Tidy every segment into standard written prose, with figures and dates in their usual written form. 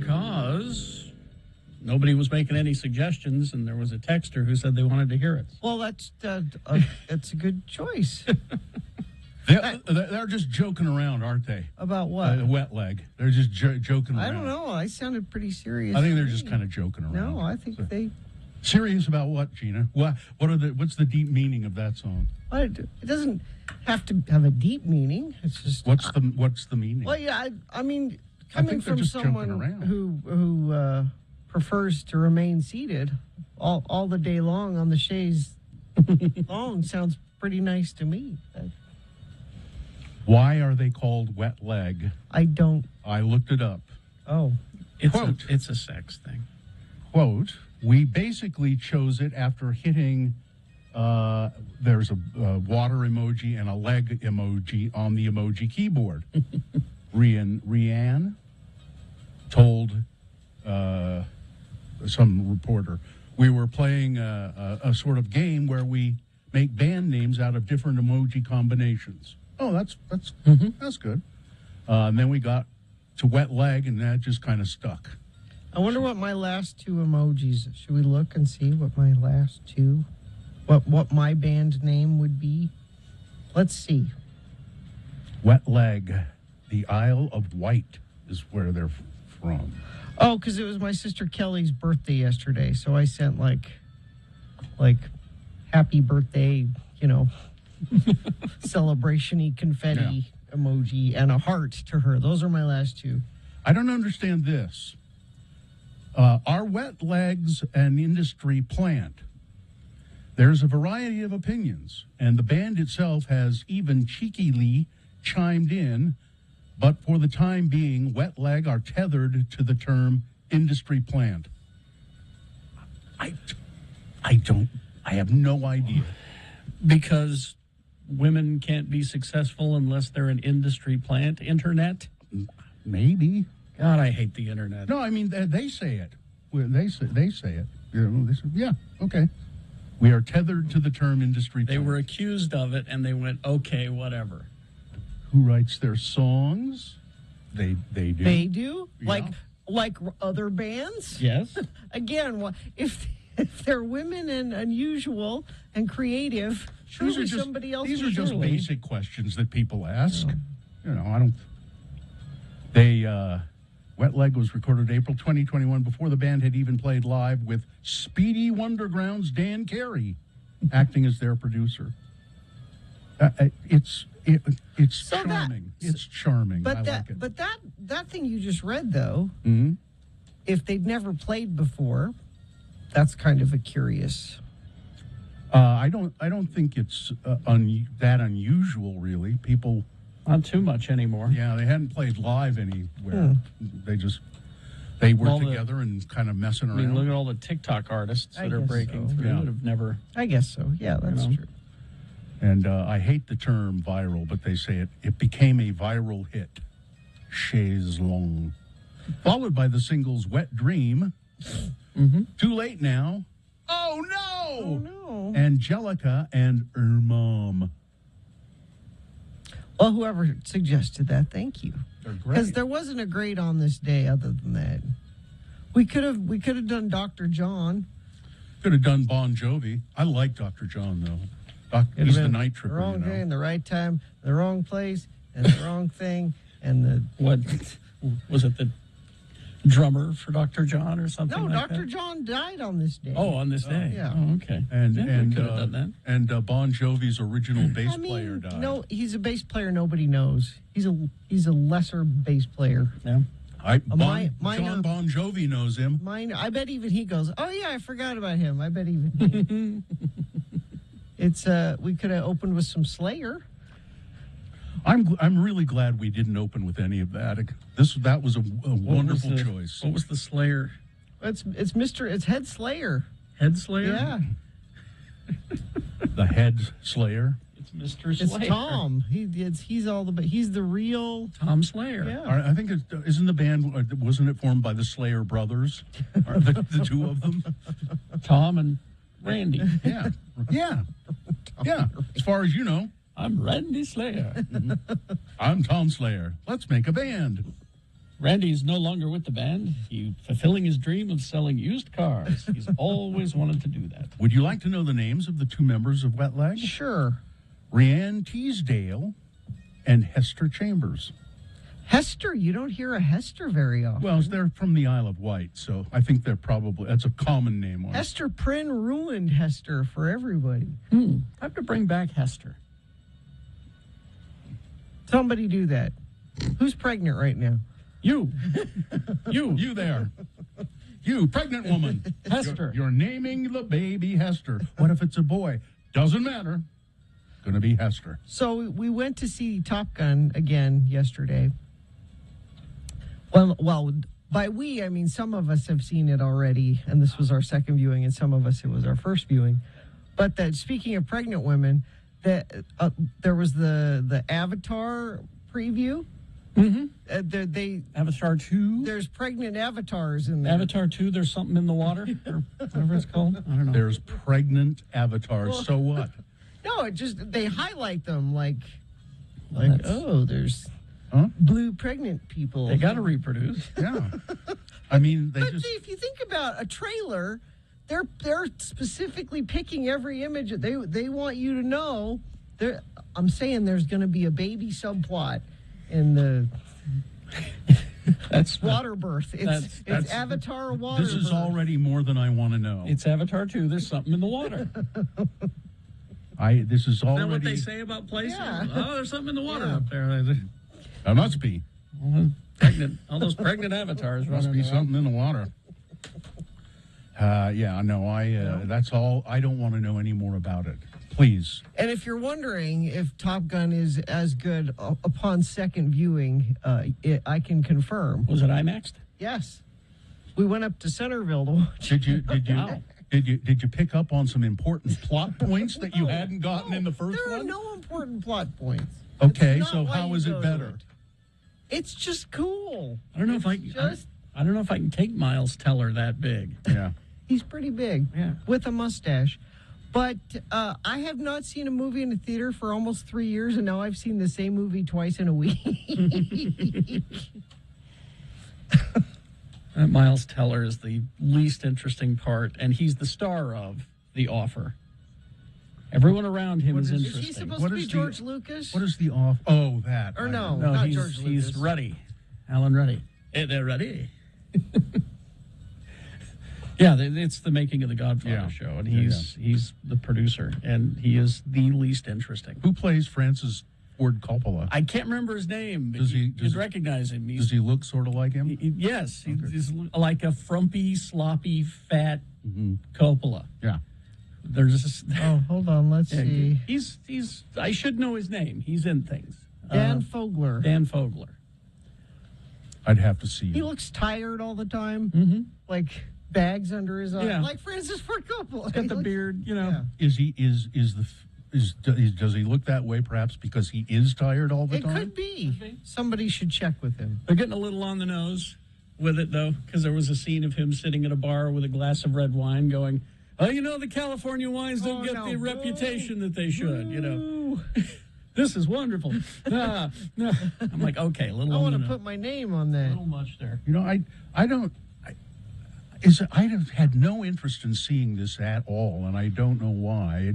because nobody was making any suggestions, and there was a texter who said they wanted to hear it. Well, that's a good choice. They're just joking around, aren't they? About what? Wet leg. They're just joking around. I don't know. I sounded pretty serious. I think they're just kind of joking around. No, I think they... Serious about what, Gina? What's the deep meaning of that song? It doesn't have to have a deep meaning. It's just... What's the meaning? Well, yeah, I mean, coming from someone who prefers to remain seated all the day long on the chaise long sounds pretty nice to me. Why are they called wet leg? I looked it up. Oh. It's a sex thing. Quote, we basically chose it after hitting, there's a water emoji and a leg emoji on the emoji keyboard. Rianne told some reporter, we were playing a sort of game where we make band names out of different emoji combinations. Oh, that's good. And then we got to wet leg, and that just kind of stuck. I wonder what my last two emojis. Should we look and see what my last two, what my band name would be? Let's see. Wet leg, the Isle of Wight is where they're from. Oh, because it was my sister Kelly's birthday yesterday, so I sent like happy birthday, celebration-y confetti emoji and a heart to her. Those are my last two. I don't understand this. Are wet legs an industry plant? There's a variety of opinions, and the band itself has even cheekily chimed in, but for the time being, wet leg are tethered to the term industry plant. I have no idea. Because women can't be successful unless they're an industry plant. Internet? Maybe. God, I hate the internet. No, I mean, they say it. They say it. They say, yeah, okay. We are tethered to the term industry plant. They were accused of it, and they went, okay, whatever. Who writes their songs? They do. They do? Yeah. Like other bands? Yes. Again, if they're women and unusual and creative, surely somebody else. These are just surely. basic questions that people ask. Yeah. Wet Leg was recorded April 2021 before the band had even played live, with Speedy Wonderground's Dan Carey acting as their producer. It's charming. It's charming. But I like it. But that thing you just read, though, if they'd never played before, that's kind of a curious. I don't think it's that unusual, really. People. Not too much anymore. Yeah, they hadn't played live anywhere. They were together and kind of messing around. I mean, look at all the TikTok artists that are breaking through that have never. I guess so. Yeah, that's true. And I hate the term viral, but they say it became a viral hit. Chaise Longue. Followed by the singles Wet Dream. Too Late Now. Oh, no! Oh, no. Angelica and Mom. Well, whoever suggested that, thank you. They're great. Because there wasn't a great on this day other than that. We could have done Dr. John. Could have done Bon Jovi. I like Dr. John, though. He's the night tripper, the wrong day, in the right time, the wrong place, and the wrong thing, and the what was it? The drummer for Dr. John or something? No, like Dr. that? John died on this day. Oh, on this day. Yeah. Oh, okay. And we could have done that. And Bon Jovi's original bass player died. No, he's a bass player nobody knows. He's a lesser bass player. Yeah. John Bon Jovi knows him. I bet even he goes, oh yeah, I forgot about him. I bet even he. We could have opened with some Slayer. I'm really glad we didn't open with any of that. That was a wonderful choice. What was the Slayer? It's Head Slayer. Head Slayer? Yeah. The Head Slayer. It's Mr. Slayer. It's Tom. He's the real Tom Slayer. Yeah. I think isn't the band, wasn't it formed by the Slayer brothers? Are the two of them? Tom and Randy. Yeah. Yeah. Yeah. As far as you know. I'm Randy Slayer. I'm Tom Slayer. Let's make a band. Randy's no longer with the band. He's fulfilling his dream of selling used cars. He's always wanted to do that. Would you like to know the names of the two members of Wet Leg? Sure. Rianne Teasdale and Hester Chambers. Hester, you don't hear a Hester very often. Well, they're from the Isle of Wight, so I think that's a common name. Hester Prynne ruined Hester for everybody. I have to bring back Hester. Somebody do that. Who's pregnant right now? You there. You, pregnant woman. Hester. You're naming the baby Hester. What if it's a boy? Doesn't matter. Going to be Hester. So we went to see Top Gun again yesterday. Well, by we, I mean some of us have seen it already, and this was our second viewing, and some of us, it was our first viewing. But speaking of pregnant women, there was the Avatar preview. Mm-hmm. Avatar 2? There's pregnant avatars in there. Avatar 2, there's something in the water, or whatever it's called. I don't know. There's pregnant avatars, well, so what? No, they highlight them like there's blue pregnant people. They got to reproduce. Yeah. I mean, if you think about a trailer, they're specifically picking every image. They want you to know. I'm saying there's going to be a baby subplot in the that's water birth. It's Avatar water. This is already more than I want to know. It's Avatar 2. There's something in the water. This is already. Isn't that what they say about places? Yeah. Oh, there's something in the water up there. There must be. All those pregnant avatars. Must be something in the water. That's all. I don't want to know any more about it. Please. And if you're wondering if Top Gun is as good upon second viewing, I can confirm. Was it IMAXed? Yes. We went up to Centerville to watch. Did you pick up on some important plot points that you hadn't gotten in the first one? There are no important plot points. Okay, so how is it better? It's just cool. I don't know if I can take Miles Teller that big. Yeah. He's pretty big. Yeah. With a mustache. But I have not seen a movie in a theater for almost 3 years, and now I've seen the same movie twice in a week. Miles Teller is the least interesting part, and he's the star of The Offer. Everyone around him is interesting. Is he supposed to be George Lucas? What is The Offer? Oh, that. Or no, not George Lucas. He's Ruddy. Alan Ruddy. Hey, they're Ruddy. Yeah, it's the making of the Godfather show, and he's the producer, and he is the least interesting. Who plays Francis Ford Coppola? I can't remember his name. But you'd recognize him. Does he look sort of like him? Yes, okay. He's like a frumpy, sloppy, fat Coppola. Yeah. There's hold on, let's see. He's I should know his name. He's in things. Dan Fogler. Dan Fogler. I'd have to see. He looks tired all the time. Like bags under his eyes, like Francis Ford Coppola. He's got the beard, Yeah. Does he look that way perhaps because he is tired all the time? It could be. Somebody should check with him. They're getting a little on the nose with it though, because there was a scene of him sitting at a bar with a glass of red wine, going, "Oh, the California wines don't get the reputation that they should." This is wonderful. No. I'm like, okay, a little. I want to put my name on that. A little much there. I have had no interest in seeing this at all, and I don't know why.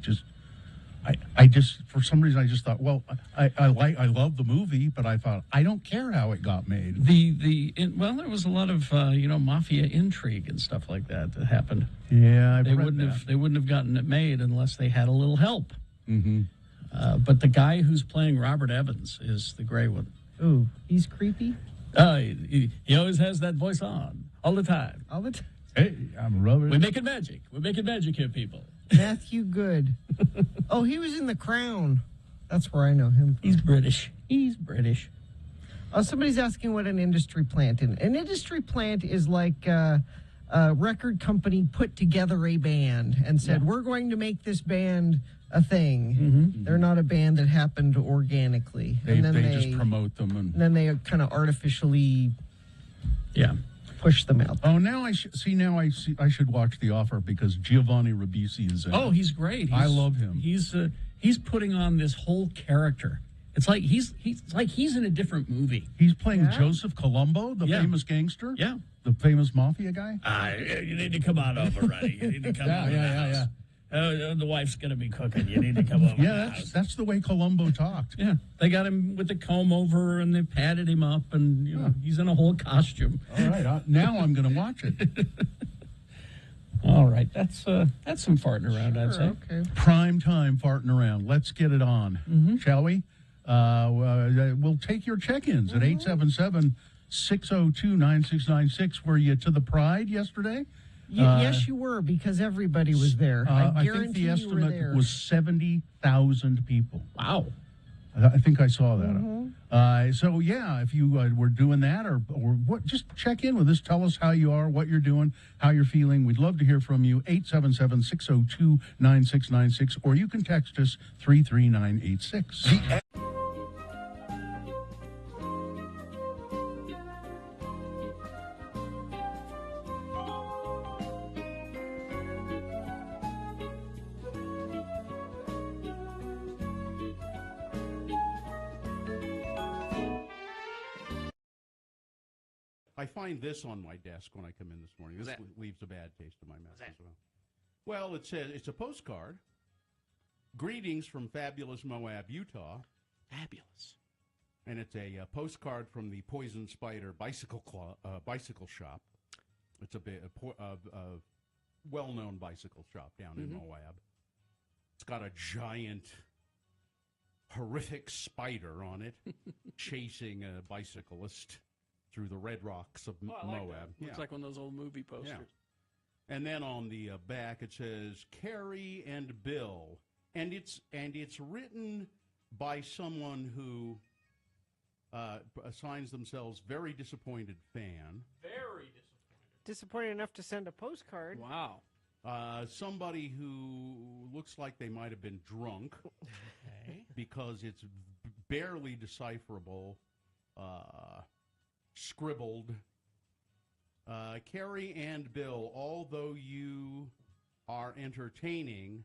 I just for some reason I just thought, well, I love the movie, but I thought I don't care how it got made. There was a lot of mafia intrigue and stuff like that happened. Yeah, they wouldn't have gotten it made unless they had a little help. Mm-hmm. But the guy who's playing Robert Evans is the gray one. Ooh, he's creepy. He always has that voice on all the time. All the time. Hey, I'm Robert. We're making magic. We're making magic here, people. Matthew Good. Oh, he was in The Crown. That's where I know him from. He's British. Somebody's asking what an industry plant is. An industry plant is like a record company put together a band and said, we're going to make this band a thing. Mm-hmm. They're not a band that happened organically. They just promote them. And then they kind of artificially push them out. Oh, now I should watch The Offer because Giovanni Ribisi is in it. Oh, he's great. I love him. He's putting on this whole character It's like he's in a different movie. He's playing Joseph Colombo, the famous gangster. Yeah. The famous mafia guy. You need to come on over, Ruddy. You need to come over. Yeah. The wife's going to be cooking. You need to come over. Yeah, that's the way Columbo talked. Yeah, they got him with the comb over and they patted him up, and he's in a whole costume. All right, now I'm going to watch it. All right, that's some farting around, I'd say. Okay. Prime time farting around. Let's get it on, shall we? We'll take your check-ins at 877-602-9696. Were you to the Pride yesterday? Yes, you were, because everybody was there. I think the estimate was 70,000 people. Wow. I think I saw that. So, yeah, if you were doing that or what, just check in with us. Tell us how you are, what you're doing, how you're feeling. We'd love to hear from you. 877-602-9696, or you can text us 33986. I find this on my desk when I come in this morning. This leaves a bad taste in my mouth as well. Well, it says it's a postcard. Greetings from fabulous Moab, Utah. Fabulous. And it's a postcard from the Poison Spider bicycle shop. It's a well-known bicycle shop down in Moab. It's got a giant, horrific spider on it chasing a bicyclist through the red rocks of Moab. Looks like one of those old movie posters. Yeah. And then on the back it says Carrie and Bill, and it's written by someone who assigns themselves very disappointed fan. Very disappointed. Disappointed enough to send a postcard. Wow. Somebody who looks like they might have been drunk because it's barely decipherable. Scribbled, Carrie and Bill, although you are entertaining,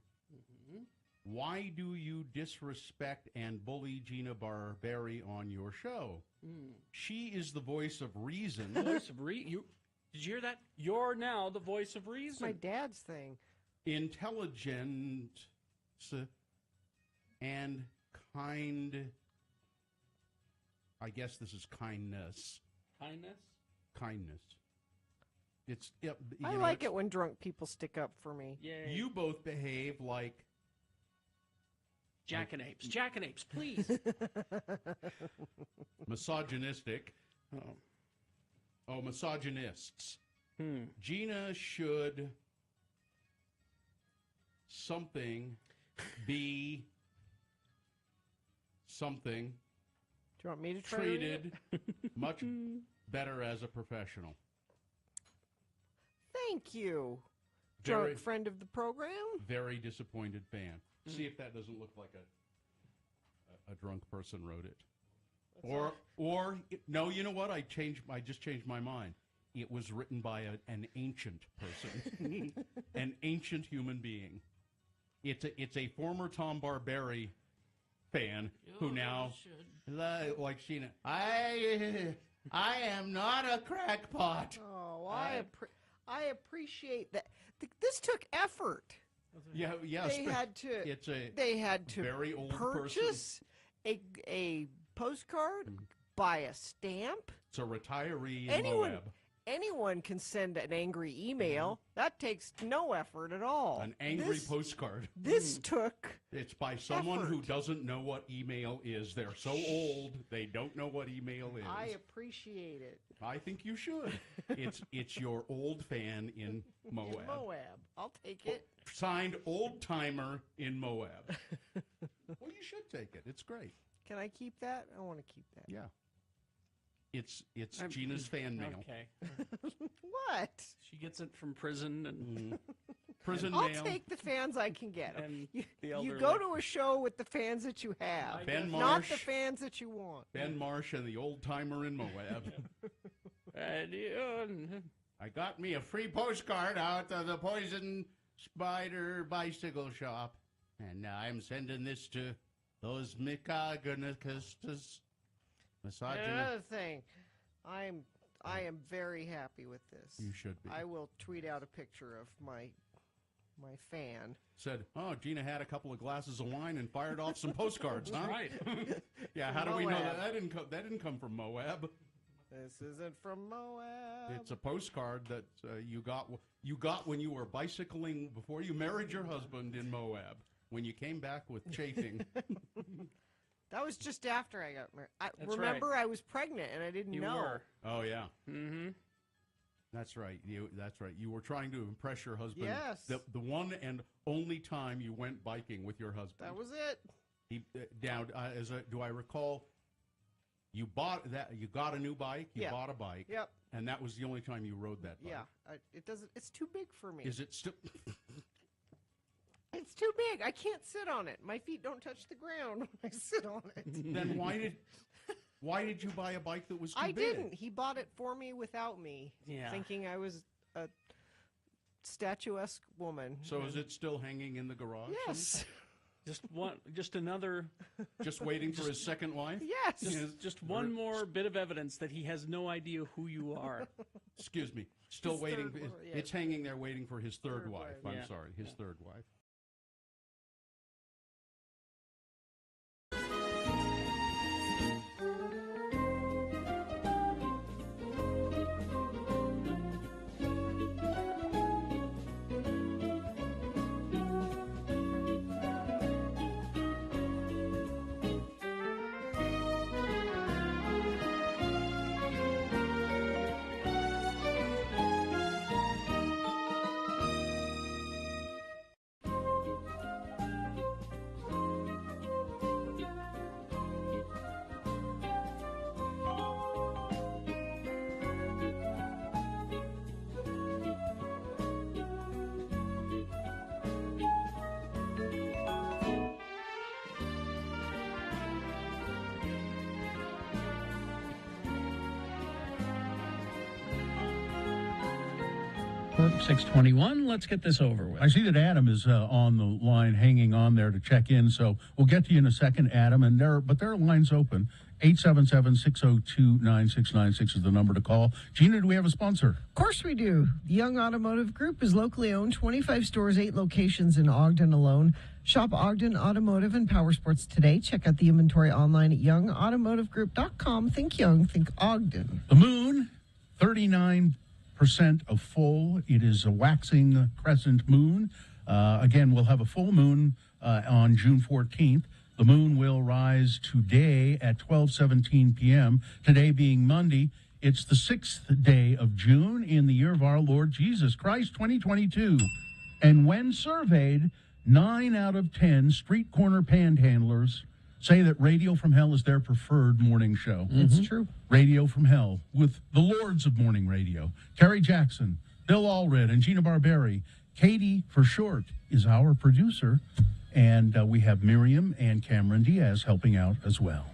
why do you disrespect and bully Gina Barberi on your show? She is the voice of reason. Voice of reason? Did you hear that? You're now the voice of reason. It's my dad's thing. Intelligent and kind. I guess this is kindness. Kindness. It's. I like it when drunk people stick up for me. Yay. You both behave like jackanapes. Jackanapes, please. Misogynistic. Oh, misogynists. Gina should be something. Do you want me to try treated much better as a professional. Thank you, drunk friend of the program. Very disappointed fan. See if that doesn't look like a drunk person wrote it. Or no, you know what? I just changed my mind. It was written by an ancient person, an ancient human being. It's a former Tom Barberi fan who now, like Sheena, I am not a crackpot. Oh, I appreciate that. This took effort. Yeah. They had to very old purchase a postcard, buy a stamp. It's a retiree in Moab. Anyone can send an angry email. That takes no effort at all. An angry postcard. This took It's by someone who doesn't know what email is. They're so old, they don't know what email is. I appreciate it. I think you should. It's your old fan in Moab. In Moab. I'll take it. Signed Old Timer in Moab. Well, you should take it. It's great. Can I keep that? I want to keep that. Yeah. It's Gina's fan mail. Okay. What? She gets it from prison and prison mail. I'll take the fans I can get. And you go to a show with the fans that you have, Ben not Marsh, the fans that you want. Ben Marsh and the Old Timer in Moab. I got me a free postcard out of the Poison Spider bicycle shop, and I'm sending this to Those misogynists. Another thing, I am very happy with this. You should be. I will tweet out a picture of my fan. Said, oh, Gina had a couple of glasses of wine and fired off some postcards, huh? Right. Yeah, how do we know that? That didn't come from Moab. This isn't from Moab. It's a postcard that you got when you were bicycling before you married your husband in Moab, when you came back with chafing. That was just after I got married. Remember, I was pregnant and I didn't know. You were. Oh, yeah. Mm-hmm. That's right. That's right. You were trying to impress your husband. Yes. The one and only time you went biking with your husband. That was it. Do I recall, you got a new bike, you bought a bike. Yep. And that was the only time you rode that bike. Yeah. It's too big for me. Is it still? It's too big. I can't sit on it. My feet don't touch the ground when I sit on it. Then why did you buy a bike that was too big? I didn't. He bought it for me without me, thinking I was a statuesque woman. So is it still hanging in the garage? Yes. Just another. Just waiting for his second wife? Yes. Just one more bit of evidence that he has no idea who you are. Excuse me. Still His waiting. third wife, yeah. It's hanging there waiting for his third wife. wife. I'm sorry, his third wife. Or 6:21. Let's get this over with. I see that Adam is on the line, hanging on there to check in. So we'll get to you in a second, Adam. But there are lines open. 877-602-9696 is the number to call. Gina, do we have a sponsor? Of course we do. The Young Automotive Group is locally owned, 25 stores, 8 locations in Ogden alone. Shop Ogden Automotive and Power Sports today. Check out the inventory online at youngautomotivegroup.com. Think young, think Ogden. The moon, 39% of full. It is a waxing crescent moon. Again, we'll have a full moon on June 14th. The moon will rise today at 12:17 p.m. Today being Monday, it's the 6th day of June in the year of our Lord Jesus Christ, 2022. And when surveyed, 9 out of 10 street corner panhandlers say that Radio from Hell is their preferred morning show. It's true. Radio from Hell with the lords of morning radio, Terry Jackson, Bill Allred, and Gina Barberi. Katie, for short, is our producer. And we have Miriam and Cameron Diaz helping out as well.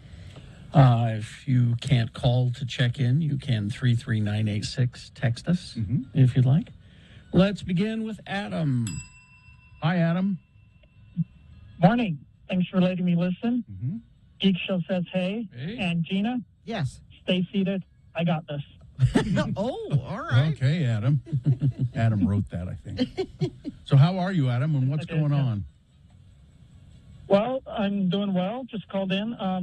If you can't call to check in, you can 33986 text us if you'd like. Let's begin with Adam. Hi, Adam. Morning. Thanks for letting me listen. Geek Show says hey. And Gina? Yes. Stay seated. I got this. Oh, all right. Okay, Adam. Adam wrote that, I think. So how are you, Adam, and what's going on? Well, I'm doing well. Just called in. I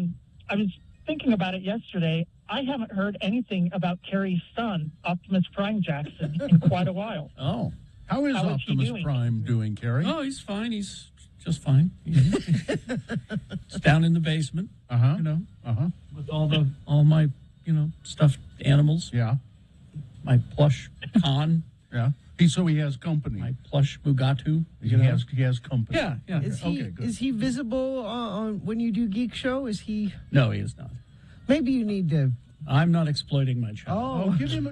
was thinking about it yesterday. I haven't heard anything about Carrie's son, Optimus Prime Jackson, in quite a while. Oh. How is Optimus Prime doing, Carrie? Oh, he's fine. He's just fine. He's down in the basement, you know, with all my, stuffed animals. Yeah. My plush Khan. Yeah. So he has company. My plush Mugatu. He has company. Yeah. Is he visible on when you do Geek Show? Is he? No, he is not. Maybe you need to. I'm not exploiting my child. Oh, give him a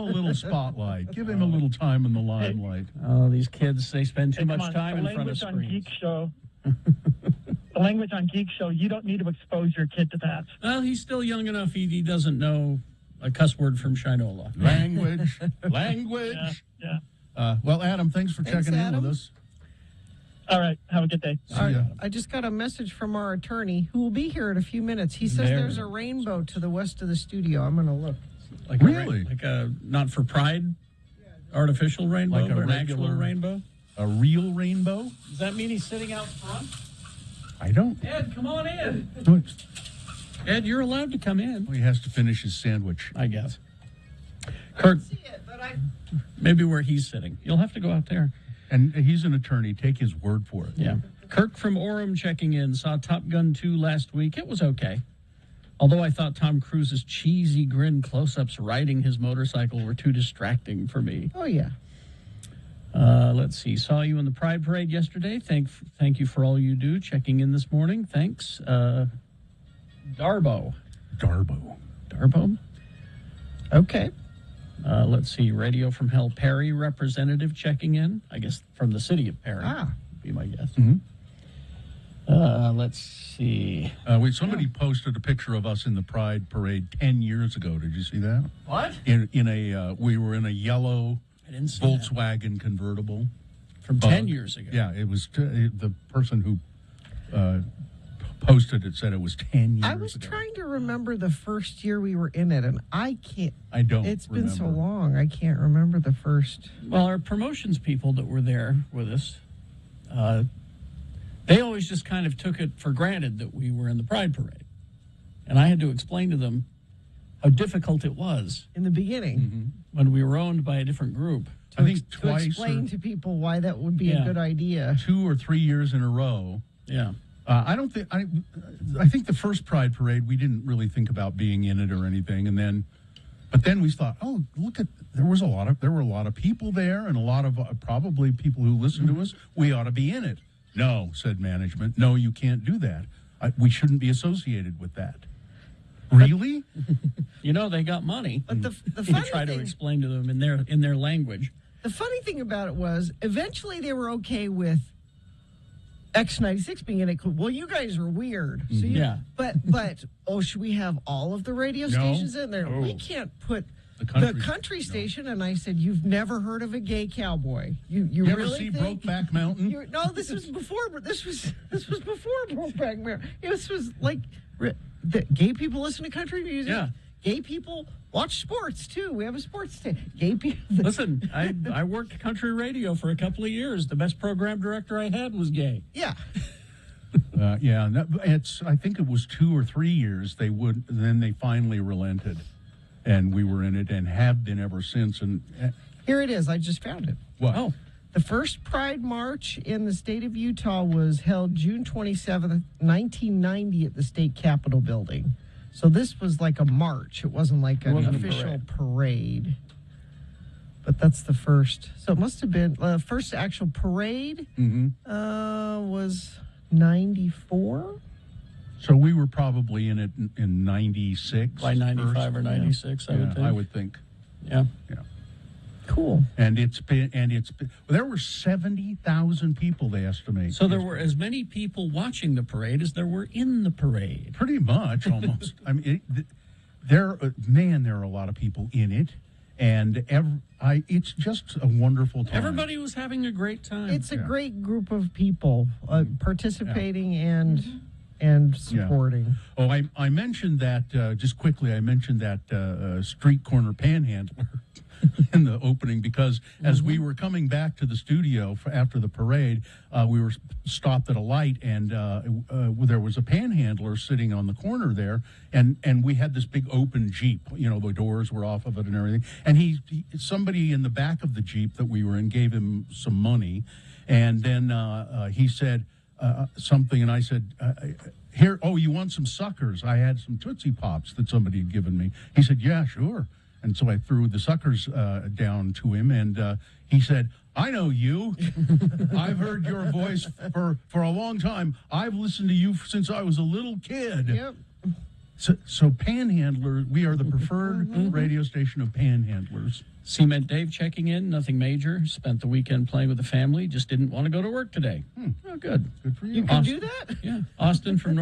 little spotlight. Give him a little time in the limelight. Oh, these kids, they spend too much time in front of screens. The language on Geek Show, you don't need to expose your kid to that. Well, he's still young enough. He doesn't know a cuss word from Shinola. Language. Yeah. Well, Adam, thanks for checking in with us. All right. Have a good day. I just got a message from our attorney who will be here in a few minutes. He says there's a rainbow to the west of the studio. I'm going to look. Like really? Like a not for pride artificial rainbow, like but an actual rainbow? A real rainbow? Does that mean he's sitting out front? I don't. Ed, come on in. What? Ed, you're allowed to come in. Well, he has to finish his sandwich. I guess. Kurt, See it, but maybe where he's sitting. You'll have to go out there. And he's an attorney. Take his word for it. Yeah. Kirk from Orem checking in. Saw Top Gun 2 last week. It was okay. Although I thought Tom Cruise's cheesy grin close-ups riding his motorcycle were too distracting for me. Oh, yeah. Let's see. Saw you in the Pride Parade yesterday. Thank you for all you do. Checking in this morning. Thanks. Darbo. Okay. Let's see. Radio from Hell. Perry representative checking in. I guess from the city of Perry. Would be my guess. Mm-hmm. Let's see. Somebody posted a picture of us in the Pride Parade 10 years ago. Did you see that? What? We were in a yellow Volkswagen convertible. From 10 years ago. Yeah, it was the person who posted it said it was 10 years ago. I was trying to remember the first year we were in it, and I can't. I don't. It's been so long. I can't remember the first. Well, our promotions people that were there with us, they always just kind of took it for granted that we were in the Pride Parade. And I had to explain to them how difficult it was In the beginning. when we were owned by a different group. I think To twice explain to people why that would be a good idea. 2 or 3 years in a row. Yeah. I don't think I think the first Pride Parade we didn't really think about being in it or anything, but then we thought, oh, look at there were a lot of people there and a lot of probably people who listen to us. We ought to be in it. No, said management. No, you can't do that. We shouldn't be associated with that. Really? You know, they got money. But the You funny try to thing, explain to them in their language. the funny thing about it was, eventually they were okay with X96 being in it. Well, you guys are weird. So Yeah. But should we have all of the radio stations in there? We can't put the country station. And I said, you've never heard of a gay cowboy? You ever really see think Brokeback Mountain? No, this was before. This was before Brokeback Mountain. This was like the gay people listen to country music. Yeah. Gay people watch sports too. We have a sports station. Gay people. Listen, I worked country radio for a couple of years. The best program director I had was gay. Yeah. I think it was 2 or 3 years. Then they finally relented, and we were in it and have been ever since. And Here it is. I just found it. what? Oh, The first Pride March in the state of Utah was held June 27th, 1990 at the state capitol building. So this was like a march. It wasn't like an wasn't a official parade. But that's the first. So it must have been first actual parade was 94. So we were probably in it in 96. by 95 or 96, I would think. I would think. Yeah. Yeah. Cool. And it's been there were 70,000 people, they estimate. So there were as many people watching the parade as there were in the parade. Pretty much, almost. I mean, there are a lot of people in it, and it's just a wonderful time. Everybody was having a great time. It's a great group of people participating and supporting. Oh, I mentioned that just quickly. I mentioned that street corner panhandler in the opening because as we were coming back to the studio after the parade, we were stopped at a light, and there was a panhandler sitting on the corner there, and we had this big open Jeep. You know, the doors were off of it and everything. And somebody in the back of the Jeep that we were in gave him some money, and then he said something, and I said, here, you want some suckers? I had some Tootsie Pops that somebody had given me. He said, yeah, sure. And so I threw the suckers down to him, and he said, I know you. I've heard your voice for a long time. I've listened to you since I was a little kid. Yep. So Panhandler, we are the preferred radio station of panhandlers. Cement Dave checking in, nothing major. Spent the weekend playing with the family. Just didn't want to go to work today. Oh, good. Good for you. You can do that? Yeah. Austin from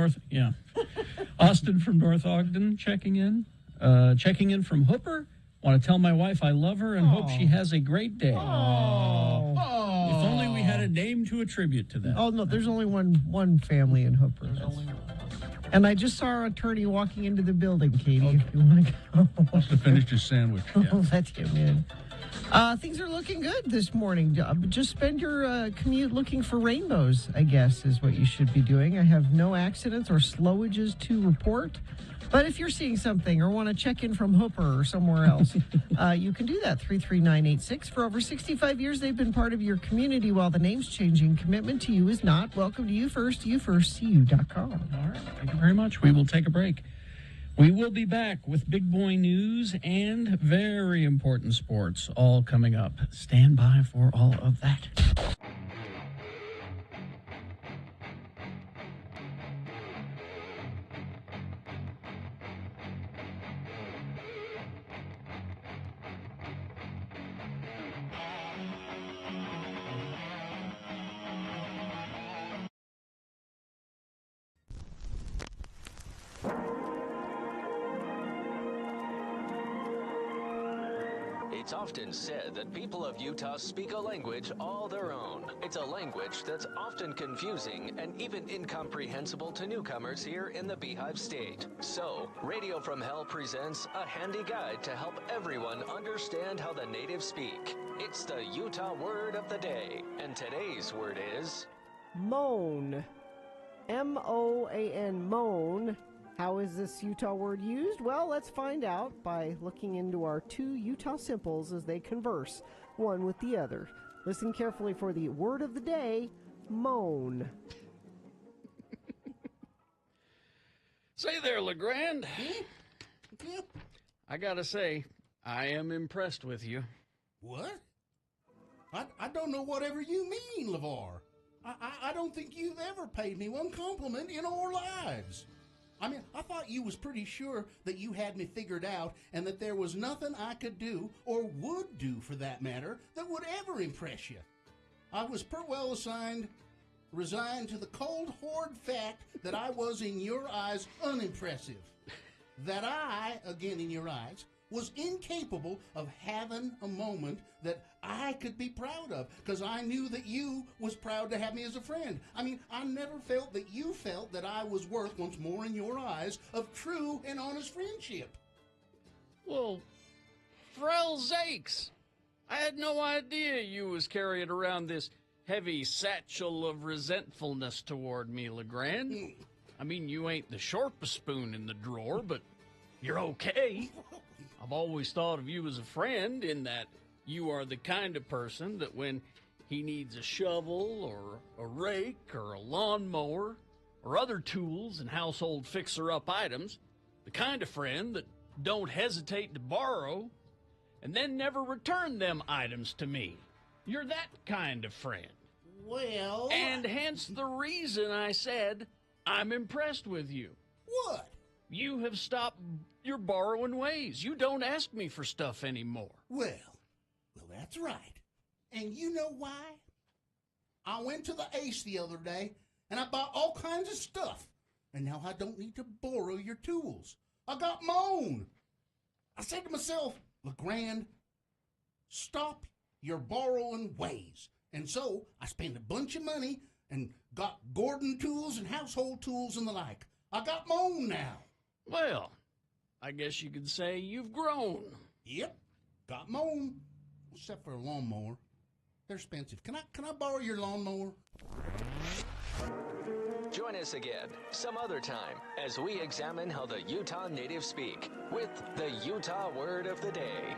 North Ogden checking in. Checking in from Hooper. Want to tell my wife I love her and hope she has a great day. Oh. If only we had a name to attribute to that. Oh, no, there's only one family in Hooper. And I just saw our attorney walking into the building, Katie, if you want to go. Must have finished his sandwich. We'll let him in. Things are looking good this morning. Just spend your commute looking for rainbows, I guess, is what you should be doing. I have no accidents or slowages to report. But if you're seeing something or want to check in from Hooper or somewhere else, you can do that, 33986. For over 65 years, they've been part of your community while the name's changing. Commitment to you is not. Welcome to You First, YouFirstCU.com. All right. Thank you very much. We will take a break. We will be back with big boy news and very important sports all coming up. Stand by for all of that. It's often said that people of Utah speak a language all their own. It's a language that's often confusing and even incomprehensible to newcomers here in the Beehive State. So, Radio from Hell presents a handy guide to help everyone understand how the natives speak. It's the Utah word of the day, and today's word is... Moan. M-O-A-N, moan. How is this Utah word used? Well, let's find out by looking into our two Utah simples as they converse, one with the other. Listen carefully for the word of the day, moan. Say there, LeGrand. I gotta say, I am impressed with you. What? I don't know whatever you mean, LeVar. I don't think you've ever paid me one compliment in our lives. I mean, I thought you was pretty sure that you had me figured out and that there was nothing I could do, or would do for that matter, that would ever impress you. I was resigned to the cold, hard fact that I was, in your eyes, unimpressive. That I, again in your eyes, was incapable of having a moment that I could be proud of, because I knew that you was proud to have me as a friend. I mean, I never felt that you felt that I was worth, once more in your eyes, of true and honest friendship. Well, Frell Zakes, I had no idea you was carrying around this heavy satchel of resentfulness toward me, LeGrand. I mean, you ain't the sharpest spoon in the drawer, but you're okay. I've always thought of you as a friend in that you are the kind of person that when he needs a shovel or a rake or a lawnmower or other tools and household fixer-up items, the kind of friend that don't hesitate to borrow and then never return them items to me. You're that kind of friend. Well... And hence the reason I said I'm impressed with you. What? You have stopped your borrowing ways. You don't ask me for stuff anymore. Well, that's right. And you know why? I went to the Ace the other day, and I bought all kinds of stuff. And now I don't need to borrow your tools. I got my own. I said to myself, LeGrand, stop your borrowing ways. And so I spent a bunch of money and got Gordon tools and household tools and the like. I got my own now. Well, I guess you could say you've grown. Yep, got my own. Except for a lawnmower. They're expensive. Can I borrow your lawnmower? Join us again some other time as we examine how the Utah natives speak with the Utah word of the day.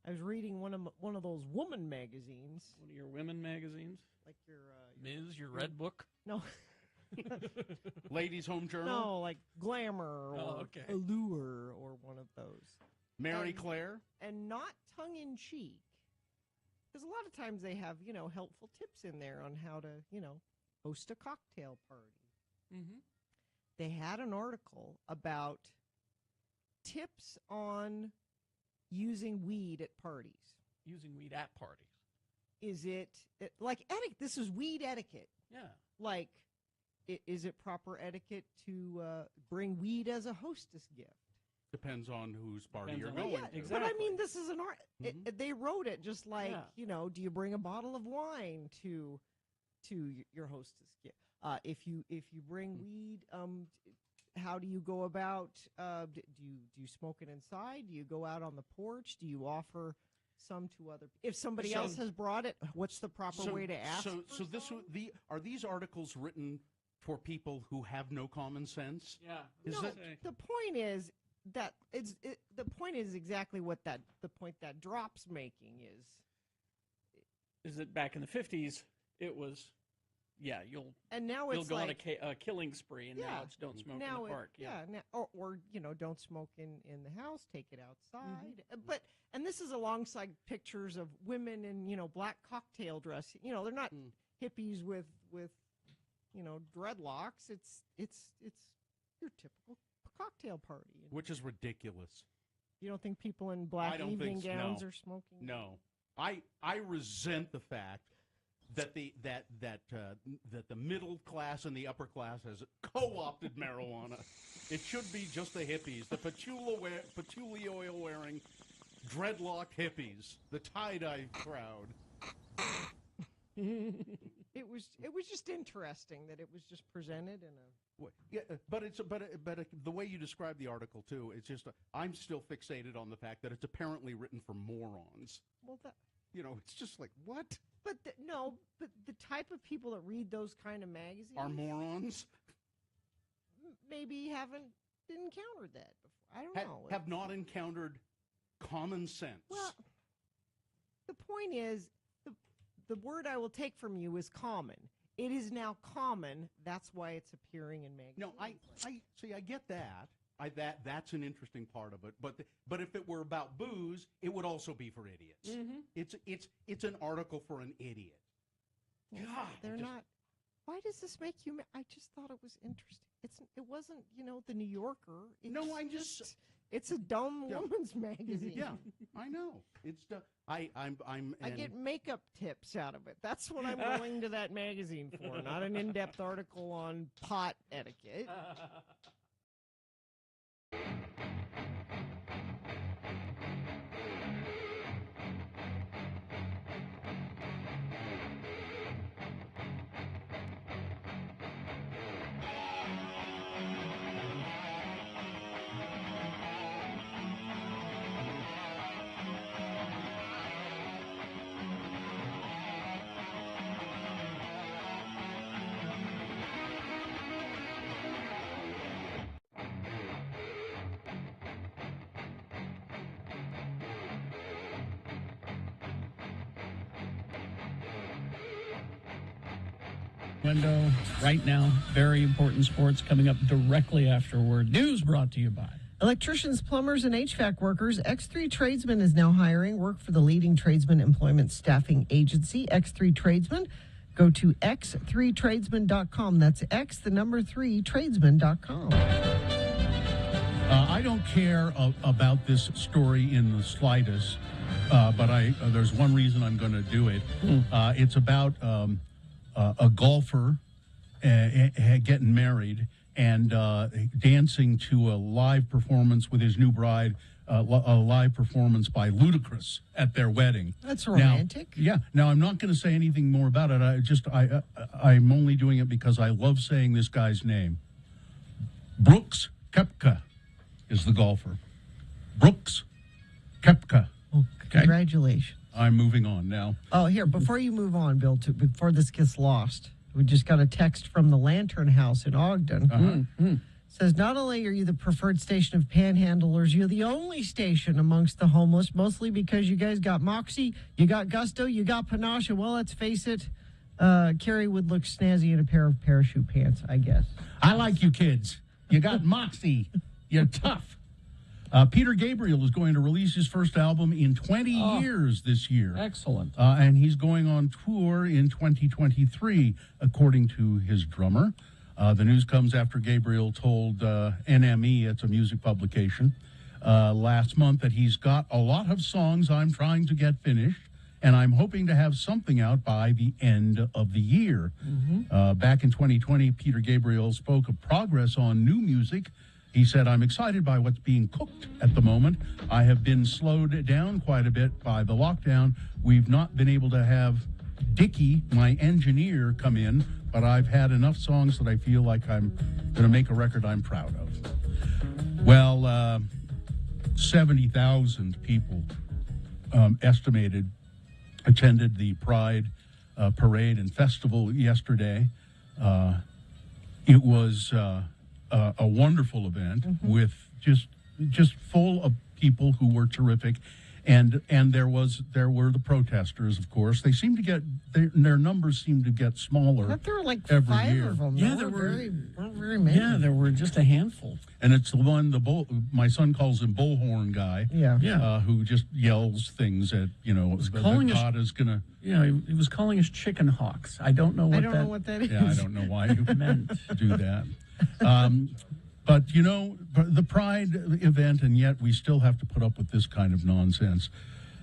I was reading one of those woman magazines. One of your women magazines? Like your Ms., your Red Book? No. Ladies' Home Journal? No, like Glamour or Allure or one of those. Marie Claire? And not tongue-in-cheek. Because a lot of times they have, helpful tips in there on how to, host a cocktail party. Mm-hmm. They had an article about tips on using weed at parties. Using weed at parties. Is it like etiquette? This is weed etiquette. Yeah. Like, is it proper etiquette to bring weed as a hostess gift? Depends on whose party you're Depends on going what- to. exactly. But I mean, this is an art. They wrote it just like, do you bring a bottle of wine to your hostess gift? If you bring weed, how do you go about? Do you smoke it inside? Do you go out on the porch? Do you offer some to other? If somebody else has brought it, what's the proper way to ask? Are these articles written for people who have no common sense? Yeah. The point is that the point is exactly what the point that Drop's making is. Is that back in the 50s, it was, you'll go on a killing spree, and now it's don't smoke in the park. Or don't smoke in the house, take it outside. But this is alongside pictures of women in black cocktail dress. They're not hippies with dreadlocks. It's your typical cocktail party, which is ridiculous. You don't think people in black evening gowns are smoking? No, I resent the fact that the middle class and the upper class has co-opted marijuana. It should be just the hippies, the patchouli oil wearing, dreadlocked hippies, the tie-dye crowd. It was just interesting that it was just presented in a. But the way you describe the article too, it's just I'm still fixated on the fact that it's apparently written for morons. Well, it's just like what? But the type of people that read those kind of magazines are morons. Maybe haven't encountered that before. I don't know. Have not encountered common sense. Well, the point is, the word I will take from you is common. It is now common. That's why it's appearing in magazines. No, I see. I get that. That's an interesting part of it. But if it were about booze, it would also be for idiots. Mm-hmm. It's an article for an idiot. Well, God, they're not. Why does this make you? I just thought it was interesting. It wasn't the New Yorker. It's a dumb woman's magazine. Yeah, I know. It's I get makeup tips out of it. That's what I'm going to that magazine for, not an in-depth article on pot etiquette. Window right now. Very important sports coming up directly afterward. News brought to you by Electricians, plumbers, and HVAC workers. X3 Tradesman is now hiring. Work for the leading tradesman employment staffing agency, X3 Tradesman. Go to x3tradesman.com. That's x3tradesman.com. I don't care about this story in the slightest, but there's one reason I'm going to do it. It's about a golfer getting married and dancing to a live performance with his new bride, a live performance by Ludacris at their wedding. That's romantic. Now I'm not going to say anything more about it. I'm only doing it because I love saying this guy's name. Brooks Koepka is the golfer. Brooks Koepka. Oh, congratulations. I'm moving on now. Oh, here, before you move on, Bill, before this gets lost, we just got a text from the Lantern House in Ogden. says, not only are you the preferred station of panhandlers, you're the only station amongst the homeless, mostly because you guys got moxie, you got gusto, you got panache. Well, let's face it, Carrie would look snazzy in a pair of parachute pants, I guess. I like you kids. You got moxie. You're tough. Peter Gabriel is going to release his first album in 20 years this year. Excellent. And he's going on tour in 2023, according to his drummer. The news comes after Gabriel told NME, it's a music publication, last month that he's got a lot of songs I'm trying to get finished, and I'm hoping to have something out by the end of the year. Back in 2020, Peter Gabriel spoke of progress on new music. He said, I'm excited by what's being cooked at the moment. I have been slowed down quite a bit by the lockdown. We've not been able to have Dickie, my engineer, come in, but I've had enough songs that I feel like I'm going to make a record I'm proud of. Well, 70,000 people estimated attended the Pride parade and festival yesterday. It was a wonderful event with just full of people who were terrific. And there were the protesters, of course. They seem to get their numbers seem to get smaller. I thought there were like every 5 year. of them. Yeah, there weren't very many. Yeah, there were just a handful. And it's the one my son calls him Bullhorn guy. Yeah. Who just yells things at calling God is gonna. Yeah, he was calling us chicken hawks. I don't know what that is. Yeah, I don't know why you meant to do that. But, the Pride event, and yet we still have to put up with this kind of nonsense.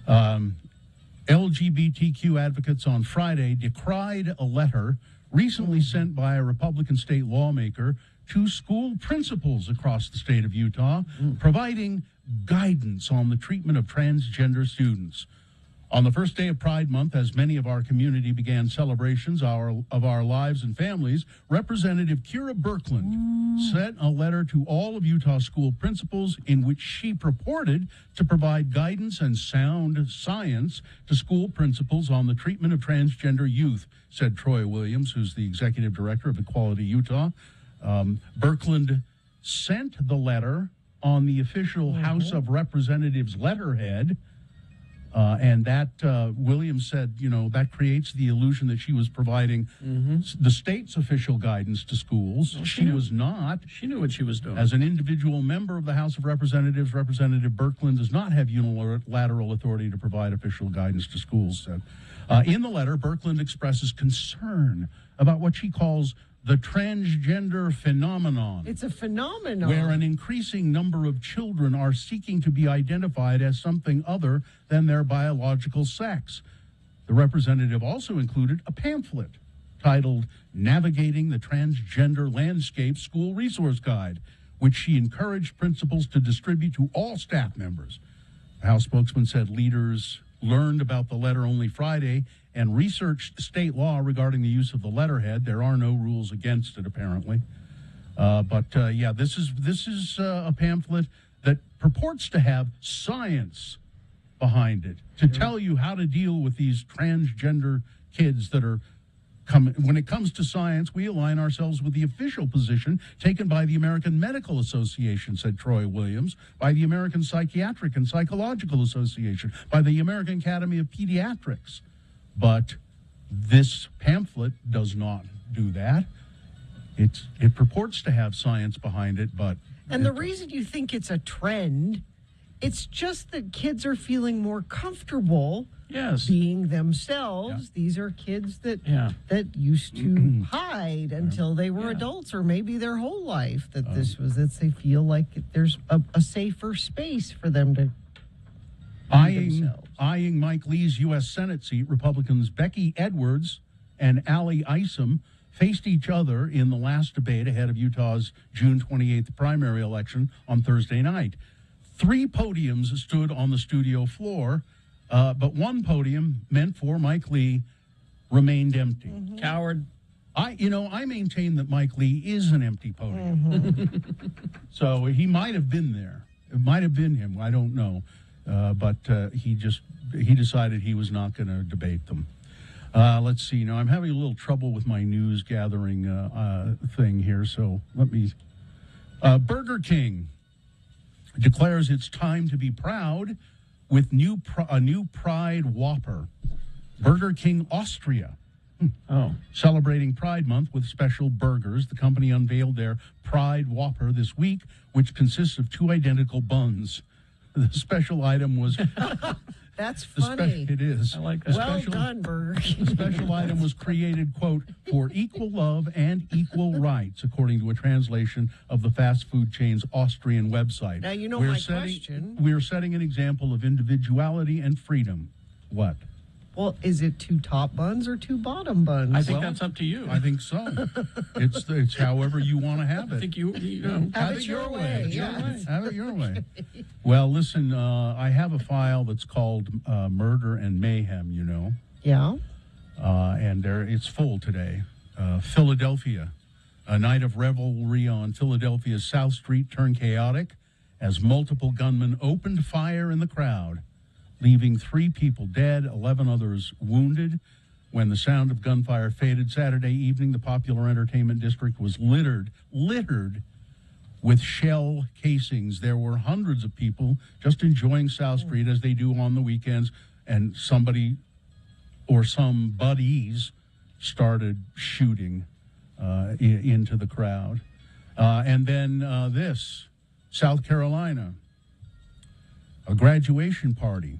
LGBTQ advocates on Friday decried a letter recently sent by a Republican state lawmaker to school principals across the state of Utah, providing guidance on the treatment of transgender students. On the first day of Pride Month, as many of our community began celebrations of our lives and families, Representative Kira Birkland sent a letter to all of Utah school principals in which she purported to provide guidance and sound science to school principals on the treatment of transgender youth, said Troy Williams, who's the executive director of Equality Utah. Birkland sent the letter on the official House of Representatives letterhead. And that Williams said, that creates the illusion that she was providing the state's official guidance to schools. Well, she was not. She knew what she was doing. As an individual member of the House of Representatives, Representative Birkland does not have unilateral authority to provide official guidance to schools. In the letter, Birkland expresses concern about what she calls the transgender phenomenon. It's a phenomenon. Where an increasing number of children are seeking to be identified as something other than their biological sex. The representative also included a pamphlet titled Navigating the Transgender Landscape School Resource Guide, which she encouraged principals to distribute to all staff members. The House spokesman said leaders learned about the letter only Friday and researched state law regarding the use of the letterhead. There are no rules against it, apparently. This is a pamphlet that purports to have science behind it to tell you how to deal with these transgender kids that are coming. When it comes to science, we align ourselves with the official position taken by the American Medical Association, said Troy Williams, by the American Psychiatric and Psychological Association, by the American Academy of Pediatrics. But this pamphlet does not do that. It purports to have science behind it, but... And the reason you think it's a trend, it's just that kids are feeling more comfortable being themselves. Yeah. These are kids that used to hide until they were adults, or maybe their whole life, that they feel like there's a safer space for them to... Eyeing Mike Lee's U.S. Senate seat, Republicans Becky Edwards and Allie Isom faced each other in the last debate ahead of Utah's June 28th primary election on Thursday night. 3 podiums stood on the studio floor, but one podium meant for Mike Lee remained empty. Coward. I maintain that Mike Lee is an empty podium. So he might have been there. It might have been him. I don't know. But he decided he was not going to debate them. Let's see. Now, I'm having a little trouble with my news gathering thing here, so let me Burger King declares it's time to be proud with a new Pride Whopper. Burger King Austria. Celebrating Pride Month with special burgers, the company unveiled their Pride Whopper this week, which consists of 2 identical buns. The special item was... That's funny. It is. I like that. Well done, Burger King. The special item was created, quote, for equal love and equal rights, according to a translation of the fast food chain's Austrian website. Now, you know my question. We're setting an example of individuality and freedom. What? Well, is it 2 top buns or 2 bottom buns? I think that's up to you. I think so. It's however you want to have it. I think you know. Have it your way. Have it your way. Well, listen, I have a file that's called Murder and Mayhem, you know. Yeah. And it's full today. Philadelphia. A night of revelry on Philadelphia's South Street turned chaotic as multiple gunmen opened fire in the crowd, leaving 3 people dead, 11 others wounded. When the sound of gunfire faded Saturday evening, the popular entertainment district was littered with shell casings. There were hundreds of people just enjoying South Street as they do on the weekends, and somebody or some buddies started shooting into the crowd. And then this, South Carolina, a graduation party.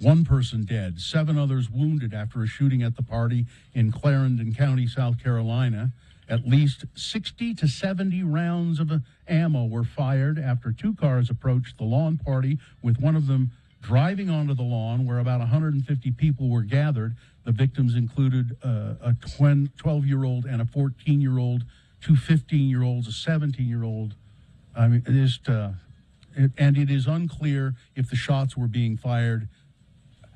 1 person dead, 7 others wounded after a shooting at the party in Clarendon County, South Carolina. At least 60 to 70 rounds of ammo were fired after 2 cars approached the lawn party, with one of them driving onto the lawn where about 150 people were gathered. The victims included a 12-year-old and a 14-year-old, 2 15-year-olds, a 17-year-old. I mean, it is unclear if the shots were being fired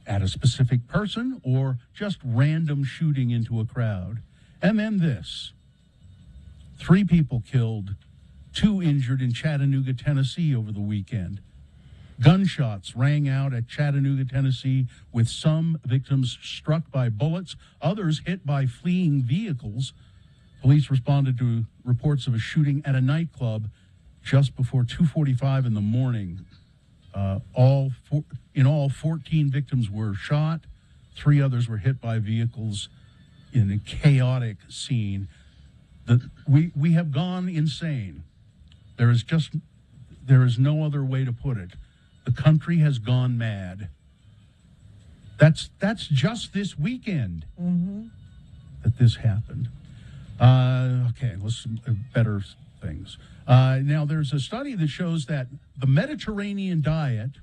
at a specific person or just random shooting into a crowd. And then this. 3 people killed, 2 injured in Chattanooga, Tennessee over the weekend. Gunshots rang out at Chattanooga, Tennessee, with some victims struck by bullets, others hit by fleeing vehicles. Police responded to reports of a shooting at a nightclub just before 2:45 in the morning. In all, 14 victims were shot. 3 others were hit by vehicles in a chaotic scene. We have gone insane. There is no other way to put it. The country has gone mad. That's just this weekend that this happened. Okay, let's better things. Now, there's a study that shows that the Mediterranean diet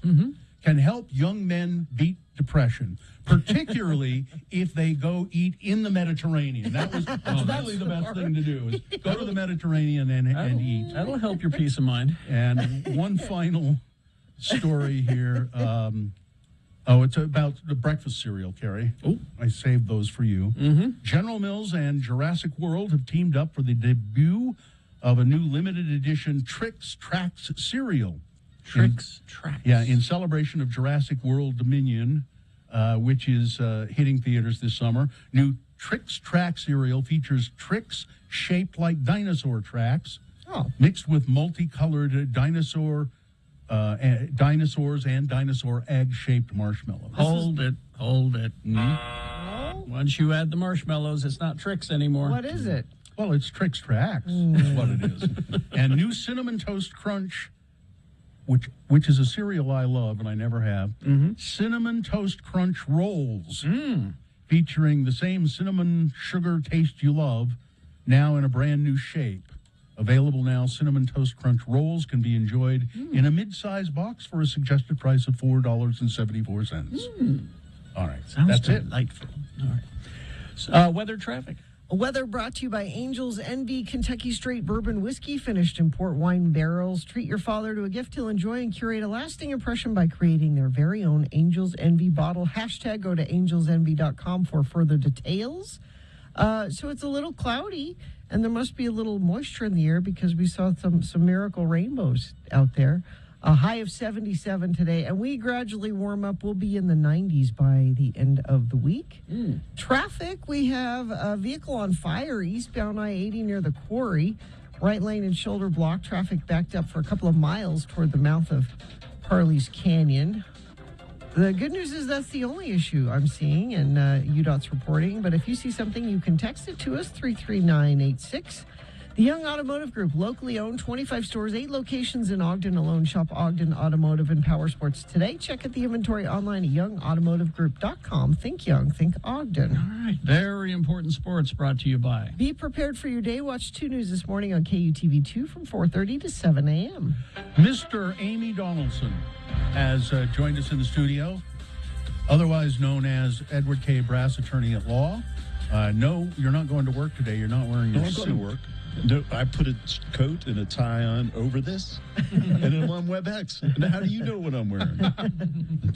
can help young men beat depression, particularly if they go eat in the Mediterranean. That's really the best thing to do, is go to the Mediterranean and eat. That'll help your peace of mind. And one final story here. It's about the breakfast cereal, Carrie. Oh, I saved those for you. General Mills and Jurassic World have teamed up for the debut of a new limited edition Trix Tracks cereal. Trix Tracks. Yeah, in celebration of Jurassic World Dominion, which is hitting theaters this summer. New Trix Tracks cereal features Trix shaped like dinosaur tracks, mixed with multicolored dinosaurs and dinosaur egg-shaped marshmallows. Hold it. Once you add the marshmallows, it's not Trix anymore. What is it? Well, it's Trix Tracks. That's what it is. And new Cinnamon Toast Crunch, which is a cereal I love and I never have. Cinnamon Toast Crunch Rolls, featuring the same cinnamon sugar taste you love, now in a brand new shape. Available now, Cinnamon Toast Crunch Rolls can be enjoyed in a mid-size box for a suggested price of $4.74. All right. Sounds delightful. All right. Weather traffic. Weather brought to you by Angel's Envy Kentucky Straight Bourbon Whiskey, finished in port wine barrels. Treat your father to a gift he'll enjoy and curate a lasting impression by creating their very own Angel's Envy bottle. # go to angelsenvy.com for further details. So it's a little cloudy, and there must be a little moisture in the air because we saw some miracle rainbows out there. A high of 77 today, and we gradually warm up. We'll be in the 90s by the end of the week. Traffic, we have a vehicle on fire eastbound I-80 near the quarry. Right lane and shoulder block. Traffic backed up for a couple of miles toward the mouth of Parley's Canyon. The good news is that's the only issue I'm seeing, and UDOT's reporting. But if you see something, you can text it to us, 33986. The Young Automotive Group, locally owned, 25 stores, 8 locations in Ogden alone. Shop Ogden Automotive and Power Sports today. Check out the inventory online at youngautomotivegroup.com. Think young, think Ogden. All right. Very important sports brought to you by. Be prepared for your day. Watch 2 News this morning on KUTV2 from 4:30 to 7 a.m. Mr. Amy Donaldson has joined us in the studio, otherwise known as Edward K. Brass, attorney at law. No, you're not going to work today. You're not wearing your suit. I'm going to work. No, I put a coat and a tie on over this, and I'm on WebEx. Now, how do you know what I'm wearing?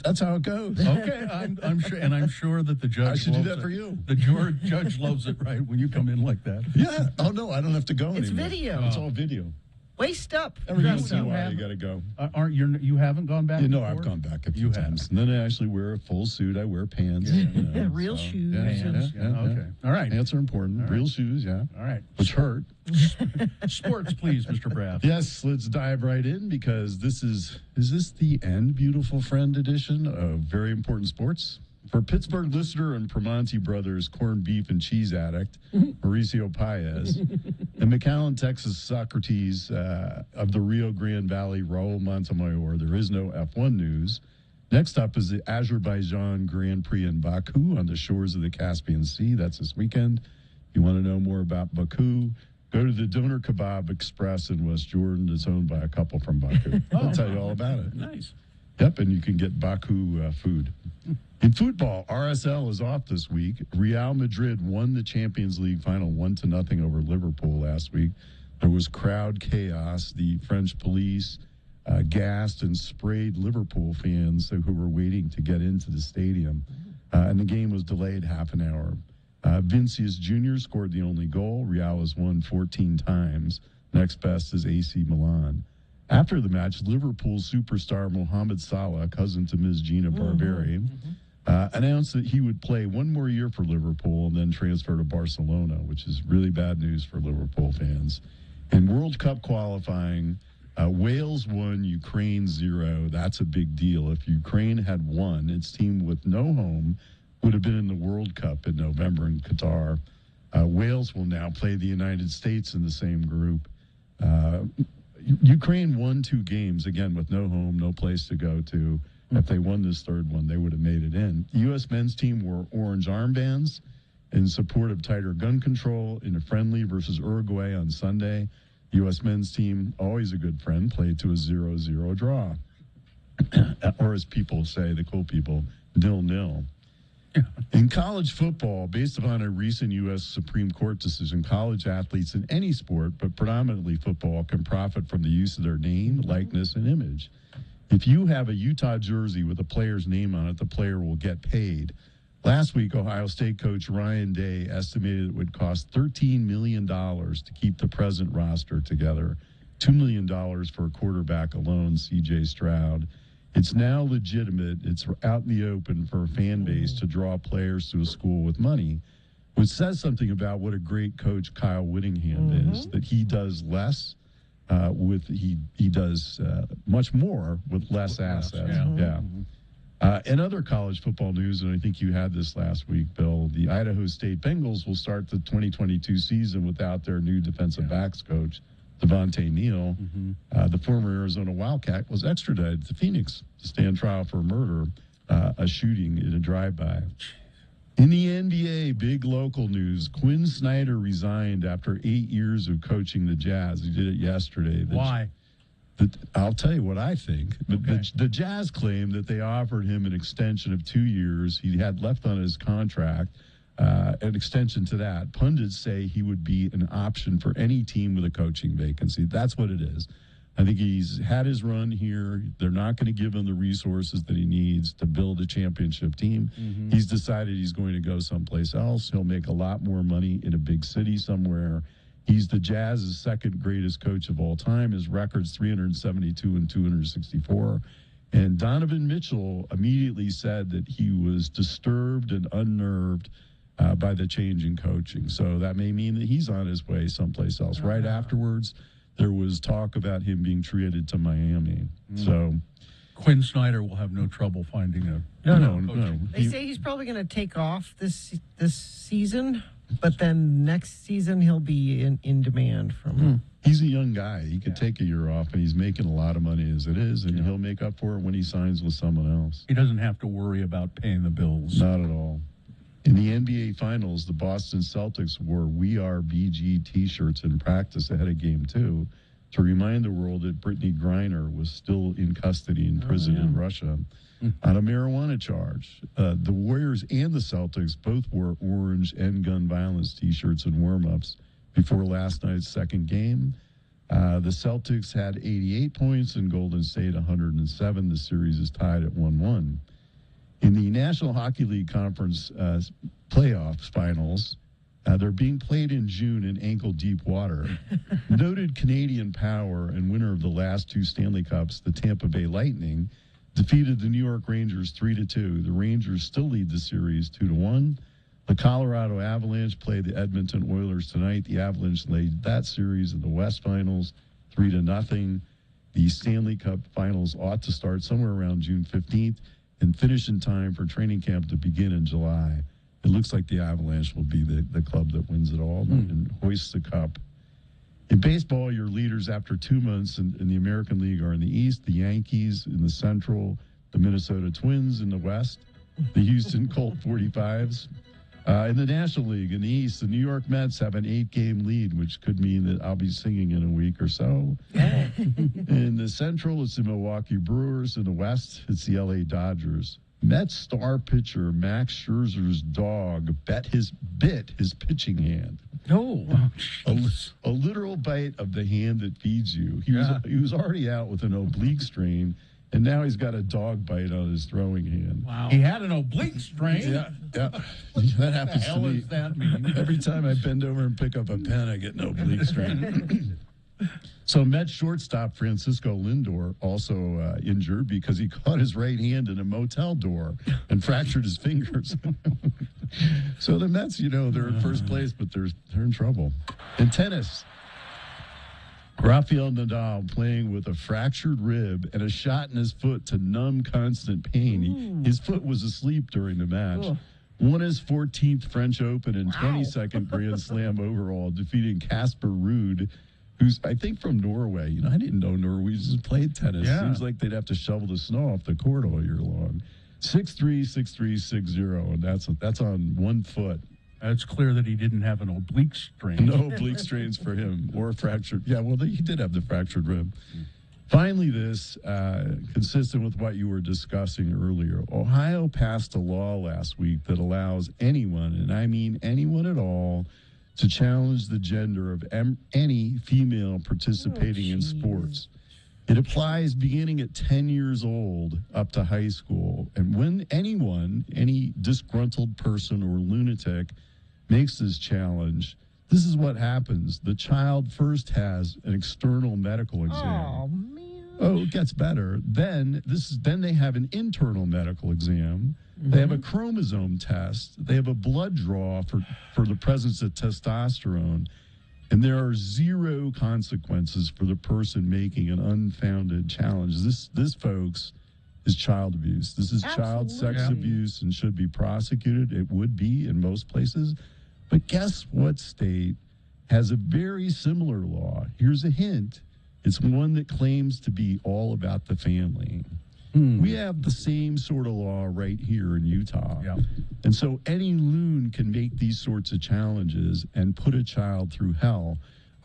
That's how it goes. Okay, I'm sure, and I'm sure that the judge. I should do that for you. The judge loves it, right? When you come in like that. Yeah. Oh no, I don't have to go anymore. It's video. It's all video. Waist up. Every once in a while, you got to go. Aren't you haven't gone back? You know, before? I've gone back a few times. And then I actually wear a full suit. I wear pants. Real shoes. Okay. All right. Pants are important. Real shoes, yeah. All right. Which hurt. Sports, please, Mr. Braff. Yes, let's dive right in because this is this the end, beautiful friend edition of Very Important Sports? For Pittsburgh listener and Primanti Brothers corned beef and cheese addict, Mauricio Paez, and McAllen, Texas Socrates of the Rio Grande Valley, Raul Montemayor, there is no F1 news. Next up is the Azerbaijan Grand Prix in Baku on the shores of the Caspian Sea. That's this weekend. If you want to know more about Baku, go to the Doner Kebab Express in West Jordan. It's owned by a couple from Baku. I'll tell you all about it. Nice. Yep, and you can get Baku food. In football, RSL is off this week. Real Madrid won the Champions League final 1-0 over Liverpool last week. There was crowd chaos. The French police gassed and sprayed Liverpool fans who were waiting to get into the stadium. And the game was delayed half an hour. Vinicius Jr. scored the only goal. Real has won 14 times. Next best is AC Milan. After the match, Liverpool superstar Mohamed Salah, cousin to Ms. Gina Barberi, announced that he would play one more year for Liverpool and then transfer to Barcelona, which is really bad news for Liverpool fans. In World Cup qualifying, Wales won, Ukraine 0. That's a big deal. If Ukraine had won, its team with no home would have been in the World Cup in November in Qatar. Wales will now play the United States in the same group. Ukraine won 2 games, again, with no home, no place to go to. If they won this third one, they would have made it in. The U.S. men's team wore orange armbands in support of tighter gun control in a friendly versus Uruguay on Sunday. U.S. men's team, always a good friend, played to a 0-0 draw. Or as people say, the cool people, 0-0. In college football, based upon a recent U.S. Supreme Court decision, college athletes in any sport, but predominantly football, can profit from the use of their name, likeness, and image. If you have a Utah jersey with a player's name on it, the player will get paid. Last week, Ohio State coach Ryan Day estimated it would cost $13 million to keep the present roster together, $2 million for a quarterback alone, C.J. Stroud. It's now legitimate. It's out in the open for a fan base to draw players to a school with money, which says something about what a great coach Kyle Whittingham is, that he does less he does much more with less assets. In other college football news, and I think you had this last week, Bill, the Idaho State Bengals will start the 2022 season without their new defensive backs coach, Devontae Neal. The former Arizona Wildcat was extradited to Phoenix to stand trial for murder, a shooting in a drive-by. In the NBA, big local news, Quinn Snyder resigned after 8 years of coaching the Jazz. He did it yesterday. Why? I'll tell you what I think. The Jazz claimed that they offered him an extension of 2 years. He had left on his contract an extension to that. Pundits say he would be an option for any team with a coaching vacancy. That's what it is. I think he's had his run here. They're not going to give him the resources that he needs to build a championship team. He's decided he's going to go someplace else. He'll make a lot more money in a big city somewhere. He's the Jazz's second greatest coach of all time. His record's 372 and 264. And Donovan Mitchell immediately said that he was disturbed and unnerved by the change in coaching. So that may mean that he's on his way someplace else. Right afterwards, there was talk about him being traded to Miami. So Quinn Snyder will have no trouble finding a no. They say he's probably going to take off this season, but then next season he'll be in demand from. He's a young guy. He could take a year off, and he's making a lot of money as it is, and he'll make up for it when he signs with someone else. He doesn't have to worry about paying the bills. Not at all. In the NBA Finals, the Boston Celtics wore We Are BG T-shirts in practice ahead of Game 2 to remind the world that Brittany Griner was still in custody in prison in Russia on a marijuana charge. The Warriors and the Celtics both wore orange and gun violence T-shirts and warm-ups before last night's second game. The Celtics had 88 points and Golden State 107. The series is tied at 1-1. In the National Hockey League Conference playoffs finals, they're being played in June in ankle-deep water. Noted Canadian power and winner of the last 2 Stanley Cups, the Tampa Bay Lightning, defeated the New York Rangers 3-2. The Rangers still lead the series 2-1. The Colorado Avalanche play the Edmonton Oilers tonight. The Avalanche laid that series in the West Finals 3-0. The Stanley Cup Finals ought to start somewhere around June 15th and finish in time for training camp to begin in July. It looks like the Avalanche will be the club that wins it all and hoists the cup. In baseball, your leaders after 2 months in the American League are in the East, the Yankees in the Central, the Minnesota Twins in the West, the Houston Colt 45s. In the National League in the East, the New York Mets have an 8-game lead, which could mean that I'll be singing in a week or so. In the Central, it's the Milwaukee Brewers. In the West, it's the LA Dodgers. Mets star pitcher Max Scherzer's dog bit his pitching hand. A literal bite of the hand that feeds you. He was already out with an oblique strain, and now he's got a dog bite on his throwing hand. Wow. He had an oblique strain? Yeah. That happens to me. What the hell does that mean? Every time I bend over and pick up a pen, I get an oblique strain. So Mets shortstop Francisco Lindor also injured because he caught his right hand in a motel door and fractured his fingers. So the Mets, they're in first place, but they're in trouble. In tennis, Rafael Nadal playing with a fractured rib and a shot in his foot to numb constant pain. His foot was asleep during the match. Won his 14th French Open and 22nd Grand Slam overall, defeating Casper Ruud, who's, I think, from Norway. I didn't know Norwegians played tennis. Yeah. Seems like they'd have to shovel the snow off the court all year long. 6-3, 6-3, 6-0, and that's on one foot. It's clear that he didn't have an oblique strain. No oblique strains for him, or fractured. Yeah, well, he did have the fractured rib. Finally, this, consistent with what you were discussing earlier, Ohio passed a law last week that allows anyone, and I mean anyone at all, to challenge the gender of any female participating in sports. It applies beginning at 10 years old up to high school. And when any disgruntled person or lunatic makes this challenge, this is what happens. The child first has an external medical exam. Oh, man. Oh, it gets better. Then they have an internal medical exam. They have a chromosome test. They have a blood draw for the presence of testosterone. And there are zero consequences for the person making an unfounded challenge. This, folks, is child abuse. This is child sex abuse and should be prosecuted. It would be in most places. But guess what state has a very similar law? Here's a hint. It's one that claims to be all about the family. We have the same sort of law right here in Utah. Yeah. And so any loon can make these sorts of challenges and put a child through hell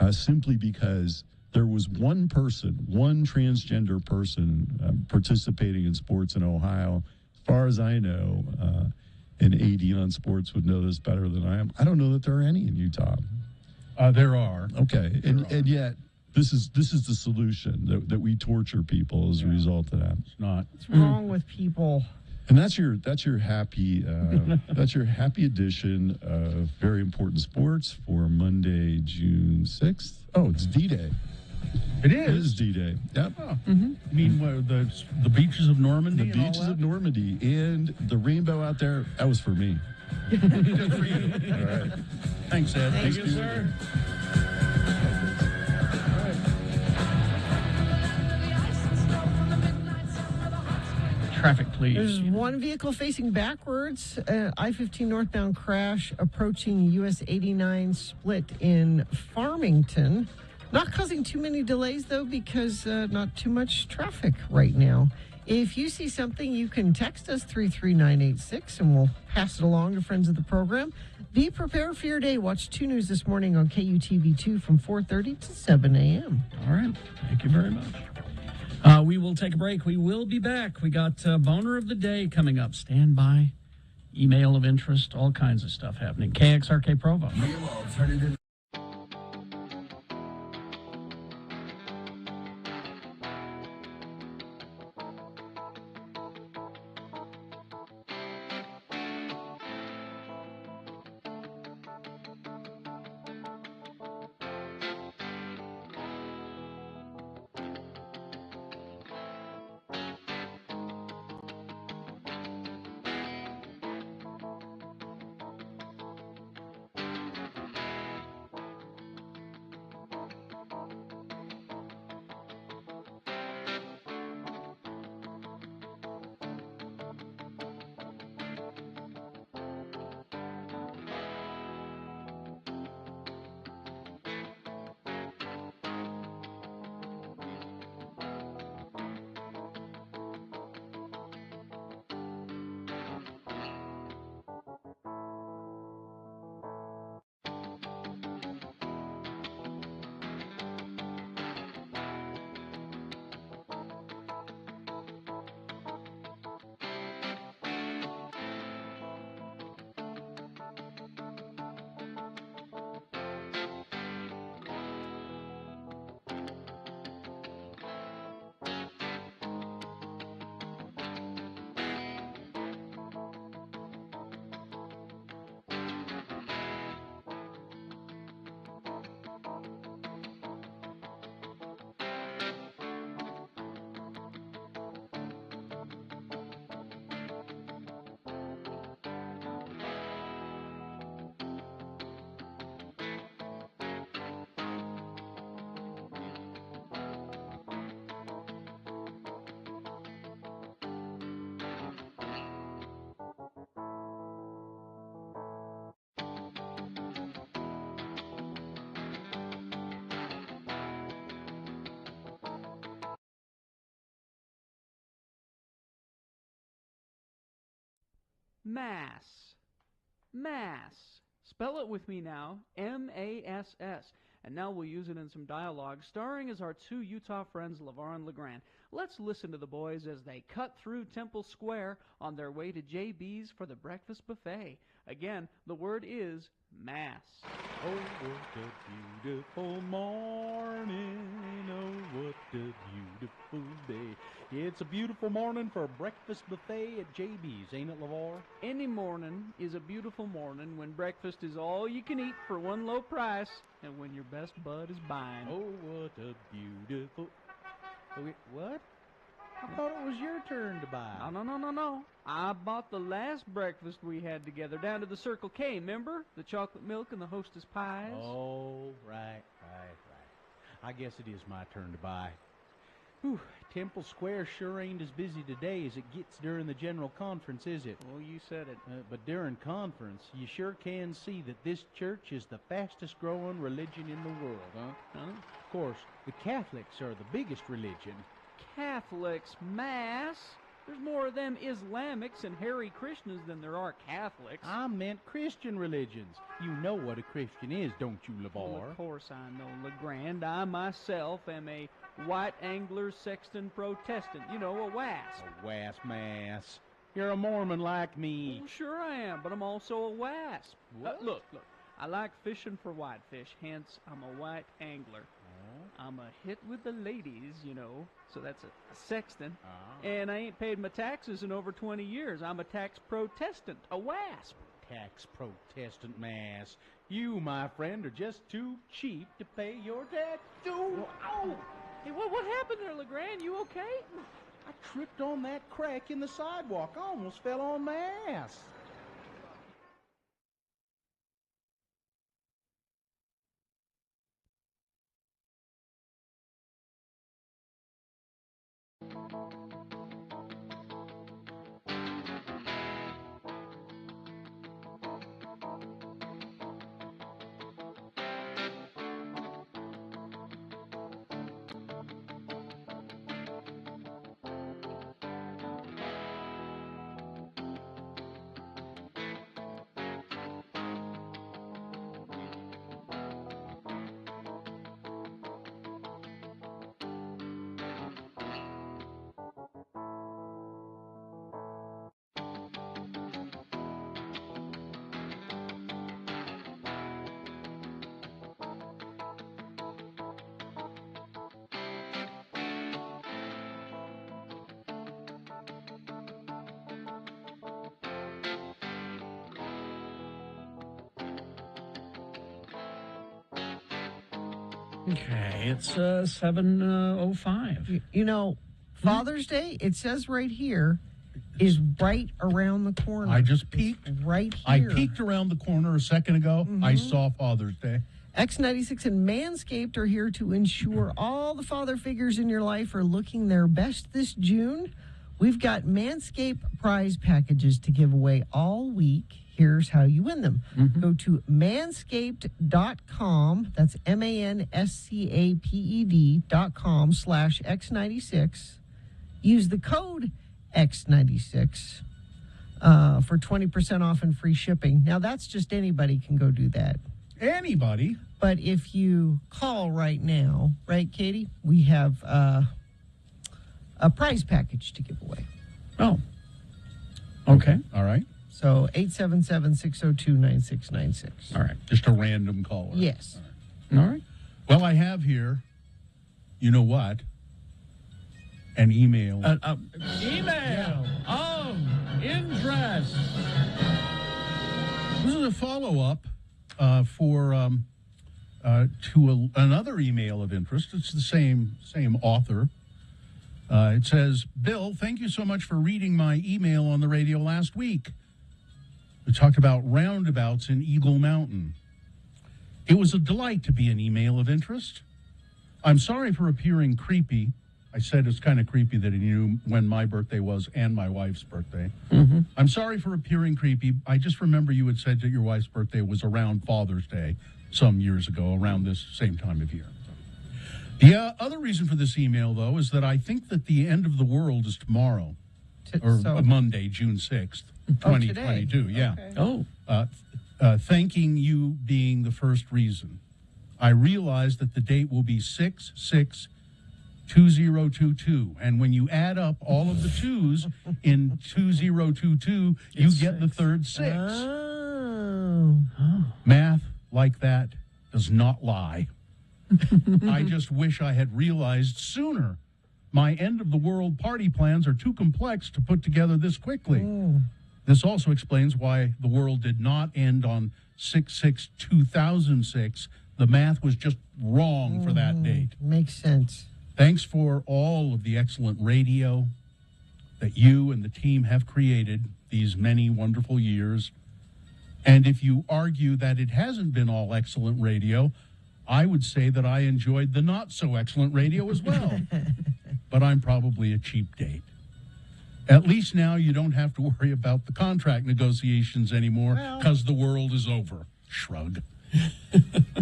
simply because there was one transgender person participating in sports in Ohio. As far as I know, and AD on sports would know this better than I am. I don't know that there are any in Utah. There are. Okay. And yet, This is the solution, that we torture people as a result of that. It's not. What's wrong with people? And that's your happy edition of Very Important Sports for Monday, June 6th. Oh, it's D-Day. It It is D-Day. Yep. Oh. You mean the beaches of Normandy? The beaches of Normandy and the rainbow out there. That was for me. Just for you. All right. Thanks, Ed. Thank you, sir. Traffic, please. There's one vehicle facing backwards, I-15 northbound crash approaching US 89 split in Farmington. Not causing too many delays, though, because not too much traffic right now. If you see something, you can text us 33986, and we'll pass it along to friends of the program. Be prepared for your day. Watch 2 News this morning on KUTV2 from 4:30 to 7 a.m. All right. Thank you very much. We will take a break. We will be back. We got Boner of the Day coming up. Stand by. Email of interest. All kinds of stuff happening. KXRK Provo. Mass. Mass. Spell it with me now. M-A-S-S. And now we'll use it in some dialogue, starring as our 2 Utah friends, LeVar and LeGrand. Let's listen to the boys as they cut through Temple Square on their way to JB's for the breakfast buffet. Again, the word is Mass. Oh, what a beautiful morning. Oh, what a beautiful day. It's a beautiful morning for a breakfast buffet at JB's, ain't it, LeVar? Any morning is a beautiful morning when breakfast is all you can eat for one low price and when your best bud is buying. Oh, what a beautiful... Wait, what? I thought it was your turn to buy. No. I bought the last breakfast we had together down to the Circle K, remember? The chocolate milk and the Hostess pies. Oh, right. I guess it is my turn to buy. Whew, Temple Square sure ain't as busy today as it gets during the general conference, is it? Oh, you said it. But during conference, you sure can see that this church is the fastest growing religion in the world, huh? Of course, the Catholics are the biggest religion. Catholics, Mass? There's more of them Islamics and Hare Krishnas than there are Catholics. I meant Christian religions. You know what a Christian is, don't you, LeVar? Well, of course I know, LeGrand. I myself am a White Angler Sexton Protestant. You know, a WASP. A WASP, Mass. You're a Mormon like me. Well, sure I am, but I'm also a WASP. Look. I like fishing for whitefish, hence I'm a white angler. I'm a hit with the ladies, you know, so that's a sexton. And I ain't paid my taxes in over 20 years. I'm a tax protestant, a WASP. Tax protestant, Mass. You, my friend, are just too cheap to pay your tax. Ow! Hey, what happened there, LeGrand? You okay? I tripped on that crack in the sidewalk. I almost fell on my ass. Okay, it's 7:05. You know, Father's Day, it says right here, is right around the corner. I just peeked. It's right I here. peeked around the corner a second ago. I saw Father's Day. X96 and Manscaped are here to ensure all the father figures in your life are looking their best this June. We've got Manscaped prize packages to give away all week. Here's how you win them. Go to manscaped.com. That's manscaped.com/X96. Use the code X96 for 20% off and free shipping. Now, that's just anybody can go do that. Anybody? But if you call right now, right, Katie, we have a prize package to give away. Oh. Okay. All right. So 877-602-9696. All right. Just a random caller. Yes. All right. Well, I have here, you know what? An email. Email of interest. This is a follow-up to another email of interest. It's the same author. It says, Bill, thank you so much for reading my email on the radio last week. We talked about roundabouts in Eagle Mountain. It was a delight to be an email of interest. I'm sorry for appearing creepy. I said it's kind of creepy that he knew when my birthday was and my wife's birthday. I'm sorry for appearing creepy. I just remember you had said that your wife's birthday was around Father's Day some years ago, around this same time of year. The other reason for this email, though, is that I think that the end of the world is tomorrow, or Monday, June 6th, 2022. Yeah. Okay. Oh. Thanking you being the first reason. I realize that the date will be 6/6/2022, and when you add up all of the twos in 2022, you get the third six. Oh. Math like that does not lie. I just wish I had realized sooner. My end-of-the-world party plans are too complex to put together this quickly. This also explains why the world did not end on 6/6/2006. The math was just wrong for that date. Makes sense. Thanks for all of the excellent radio that you and the team have created these many wonderful years. And if you argue that it hasn't been all excellent radio, I would say that I enjoyed the not-so-excellent radio as well. But I'm probably a cheap date. At least now you don't have to worry about the contract negotiations anymore because the world is over. Shrug.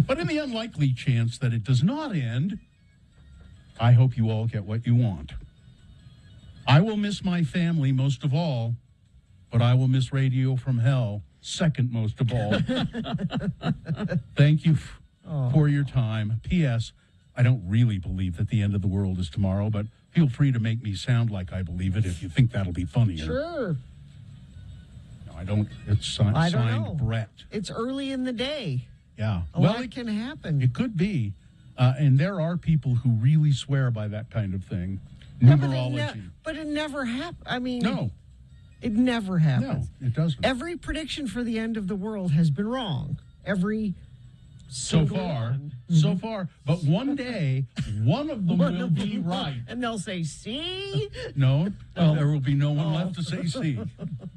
But in the unlikely chance that it does not end, I hope you all get what you want. I will miss my family most of all, but I will miss Radio from Hell second most of all. Thank you for your time. P.S. I don't really believe that the end of the world is tomorrow, but feel free to make me sound like I believe it if you think that'll be funnier. Sure. No, I don't. It's signed Brett. It's early in the day. Yeah. A lot can happen. It could be. And there are people who really swear by that kind of thing. Numerology. But it never happens. I mean, no. It never happens. No, it doesn't. Every prediction for the end of the world has been wrong. So far. But one day, one of them will be right. And they'll say, see? No, there will be no one left to say see.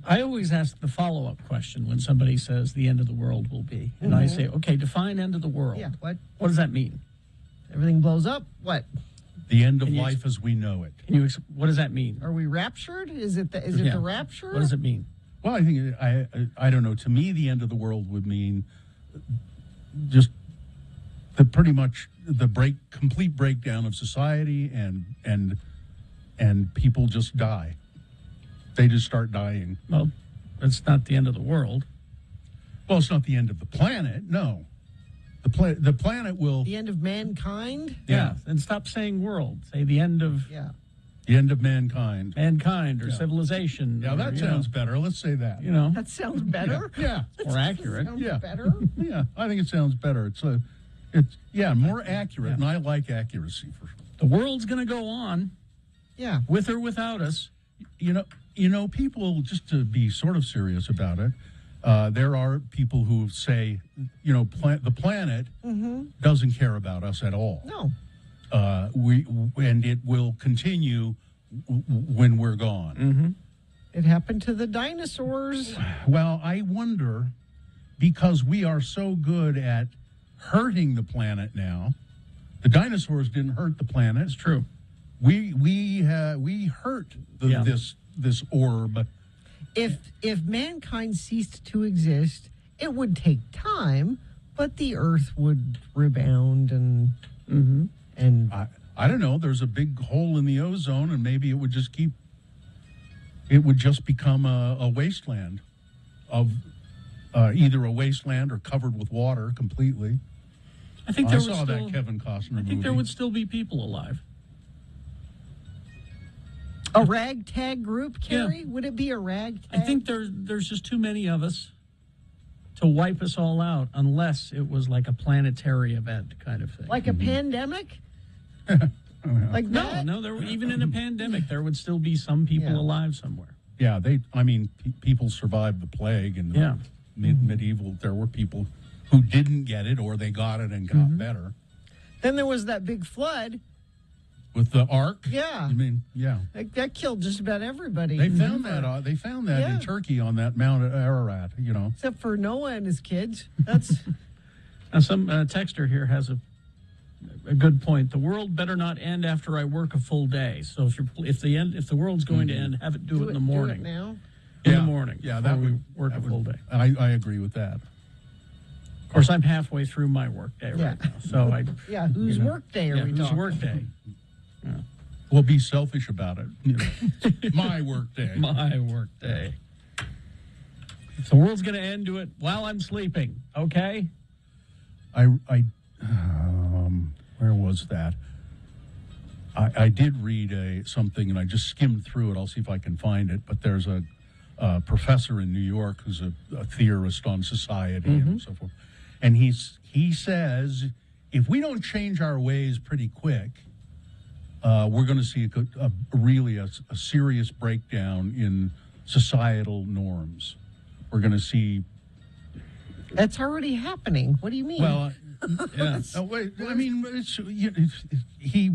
I always ask the follow-up question when somebody says the end of the world will be. And I say, okay, define end of the world. Yeah, what? What does that mean? Everything blows up? What? The end of life as we know it. What does that mean? Are we raptured? Is it the rapture? What does it mean? Well, I think I don't know. To me, the end of the world would mean just pretty much the complete breakdown of society, and people just die. They just start dying. Well, it's not the end of the world. Well, it's not the end of the planet. No, the planet will. The end of mankind. Yeah, and stop saying world. Say the end of. Yeah. The end of mankind. Mankind or civilization. Yeah, that sounds better. Let's say that. That sounds better. Yeah. More accurate. Sounds better. Yeah, I think it sounds better. It's more accurate, and I like accuracy for sure. The world's going to go on. Yeah. With or without us. You know, people, just to be sort of serious about it, there are people who say, the planet doesn't care about us at all. No. And it will continue when we're gone. Mm-hmm. It happened to the dinosaurs. Well, I wonder, because we are so good at hurting the planet now. The dinosaurs didn't hurt the planet. It's true. We hurt this orb. If mankind ceased to exist, it would take time, but the Earth would rebound and. Mm-hmm. And I don't know. There's a big hole in the ozone, and maybe it would just become a wasteland of either a wasteland or covered with water completely. I think I saw that Kevin Costner movie. I think there would still be people alive. A ragtag group, Carrie? Yeah. Would it be a ragtag? I think there's just too many of us to wipe us all out, unless it was like a planetary event kind of thing. Like a pandemic? Like that? No. Even in a pandemic, there would still be some people alive somewhere. Yeah, people survived the plague and medieval. There were people who didn't get it, or they got it and got better. Then there was that big flood with the ark. Yeah, that killed just about everybody. They found that. They found that in Turkey on that Mount Ararat. Except for Noah and his kids. That's now some texter here has a good point. The world better not end after I work a full day. So if the world's going to end, have it do it in the morning. Do it now. In the morning. Yeah, that would work a full day. I agree with that. Of course, I'm halfway through my work day right now. So whose work day are we talking? Whose work day? Yeah. Well, be selfish about it. My work day. My work day. If the world's going to end, do it while I'm sleeping. Okay. Where was that? I did read something, and I just skimmed through it. I'll see if I can find it. But there's a professor in New York who's a theorist on society and so forth. And he says, if we don't change our ways pretty quick, we're going to see a serious breakdown in societal norms. We're going to see. That's already happening. What do you mean? Well, yeah. Wait, I mean,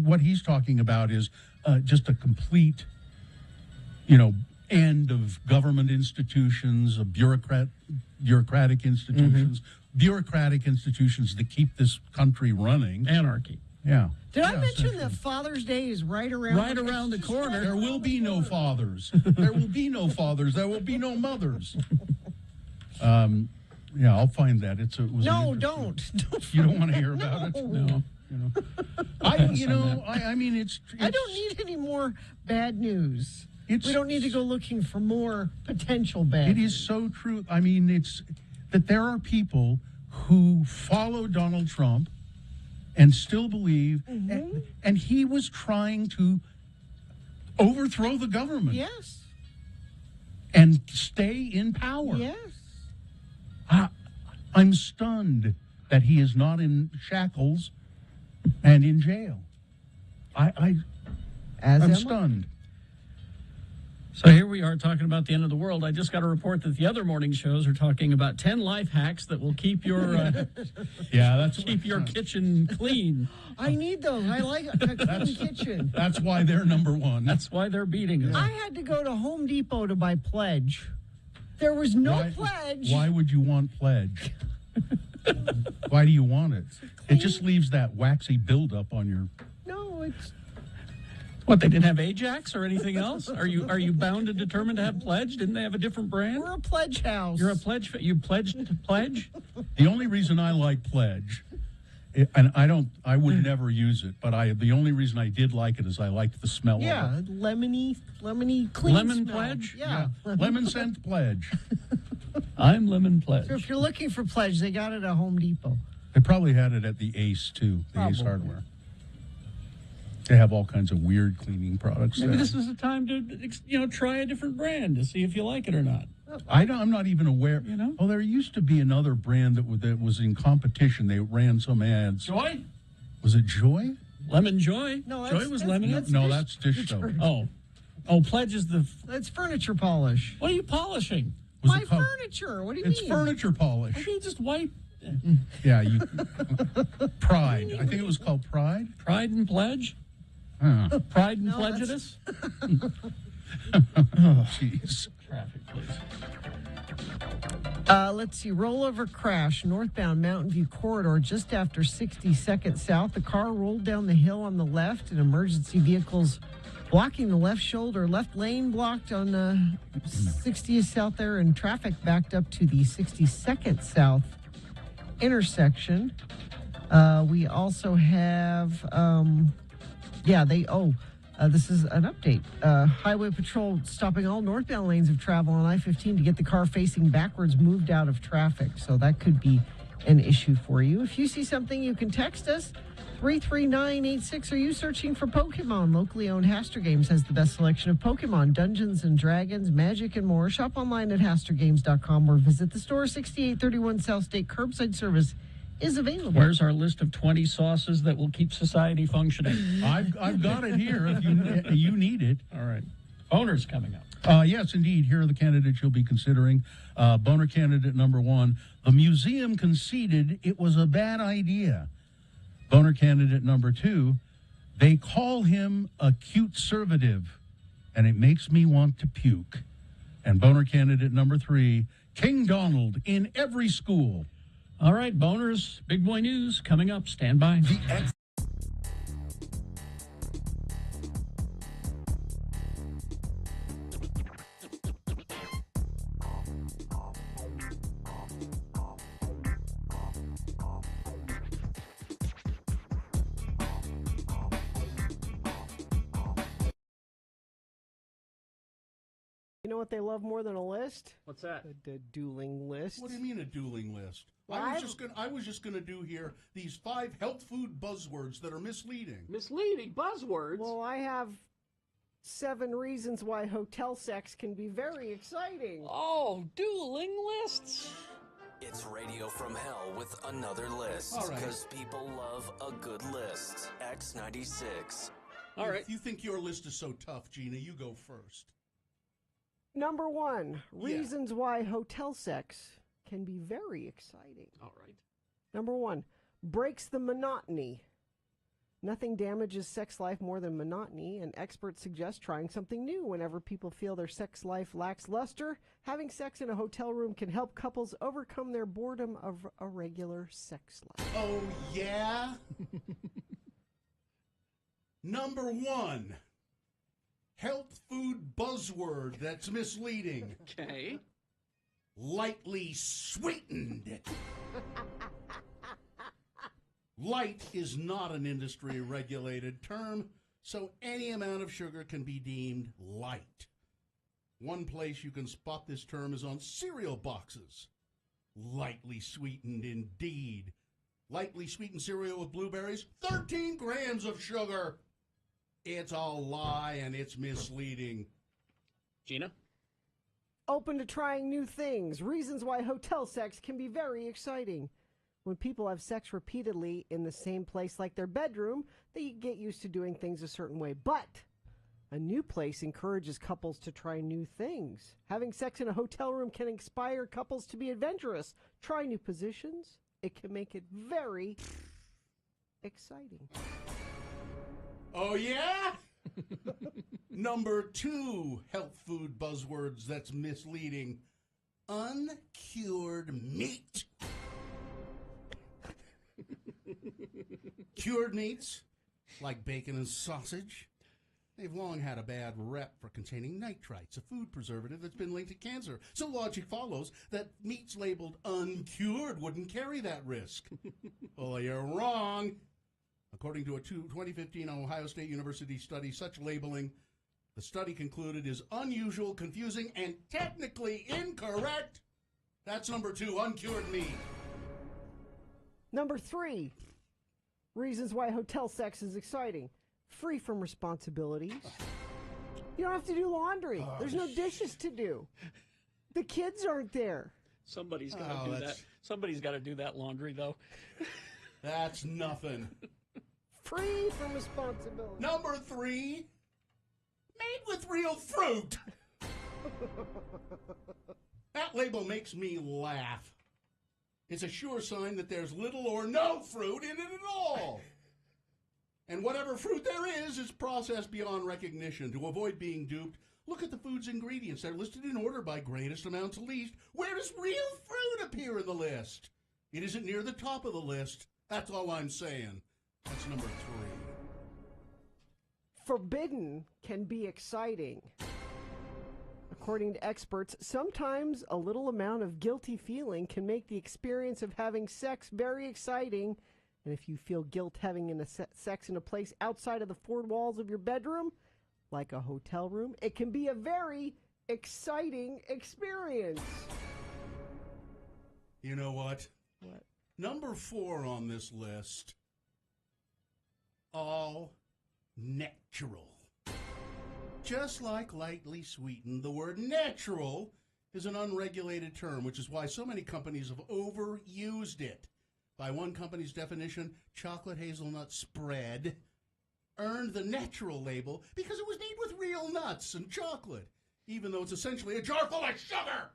what he's talking about is just a complete, end of government institutions, of bureaucratic institutions, bureaucratic institutions that keep this country running. Anarchy. Yeah. Did I mention that Father's Day is right around the corner? There will be no fathers. There will be no fathers. There will be no mothers. Yeah, I'll find that. No, don't. You don't want to hear about it? No. I mean, it's. I don't need any more bad news. We don't need to go looking for more potential bad news. It is so true. I mean, it's that there are people who follow Donald Trump and still believe, and he was trying to overthrow the government. Yes. And stay in power. Yes. I'm stunned that he is not in shackles and in jail. I'm stunned. So here we are talking about the end of the world. I just got a report that the other morning shows are talking about 10 life hacks that will keep your keep your kitchen clean. I need those. I like a clean kitchen. That's why they're number one. That's why they're beating us. I had to go to Home Depot to buy Pledge. There was no Pledge. Why would you want Pledge? Why do you want it? It just leaves that waxy buildup on your... No, it's... What, they didn't have Ajax or anything else? Are you bound and determined to have Pledge? Didn't they have a different brand? We're a Pledge house. You're a Pledge. You pledged to Pledge? The only reason I like Pledge, and I would never use it, but the only reason I did like it is I liked the smell of it. Yeah, lemony, clean Lemon smell. Pledge? Yeah. Lemon scent Pledge. I'm Lemon Pledge. So if you're looking for Pledge, they got it at Home Depot. They probably had it at the Ace, too, the Ace Probably. Hardware. They have all kinds of weird cleaning products Maybe there. this is the time to try a different brand to see if you like it or not. I'm not even aware. You know? Oh, there used to be another brand that was in competition. They ran some ads. Joy? Was it Joy? Lemon Joy? No, Joy was lemon. That's Dish Soap. Oh, Pledge is the. It's furniture polish. What are you polishing? Was My it called- furniture. What do you It's mean? furniture polish. Why can't you just wipe? Yeah, you. Pride. I think it was called Pride. Pride and Pledge? Huh. Pride and No, Prejudice? Oh, jeez. Traffic, please. Let's see. Rollover crash, northbound Mountain View corridor, just after 62nd South. The car rolled down the hill on the left, and emergency vehicles blocking the left shoulder. Left lane blocked on 60th South there, and traffic backed up to the 62nd South intersection. We also have, this is an update. Highway Patrol stopping all northbound lanes of travel on I-15 to get the car facing backwards moved out of traffic. So that could be an issue for you. If you see something, you can text us, 33986. Are you searching for Pokemon? Locally owned Haster Games has the best selection of Pokemon, Dungeons and Dragons, Magic, and more. Shop online at HasterGames.com or visit the store. 6831 South State. Curbside service is available. Where's our list of 20 sauces that will keep society functioning? I've got it here if you need it. All right. Boner's coming up. Yes, indeed. Here are the candidates you'll be considering. Boner candidate number 1. The museum conceded it was a bad idea. Boner candidate number 2. They call him a cute conservative, and it makes me want to puke. And boner candidate number 3. King Donald in every school. All right, Boner's Big Boy News coming up. Stand by. You know what they love more than a list? What's that? The dueling list. What do you mean a dueling list? Well, I was just gonna do here these 5 health food buzzwords that are misleading. Misleading buzzwords? Well, I have 7 reasons why hotel sex can be very exciting. Oh, dueling lists. It's Radio from Hell with another list. All right. Because people love a good list. X96. All right. If you think your list is so tough, Gina, you go first. Number 1, reasons why hotel sex can be very exciting. All right. Number 1, breaks the monotony. Nothing damages sex life more than monotony, and experts suggest trying something new whenever people feel their sex life lacks luster. Having sex in a hotel room can help couples overcome their boredom of a regular sex life. Oh, yeah? Number 1, health food buzzword that's misleading. Okay. Lightly sweetened. Light is not an industry-regulated term, so any amount of sugar can be deemed light. One place you can spot this term is on cereal boxes. Lightly sweetened indeed. Lightly sweetened cereal with blueberries, 13 grams of sugar. It's a lie and it's misleading. Gina? Open to trying new things. Reasons why hotel sex can be very exciting. When people have sex repeatedly in the same place like their bedroom, they get used to doing things a certain way. But a new place encourages couples to try new things. Having sex in a hotel room can inspire couples to be adventurous. Try new positions. It can make it very exciting. Oh, yeah? Number 2, health food buzzwords that's misleading. Uncured meat. Cured meats, like bacon and sausage, They've long had a bad rep for containing nitrites, a food preservative that's been linked to cancer. So logic follows that meats labeled uncured wouldn't carry that risk. Well, you're wrong. According to a 2015 Ohio State University study, such labeling, the study concluded, is unusual, confusing, and technically incorrect. That's number 2, uncured meat. Number 3, reasons why hotel sex is exciting. Free from responsibilities. You don't have to do laundry. There's no dishes to do. The kids aren't there. Somebody's got to do that. Somebody's got to do that laundry, though. That's nothing. Free from responsibility. Number 3, made with real fruit. That label makes me laugh. It's a sure sign that there's little or no fruit in it at all. And whatever fruit there is processed beyond recognition. To avoid being duped, look at the food's ingredients. They're listed in order by greatest amount to least. Where does real fruit appear in the list? It isn't near the top of the list. That's all I'm saying. That's number 3. Forbidden can be exciting. According to experts, sometimes a little amount of guilty feeling can make the experience of having sex very exciting. And if you feel guilt having sex in a place outside of the 4 walls of your bedroom, like a hotel room, it can be a very exciting experience. You know what? What? Number 4 on this list, all natural. Just like lightly sweetened, the word natural is an unregulated term, which is why so many companies have overused it. By one company's definition, chocolate hazelnut spread earned the natural label because it was made with real nuts and chocolate, even though it's essentially a jar full of sugar.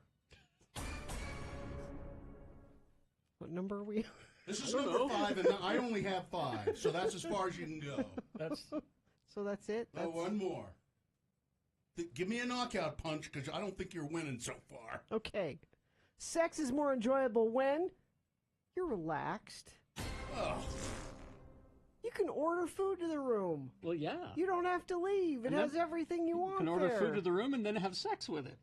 What number are we? This is number 5, and I only have 5, so that's as far as you can go. So that's it? Oh, one more. Give me a knockout punch, because I don't think you're winning so far. Okay. Sex is more enjoyable when you're relaxed. Oh. You can order food to the room. Well, yeah. You don't have to leave. It has everything you want. You can order food to the room and then have sex with it.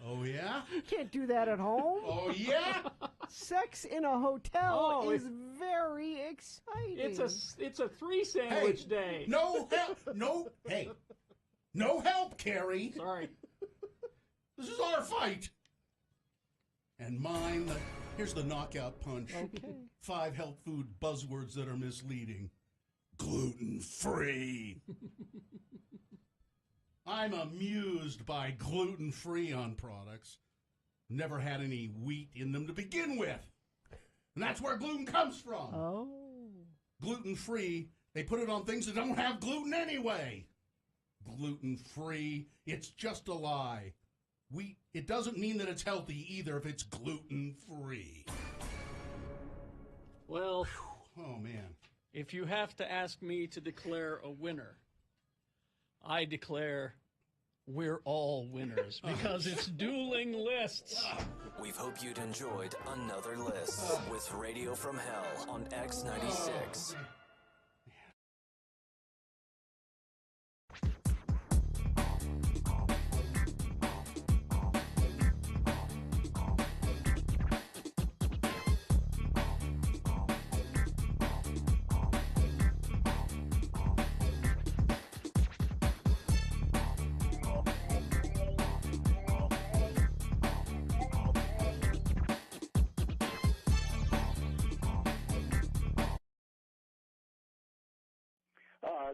Oh, yeah? You can't do that at home. Oh, yeah? Sex in a hotel is very exciting. It's a 3-sandwich day. No help. No help, Carrie. Sorry. This is our fight. And mine, here's the knockout punch. Okay. 5 health food buzzwords that are misleading. Gluten-free. I'm amused by gluten-free on products. Never had any wheat in them to begin with. And that's where gluten comes from. Oh. Gluten-free, they put it on things that don't have gluten anyway. Gluten-free, it's just a lie. It doesn't mean that it's healthy either if it's gluten-free. Well, oh man. If you have to ask me to declare a winner, I declare we're all winners because it's dueling lists. We hope you'd enjoyed another list with Radio from Hell on X96.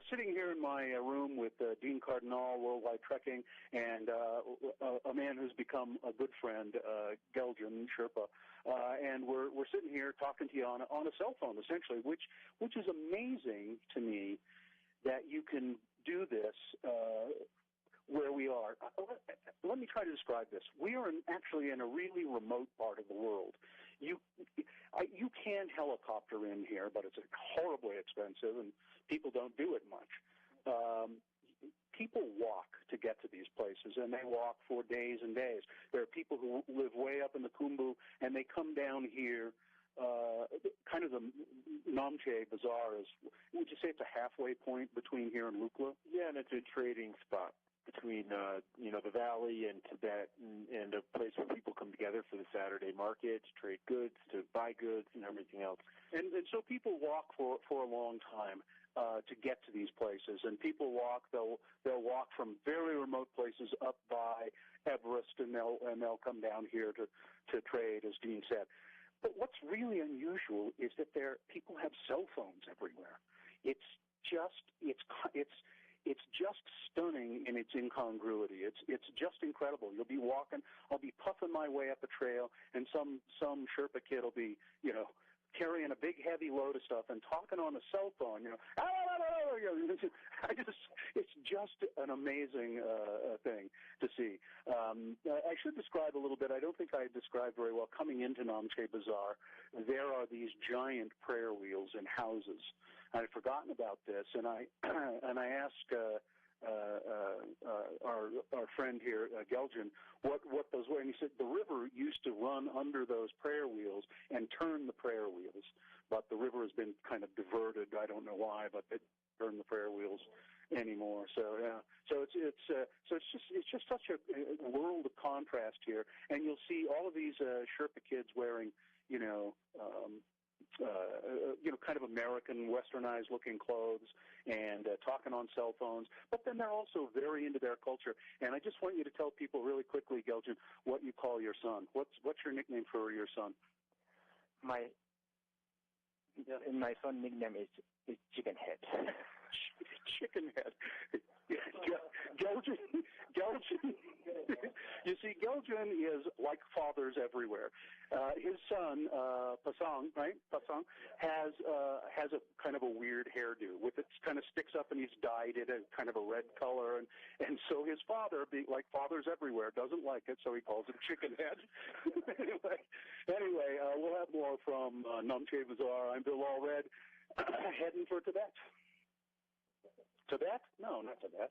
Sitting here in my room with Dean Cardinal, Worldwide Trekking, and a man who's become a good friend, Geljan Sherpa, and we're sitting here talking to you on a cell phone, essentially, which is amazing to me that you can do this where we are. Let me try to describe this. We are actually in a really remote part of the world. You can helicopter in here, but it's horribly expensive, and people don't do it much. People walk to get to these places, and they walk for days and days. There are people who live way up in the Khumbu, and they come down here kind of the Namche Bazaar is, would you say it's a halfway point between here and Lukla? Yeah, and it's a trading spot between, the valley and Tibet, and a place where people come together for the Saturday market to trade goods, to buy goods, and everything else. And so people walk for a long time to get to these places, and people walk. They'll walk from very remote places up by Everest, and they'll come down here to trade, as Dean said. But what's really unusual is that people have cell phones everywhere. It's just stunning in its incongruity. It's just incredible. You'll be walking. I'll be puffing my way up a trail, and some Sherpa kid will be, carrying a big heavy load of stuff and talking on a cell phone. It's just an amazing thing to see. I should describe a little bit. I don't think I described very well. Coming into Namche Bazaar, there are these giant prayer wheels in houses. I'd forgotten about this, and I asked our friend here, Geljan, what those were, and he said the river used to run under those prayer wheels and turn the prayer wheels, but the river has been kind of diverted. I don't know why, but it turn the prayer wheels anymore. So yeah, so it's just such a world of contrast here, and you'll see all of these Sherpa kids wearing, kind of American, westernized looking clothes and talking on cell phones. But then they're also very into their culture. And I just want you to tell people really quickly, Geljan, what you call your son. What's your nickname for your son? My son's nickname is Chicken Head. Chicken Head. Geljan. You see, Geljan is like fathers everywhere. His son, Pasang, right? Pasang has a kind of a weird hairdo with it kind of sticks up, and he's dyed it a kind of a red color, and so his father, being like fathers everywhere, doesn't like it, so he calls it Chicken Head. anyway, we'll have more from Namche Bazaar. I'm Bill Allred, heading for Tibet. Tibet? No, not Tibet.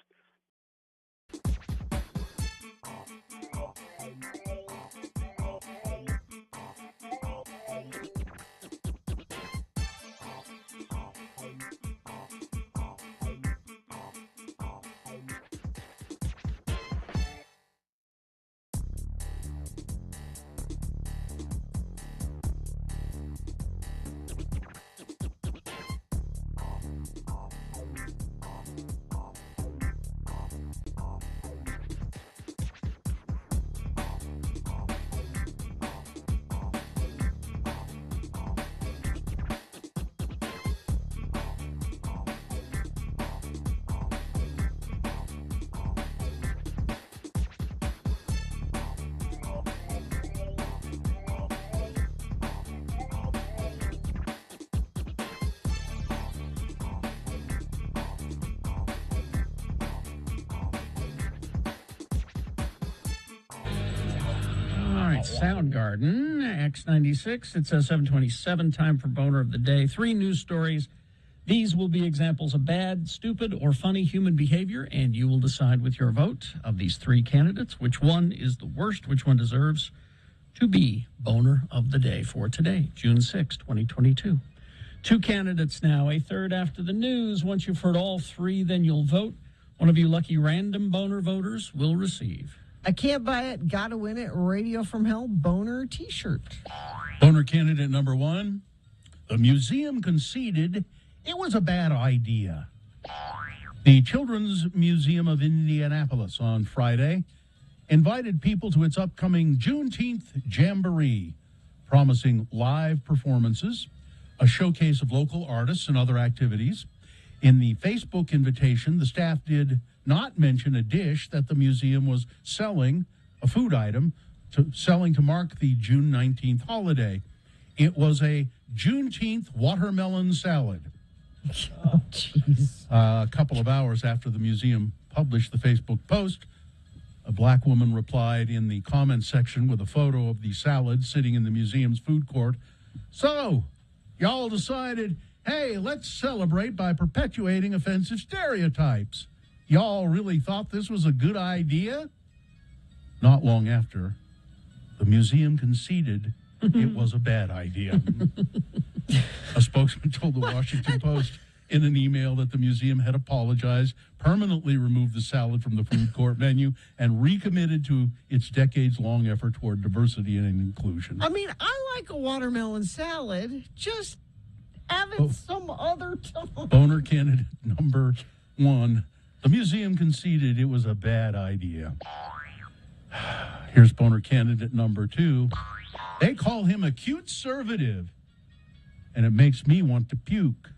Soundgarden, X96. It's 7:27, time for Boner of the Day. 3 news stories. These will be examples of bad, stupid, or funny human behavior, and you will decide with your vote of these 3 candidates which one is the worst, which one deserves to be Boner of the Day for today, June 6, 2022. 2 candidates now, a third after the news. Once you've heard all 3, then you'll vote. One of you lucky random Boner voters will receive. I can't buy it, gotta win it, Radio from Hell Boner t-shirt. Boner candidate number 1, the museum conceded it was a bad idea. The Children's Museum of Indianapolis on Friday invited people to its upcoming Juneteenth Jamboree, promising live performances, a showcase of local artists and other activities. In the Facebook invitation, the staff did not mention a dish that the museum was selling, a food item, selling to mark the June 19th holiday. It was a Juneteenth watermelon salad. Oh, jeez. A couple of hours after the museum published the Facebook post, a black woman replied in the comments section with a photo of the salad sitting in the museum's food court. So, y'all decided, hey, let's celebrate by perpetuating offensive stereotypes. Y'all really thought this was a good idea? Not long after, the museum conceded it was a bad idea. A spokesman told the Washington Post in an email that the museum had apologized, permanently removed the salad from the food court menu, and recommitted to its decades-long effort toward diversity and inclusion. I mean, I like a watermelon salad. Just have it some other time. Boner candidate number 1. The museum conceded it was a bad idea. Here's boner candidate number 2. They call him a cute conservative, and it makes me want to puke.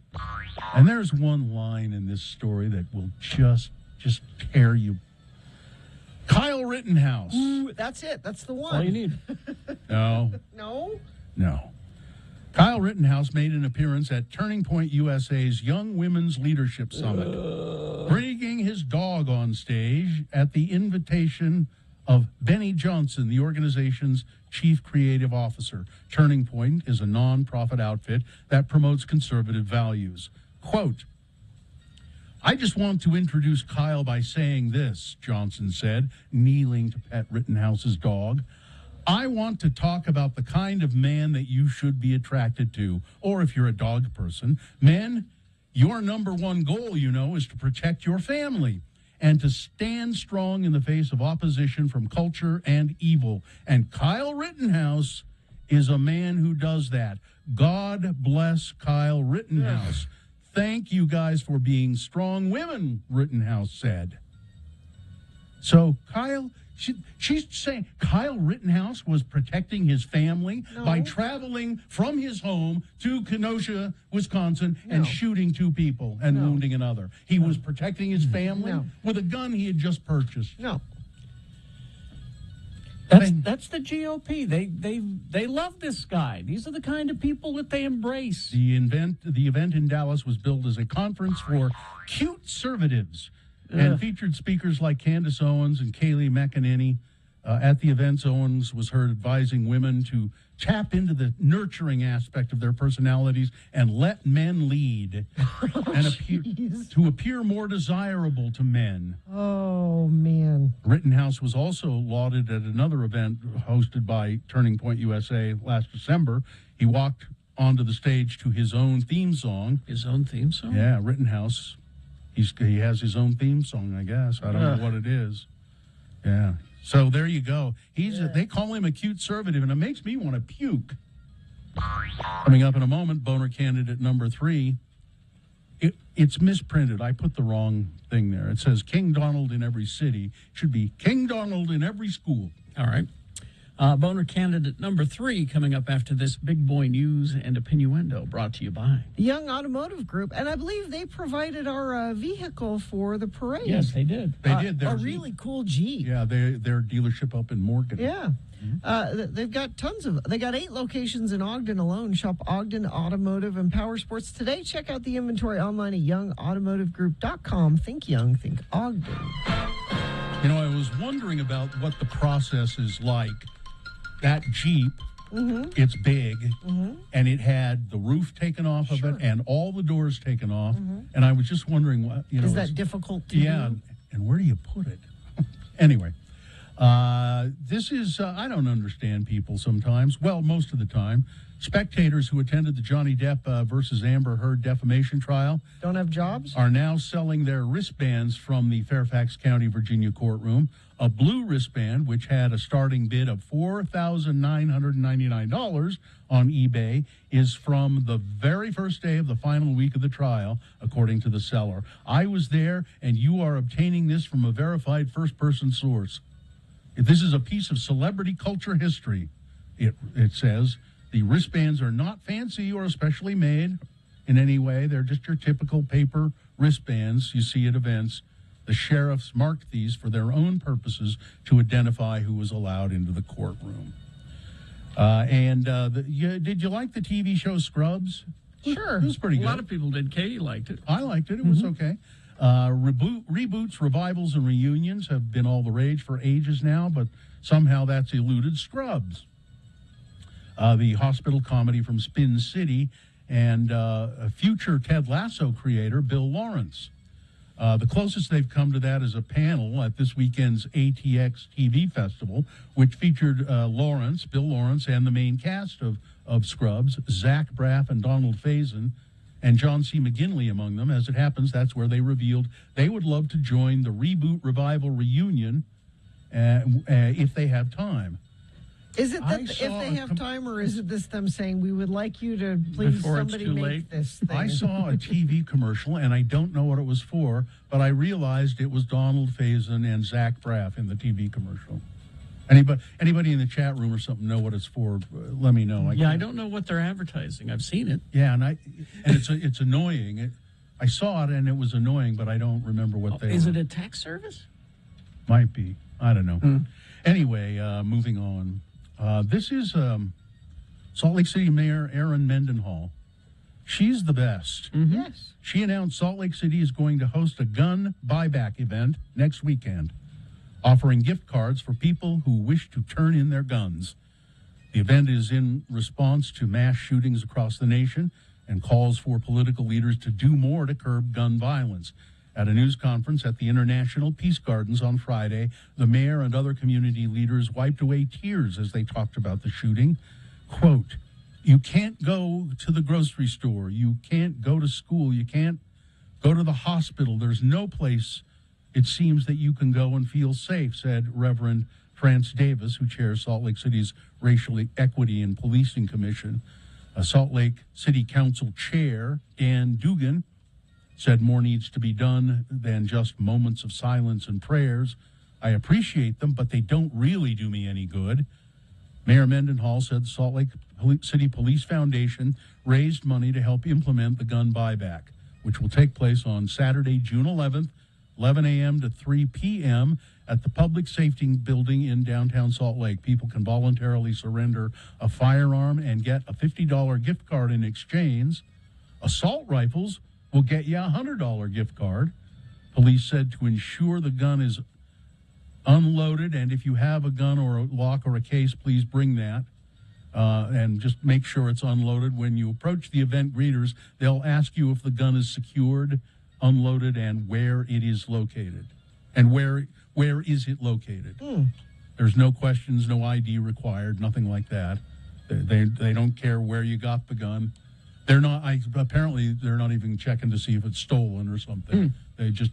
And there's one line in this story that will just tear you. Kyle Rittenhouse. Ooh, that's it. That's the one. All you need. No. No? Kyle Rittenhouse made an appearance at Turning Point USA's Young Women's Leadership Summit, bringing his dog on stage at the invitation of Benny Johnson, the organization's chief creative officer. Turning Point is a nonprofit outfit that promotes conservative values. Quote, I just want to introduce Kyle by saying this, Johnson said, kneeling to pet Rittenhouse's dog. I want to talk about the kind of man that you should be attracted to, or if you're a dog person. Men, your number one goal, is to protect your family and to stand strong in the face of opposition from culture and evil. And Kyle Rittenhouse is a man who does that. God bless Kyle Rittenhouse. Thank you guys for being strong women, Rittenhouse said. So Kyle, she's saying Kyle Rittenhouse was protecting his family by traveling from his home to Kenosha, Wisconsin, and shooting 2 people and wounding another. He was protecting his family with a gun he had just purchased. No. That's the GOP. They love this guy. These are the kind of people that they embrace. The event in Dallas was billed as a conference for cute conservatives and featured speakers like Candace Owens and Kayleigh McEnany. At the events, Owens was heard advising women to tap into the nurturing aspect of their personalities and let men lead and to appear more desirable to men. Oh, man. Rittenhouse was also lauded at another event hosted by Turning Point USA last December. He walked onto the stage to his own theme song. His own theme song? Yeah, Rittenhouse. He has his own theme song, I guess. I don't know what it is. Yeah. So there you go. They call him a cute conservative, and it makes me want to puke. Coming up in a moment, boner candidate number 3. It's misprinted. I put the wrong thing there. It says King Donald in every city. It should be King Donald in every school. All right. Boner candidate number 3 coming up after this Big Boy News and Opinioendo, brought to you by the Young Automotive Group, and I believe they provided our vehicle for the parade. Yes, they did. They did. A really cool Jeep. Yeah, their dealership up in Morgan. Yeah. They've got they got 8 locations in Ogden alone. Shop Ogden Automotive and Power Sports today. Check out the inventory online at youngautomotivegroup.com. Think young, think Ogden. I was wondering about what the process is like. That Jeep, it's big, and it had the roof taken off of it and all the doors taken off. And I was just wondering, what is that difficult to do? And where do you put it? Anyway, this is, I don't understand people sometimes. Well, most of the time. Spectators who attended the Johnny Depp versus Amber Heard defamation trial don't have jobs, are now selling their wristbands from the Fairfax County, Virginia courtroom. A blue wristband, which had a starting bid of $4,999 on eBay, is from the very first day of the final week of the trial, according to the seller. I was there, and you are obtaining this from a verified first-person source. This is a piece of celebrity culture history, it says. The wristbands are not fancy or especially made in any way. They're just your typical paper wristbands you see at events. The sheriffs marked these for their own purposes to identify who was allowed into the courtroom. Did you like the TV show Scrubs? Sure. It was pretty good. A lot of people did. Katie liked it. I liked it. It was okay. Reboots, revivals, and reunions have been all the rage for ages now, but somehow that's eluded Scrubs. The hospital comedy from Spin City, and future Ted Lasso creator Bill Lawrence. The closest they've come to that is a panel at this weekend's ATX TV Festival, which featured Bill Lawrence, and the main cast of Scrubs, Zach Braff and Donald Faison, and John C. McGinley among them. As it happens, that's where they revealed they would love to join the Reboot Revival reunion if they have time. Is it that if they have time, or is it them saying, we would like you to please somebody make this thing? I saw a TV commercial, and I don't know what it was for, but I realized it was Donald Faison and Zach Braff in the TV commercial. Anybody in the chat room or something know what it's for? Let me know. I don't know what they're advertising. I've seen it. Yeah, and it's annoying. I saw it, and it was annoying, but I don't remember what they. Is it a tax service? Might be. I don't know. Anyway, moving on. This is Salt Lake City Mayor Erin Mendenhall. She's the best. Mm-hmm. Yes. She announced Salt Lake City is going to host a gun buyback event next weekend, offering gift cards for people who wish to turn in their guns. The event is in response to mass shootings across the nation and calls for political leaders to do more to curb gun violence. At a news conference at the International Peace Gardens on Friday, the mayor and other community leaders wiped away tears as they talked about the shooting. Quote, "You can't go to the grocery store. You can't go to school. You can't go to the hospital. There's no place, it seems, that you can go and feel safe," said Reverend France Davis, who chairs Salt Lake City's Racial Equity and Policing Commission. Salt Lake City Council Chair Dan Dugan said more needs to be done than just moments of silence and prayers. "I appreciate them, but they don't really do me any good." Mayor Mendenhall said the Salt Lake City Police Foundation raised money to help implement the gun buyback, which will take place on Saturday, June 11th, 11 a.m. to 3 p.m. at the Public Safety Building in downtown Salt Lake. People can voluntarily surrender a firearm and get a $50 gift card in exchange. Assault rifles will get you a $100 gift card. Police said to ensure the gun is unloaded, and if you have a gun or a lock or a case, please bring that. And just make sure it's unloaded. When you approach the event greeters, they'll ask you if the gun is secured, unloaded, and where it is located. And where is it located? There's no questions, no ID required, nothing like that. They don't care where you got the gun. Apparently they're not even checking to see if it's stolen or something. They just,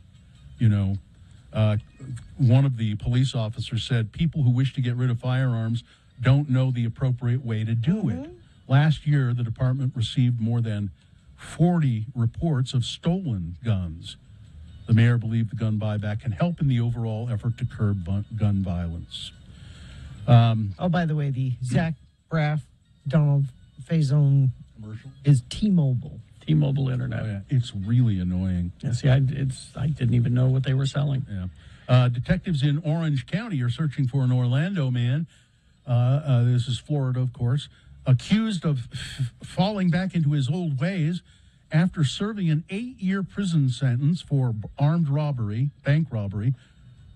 one of the police officers said people who wish to get rid of firearms don't know the appropriate way to do it. Last year, the department received more than 40 reports of stolen guns. The mayor believed the gun buyback can help in the overall effort to curb gun violence. By the way, the Zach Braff, Donald Faison commercial is T-Mobile. T-Mobile Internet. Oh, yeah. It's really annoying. Yeah, see, I didn't even know what they were selling. Yeah. Detectives in Orange County are searching for an Orlando man. This is Florida, of course, accused of falling back into his old ways after serving an 8-year prison sentence for armed robbery, bank robbery.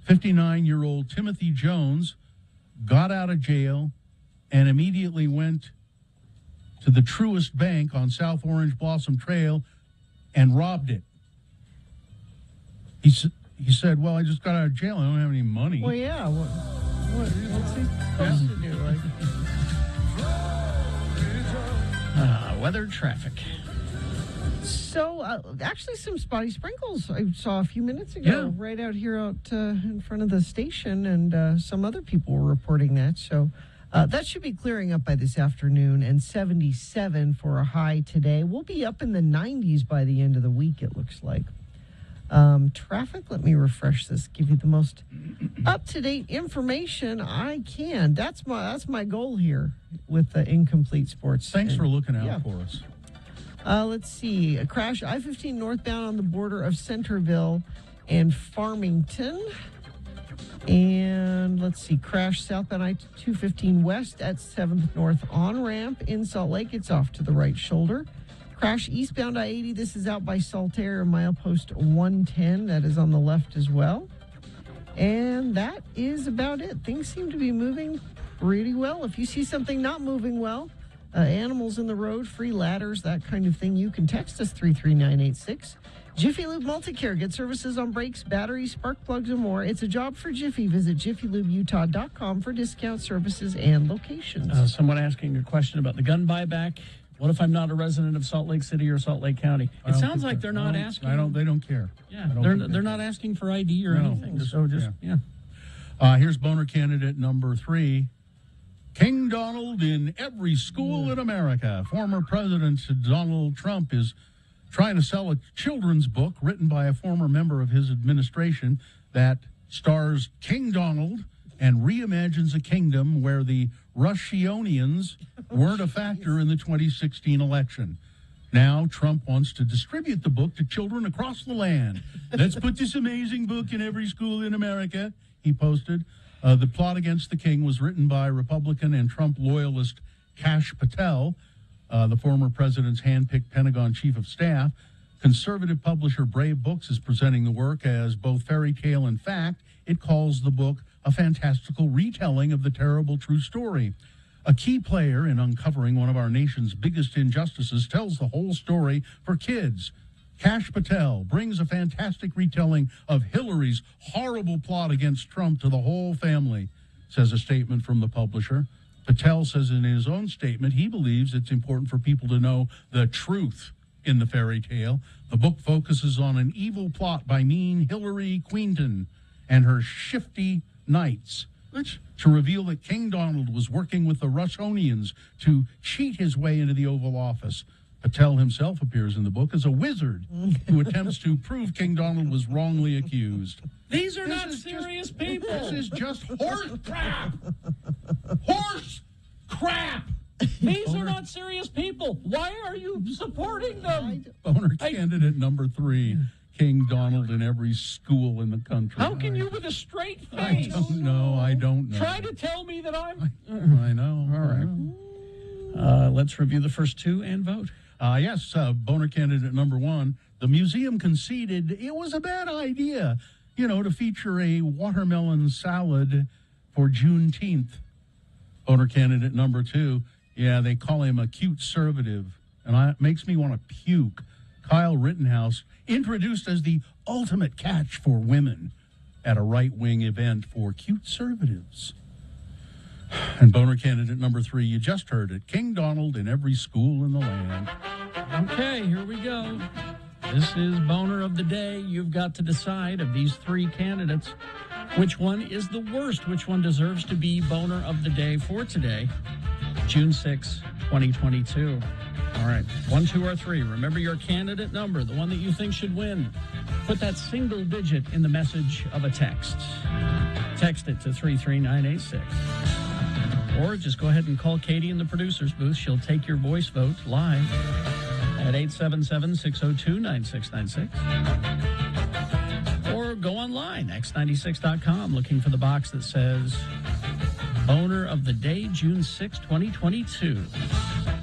59-year-old Timothy Jones got out of jail and immediately went to the Truist Bank on South Orange Blossom Trail and robbed it. He said, "Well, I just got out of jail. I don't have any money." Well, yeah. What's he supposed to do? Weather, traffic. So, actually, some spotty sprinkles I saw a few minutes ago, right out here in front of the station, and some other people were reporting that. So, that should be clearing up by this afternoon, and 77 for a high today. We'll be up in the 90s by the end of the week, it looks like. Traffic, let me refresh this, give you the most up-to-date information I can. That's my goal here with the Incomplete Sports. Thanks for looking out for us. Let's see. A crash I-15 northbound on the border of Centerville and Farmington. And let's see, crash southbound I-215 west at 7th North on-ramp in Salt Lake. It's off to the right shoulder. Crash eastbound I-80. This is out by Saltaire, milepost 110. That is on the left as well. And that is about it. Things seem to be moving pretty well. If you see something not moving well, animals in the road, free ladders, that kind of thing, you can text us 33986. Jiffy Lube Multicare. Get services on brakes, batteries, spark plugs, and more. It's a job for Jiffy. Visit jiffylubutah.com for discount services and locations. Someone asking a question about the gun buyback. What if I'm not a resident of Salt Lake City or Salt Lake County? It sounds like they're not asking. They don't care. Yeah, they're not asking for ID or anything. Here's boner candidate number 3. King Donald in every school in America. Former President Donald Trump is trying to sell a children's book written by a former member of his administration that stars King Donald and reimagines a kingdom where the Russianians weren't a factor in the 2016 election. Now Trump wants to distribute the book to children across the land. Let's put this amazing book in every school in America, he posted. The plot against the king was written by Republican and Trump loyalist Kash Patel, the former president's handpicked Pentagon chief of staff. Conservative publisher Brave Books is presenting the work as both fairy tale and fact. It calls the book a fantastical retelling of the terrible true story. A key player in uncovering one of our nation's biggest injustices tells the whole story for kids. Kash Patel brings a fantastic retelling of Hillary's horrible plot against Trump to the whole family, says a statement from the publisher. Patel says in his own statement he believes it's important for people to know the truth in the fairy tale. The book focuses on an evil plot by mean Hillary Clinton and her shifty knights to reveal that King Donald was working with the Russianians to cheat his way into the Oval Office. Patel himself appears in the book as a wizard who attempts to prove King Donald was wrongly accused. These are not serious people. This is just horse crap. Horse crap. These are not serious people. Why are you supporting them? Boner candidate number 3. King Donald in every school in the country. How can you with a straight face? I don't know. Try to tell me that I'm... I know. All right. Let's review the first 2 and vote. Yes, boner candidate number 1. The museum conceded it was a bad idea, to feature a watermelon salad for Juneteenth. Boner candidate number 2. Yeah, they call him a cute conservative, and it makes me want to puke. Kyle Rittenhouse, introduced as the ultimate catch for women at a right-wing event for cute conservatives. And boner candidate number 3, you just heard it. King Donald in every school in the land. Okay, here we go. This is boner of the day. You've got to decide of these 3 candidates which one is the worst, which one deserves to be boner of the day for today, June 6, 2022. All right, 1, 2, or 3. Remember your candidate number, the one that you think should win. Put that single digit in the message of a text. Text it to 33986. Or just go ahead and call Katie in the producer's booth. She'll take your voice vote live at 877-602-9696. Or go online, x96.com, looking for the box that says Boner of the Day, June 6, 2022.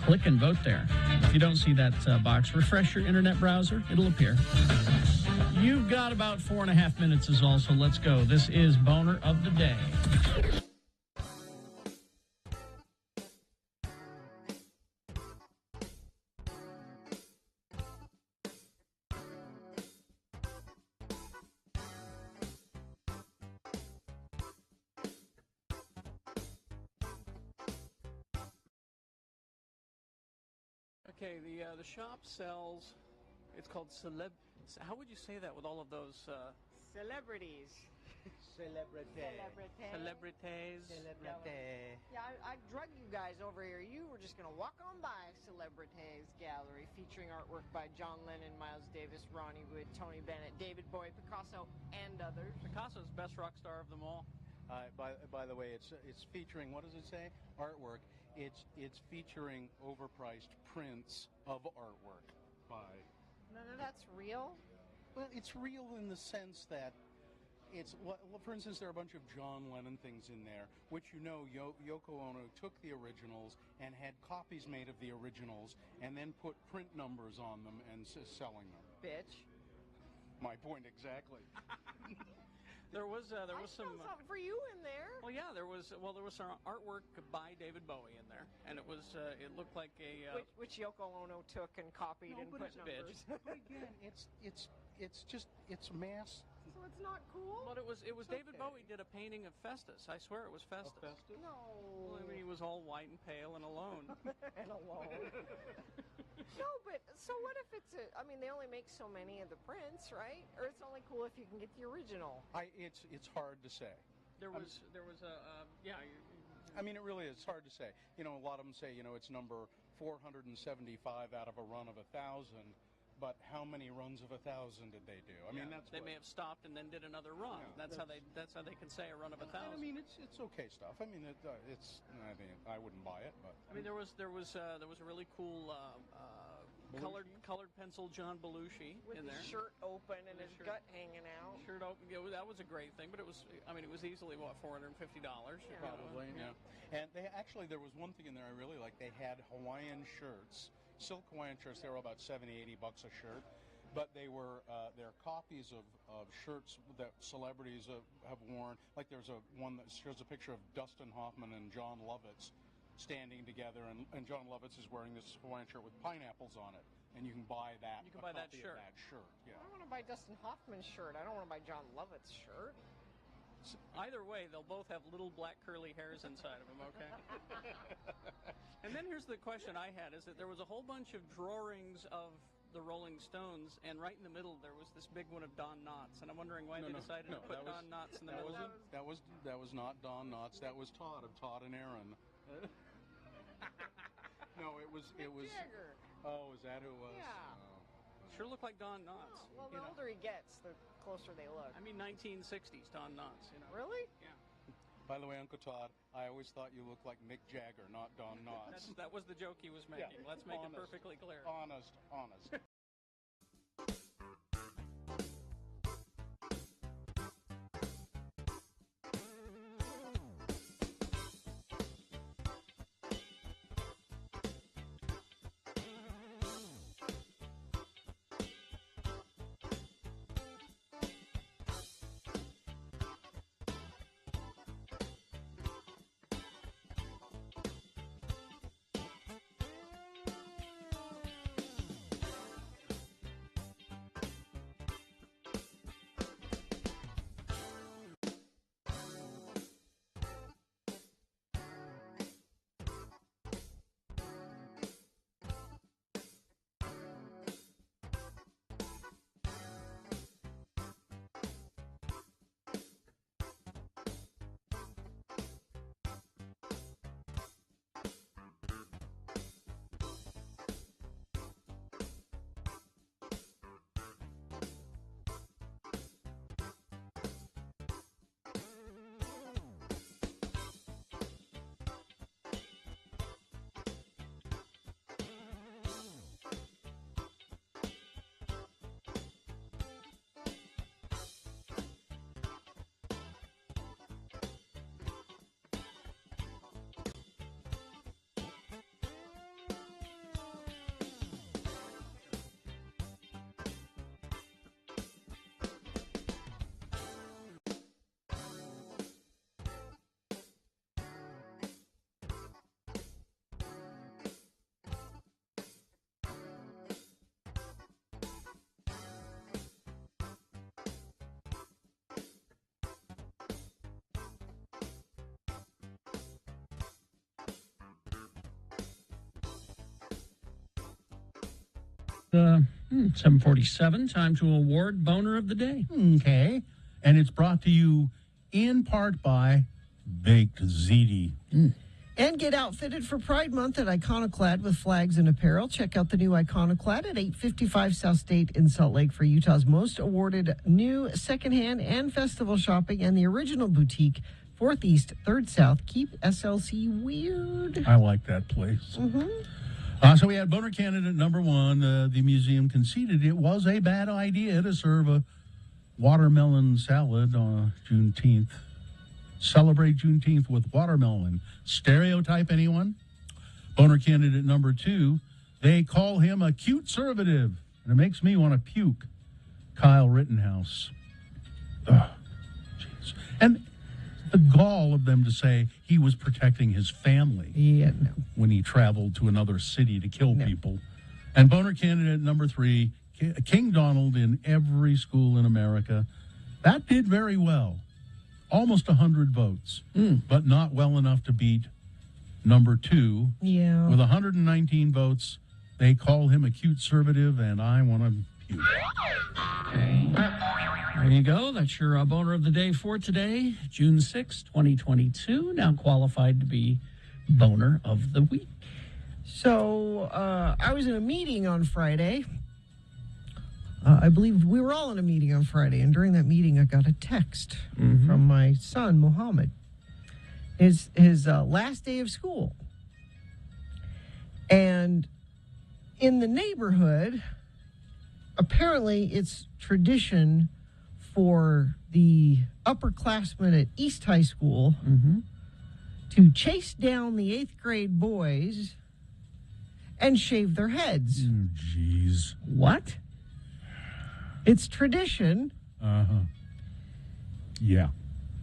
Click and vote there. If you don't see that box, refresh your internet browser. It'll appear. You've got about 4.5 minutes is all, so let's go. This is Boner of the Day. Okay, the shop sells, it's called how would you say that with all of those? Celebrities. Celebrities. Yeah, I drug you guys over here. You were just going to walk on by Celebrities Gallery featuring artwork by John Lennon, Miles Davis, Ronnie Wood, Tony Bennett, David Bowie, Picasso, and others. Picasso's best rock star of them all. By the way, it's featuring, what does it say? Artwork. It's featuring overpriced prints of artwork by... None of that's real? Well, it's real in the sense that it's, for instance, there are a bunch of John Lennon things in there, which Yoko Ono took the originals and had copies made of the originals and then put print numbers on them and selling them. Bitch. My point exactly. There was some. Something for you in there. Well, yeah, there was some artwork by David Bowie in there, and it looked like a which Yoko Ono took and copied and put numbers. But again, it's mass. So it's not cool. But it was David Bowie did a painting of Festus. I swear it was Festus. No. Well, I mean, he was all white and pale and alone. And alone. No, but so what if it's I mean, they only make so many of the prints, right? Or it's only cool if you can get the original. It's hard to say. There was yeah. I mean, it really is hard to say. You know, a lot of them say, it's number 475 out of a run of 1,000. But how many runs of 1,000 did they do? I mean, they may have stopped and then did another run. Yeah, that's how they can say a run of 1,000. I mean, it's okay stuff. I mean, I wouldn't buy it, but I mean, there was a really cool colored pencil John Belushi with in there. His shirt open and his gut hanging out. Shirt open. Yeah, that was a great thing, but it was easily $450. Probably, yeah. And there was one thing in there I really liked. They had Hawaiian shirts. Silk Hawaiian shirts, they were about $70-80 a shirt, but they're copies of shirts that celebrities have worn. Like there's one that shows a picture of Dustin Hoffman and John Lovitz standing together, and John Lovitz is wearing this Hawaiian shirt with pineapples on it, and you can buy that. You can buy that shirt. Yeah. I want to buy Dustin Hoffman's shirt. I don't want to buy John Lovett's shirt. Either way, they'll both have little black curly hairs inside of them, okay? And then here's the question I had, is that there was a whole bunch of drawings of the Rolling Stones, and right in the middle there was this big one of Don Knotts, and I'm wondering why they decided to put Don Knotts in the middle. That was not Don Knotts, that was Todd of Todd and Aaron. No, it was Jagger. Oh, is that who it was? Yeah. Sure look like Don Knotts. Oh, well, the older he gets, the closer they look. I mean, 1960s Don Knotts. Really? Yeah. By the way, Uncle Todd, I always thought you looked like Mick Jagger, not Don Knotts. That was the joke he was making. Yeah. Let's make it perfectly clear. Honest. uh, 7:47. Time to award Boner of the Day. Okay. And it's brought to you in part by Baked Ziti. And get outfitted for Pride Month at Iconoclad with flags and apparel. Check out the new Iconoclad at 855 South State in Salt Lake for Utah's most awarded new secondhand and festival shopping, and the original boutique, 4th East, 3rd South. Keep SLC weird. I like that place. Mm-hmm. So we had Boner candidate number one. The museum conceded it was a bad idea to serve a watermelon salad on Juneteenth. Celebrate Juneteenth with watermelon. Stereotype anyone? Boner candidate number two, they call him a cute conservative, and it makes me want to puke. Kyle Rittenhouse. Ugh, And the gall of them to say he was protecting his family when he traveled to another city to kill people. And boner candidate number 3, King Donald in every school in America. That did very well. Almost 100 votes, but not well enough to beat number 2. Yeah. With 119 votes, they call him a cute conservative, and I want to puke. There you go. That's your boner of the day for today, June 6, 2022. Now qualified to be boner of the week. So I was in a meeting on Friday. I believe we were all in a meeting on Friday, and during that meeting, I got a text from my son, Mohammed. His last day of school. And in the neighborhood, apparently it's tradition for the upperclassmen at East High School to chase down the 8th grade boys and shave their heads. Jeez. What? It's tradition. Yeah.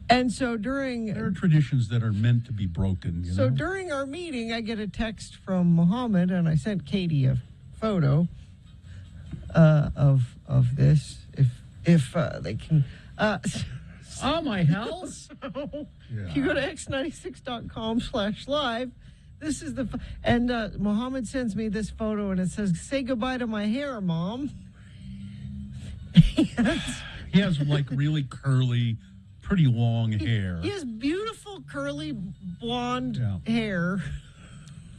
And so there are traditions that are meant to be broken. You know? During our meeting, I get a text from Mohammed, and I sent Katie a photo of this. If they can. Oh my hell! If you go to x96.com/live, this is and Mohammed sends me this photo, and it says, "Say goodbye to my hair, Mom." He has like really curly, pretty long hair. He has beautiful curly blonde hair.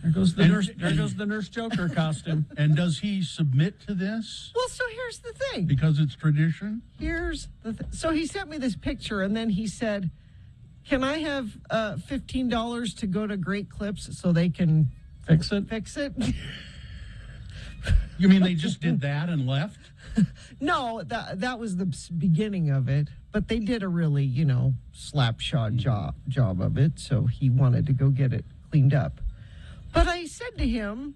There goes the nurse. There goes the Nurse Joker costume. And does he submit to this? Well, so here's the thing. Because it's tradition. So he sent me this picture, and then he said, "Can I have $15 to go to Great Clips so they can fix it?" You mean they just did that and left? No, that was the beginning of it, but they did a really, slapshot job of it, so he wanted to go get it cleaned up. But I said to him,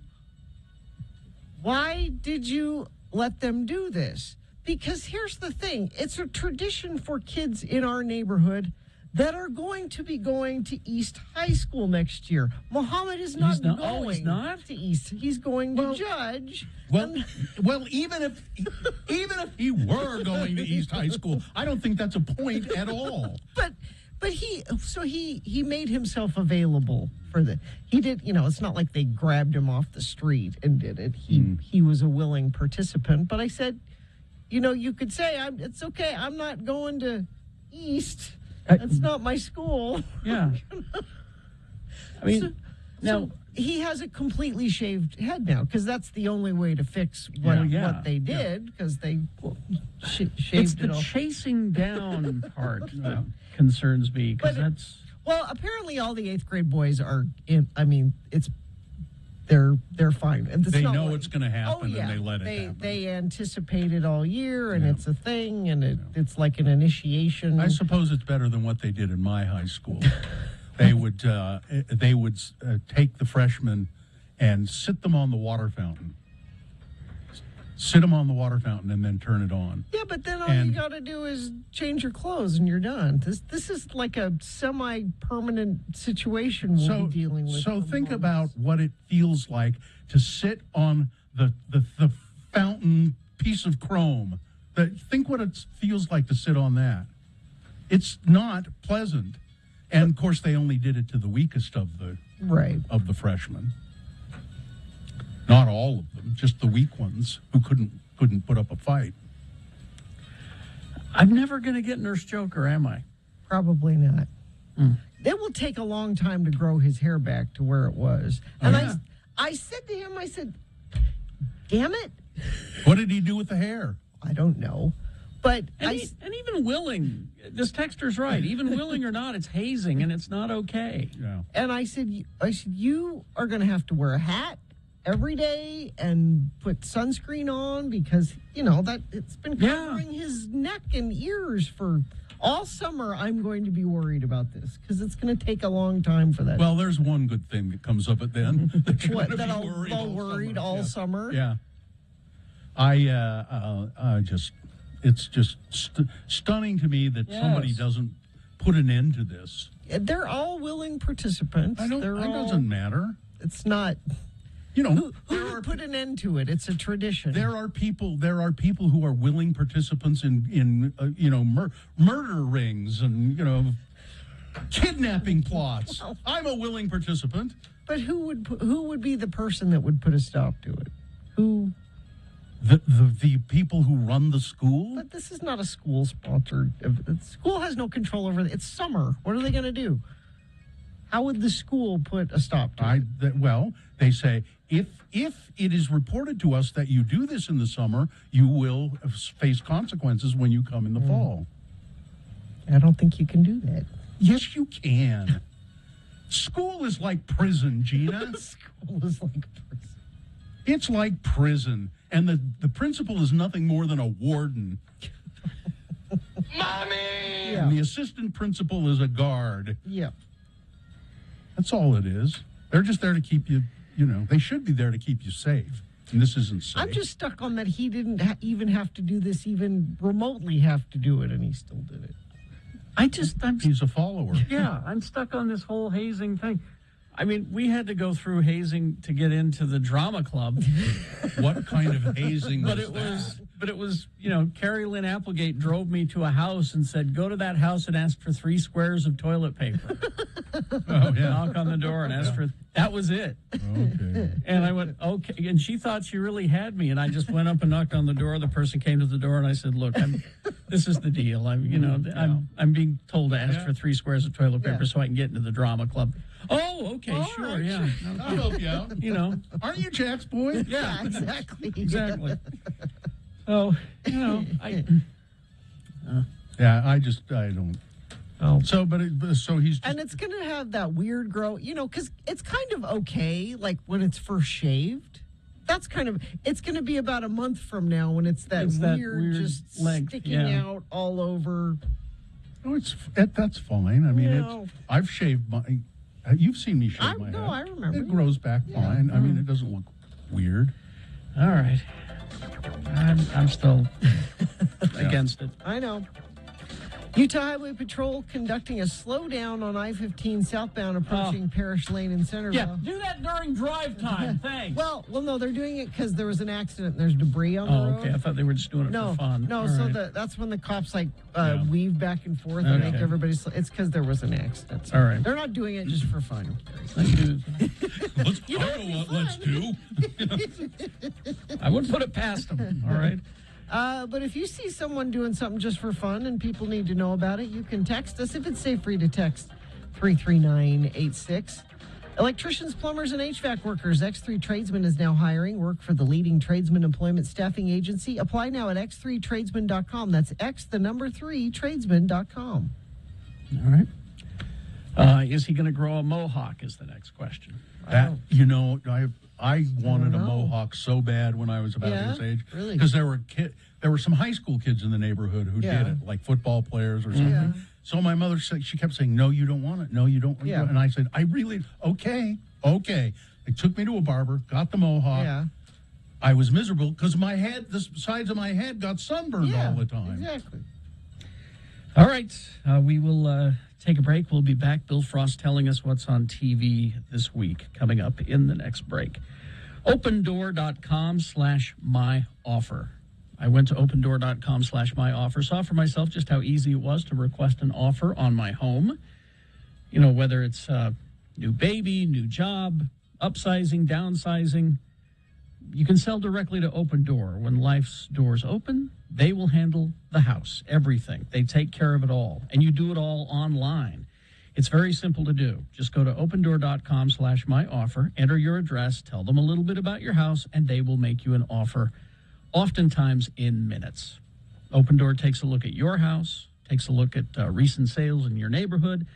why did you let them do this? Because here's the thing. It's a tradition for kids in our neighborhood that are going to be going to East High School next year. Mohammed is not going to East. He's going to Judge. Well, even if he were going to East High School, I don't think that's a point at all. But he made himself available for he did, it's not like they grabbed him off the street and did it. He was a willing participant. But I said, you could say, it's okay, I'm not going to East. That's not my school. Yeah. I mean, so he has a completely shaved head now, because that's the only way to fix what they did, because they shaved it's it the chasing down part that concerns me, because that's... Well, apparently all the 8th grade boys are they're fine. And they know it's going to happen, and they let it happen. They anticipate it all year, and it's a thing, and it's like an initiation. I suppose it's better than what they did in my high school. They would take the freshmen and sit them on the water fountain. Sit them on the water fountain and then turn it on. Yeah, but then all you got to do is change your clothes and you're done. This is like a semi-permanent situation we'll be dealing with. So think about what it feels like to sit on the fountain piece of chrome. Think what it feels like to sit on that. It's not pleasant. And, of course, they only did it to the weakest of the freshmen. Not all of them, just the weak ones who couldn't put up a fight. I'm never going to get Nurse Joker, am I? Probably not. It will take a long time to grow his hair back to where it was. And I said to him, damn it. What did he do with the hair? I don't know. But and even willing, this texter's right. Even willing or not, it's hazing, and it's not okay. Yeah. And I said, you are going to have to wear a hat every day and put sunscreen on, because that it's been covering his neck and ears for all summer. I'm going to be worried about this because it's going to take a long time for that. Well, there's one good thing that comes up at then. That I'll worried all summer. Yeah. It's just stunning to me that somebody doesn't put an end to this. They're all willing participants. That doesn't matter. It's not. You know, who would put an end to it? It's a tradition. There are people who are willing participants in murder rings and kidnapping plots. Well, I'm a willing participant. But who would be the person that would put a stop to it? Who? The people who run the school? But this is not a school-sponsored. The school has no control over it. It's summer. What are they going to do? How would the school put a stop to it? Well, they say, if it is reported to us that you do this in the summer, you will face consequences when you come in the fall. I don't think you can do that. Yes, you can. School is like prison, Gina. School is like prison. It's like prison. And the principal is nothing more than a warden. Mommy! Yeah. And the assistant principal is a guard. Yeah. That's all it is. They're just there to keep you, they should be there to keep you safe. And this isn't safe. I'm just stuck on that he didn't even have to do this, even remotely have to do it, and he still did it. He's a follower. Yeah, I'm stuck on this whole hazing thing. I mean, we had to go through hazing to get into the drama club. What kind of hazing was that? But it was, Carrie Lynn Applegate drove me to a house and said, go to that house and ask for 3 squares of toilet paper. Oh, yeah. Knock on the door and ask for, that was it. Okay. And I went, okay. And she thought she really had me. And I just went up and knocked on the door. The person came to the door and I said, look, this is the deal. I'm being told to ask for 3 squares of toilet paper so I can get into the drama club. Oh, okay, all sure, right. yeah. I'll help you out. Aren't you Jack's boy? Yeah, exactly. Exactly. So, I don't. Oh. So he's just, and it's going to have that weird grow, because it's kind of okay, like when it's first shaved. That's it's going to be about a month from now when it's that weird just length, sticking out all over. Oh, that's fine. I mean, I've shaved my. You've seen me shave my head. No, I remember. It grows back fine. I mean, it doesn't look weird. All right. I'm still against it. I know. Utah Highway Patrol conducting a slowdown on I-15 southbound approaching Parish Lane in Centerville. Yeah, do that during drive time. Thanks. Well, no, they're doing it because there was an accident and there's debris on the road. Okay. I thought they were just doing it for fun. No, all so right. that's when the cops weave back and forth and make everybody slow. It's because there was an accident. So all right. They're not doing it just for fun. Let's do. I wouldn't put it past them. All right. But if you see someone doing something just for fun and people need to know about it, you can text us. If it's safe for you to text 33986. Electricians, plumbers, and HVAC workers. X3 Tradesman is now hiring. Work for the leading tradesman employment staffing agency. Apply now at x3tradesman.com. That's x3tradesman.com. All right. Is he going to grow a mohawk is the next question. I wanted a mohawk so bad when I was about his age. Really? Because there were some high school kids in the neighborhood who did it, like football players or something. Yeah. So my mother said, she kept saying, no, you don't want it. No, you don't want it. And I said, okay. They took me to a barber, got the mohawk. Yeah. I was miserable because the sides of my head got sunburned all the time. Exactly. All right. We will take a break. We'll be back. Bill Frost telling us what's on TV this week coming up in the next break. opendoor.com/myoffer. I went to opendoor.com/myoffer, saw for myself just how easy it was to request an offer on my home. Whether it's new baby, new job, upsizing, downsizing. You can sell directly to Open Door. When life's doors open, they will handle the house, everything. They take care of it all. And you do it all online. It's very simple to do. Just go to opendoor.com/myoffer, enter your address, tell them a little bit about your house, and they will make you an offer, oftentimes in minutes. Open Door takes a look at your house, takes a look at recent sales in your neighborhood,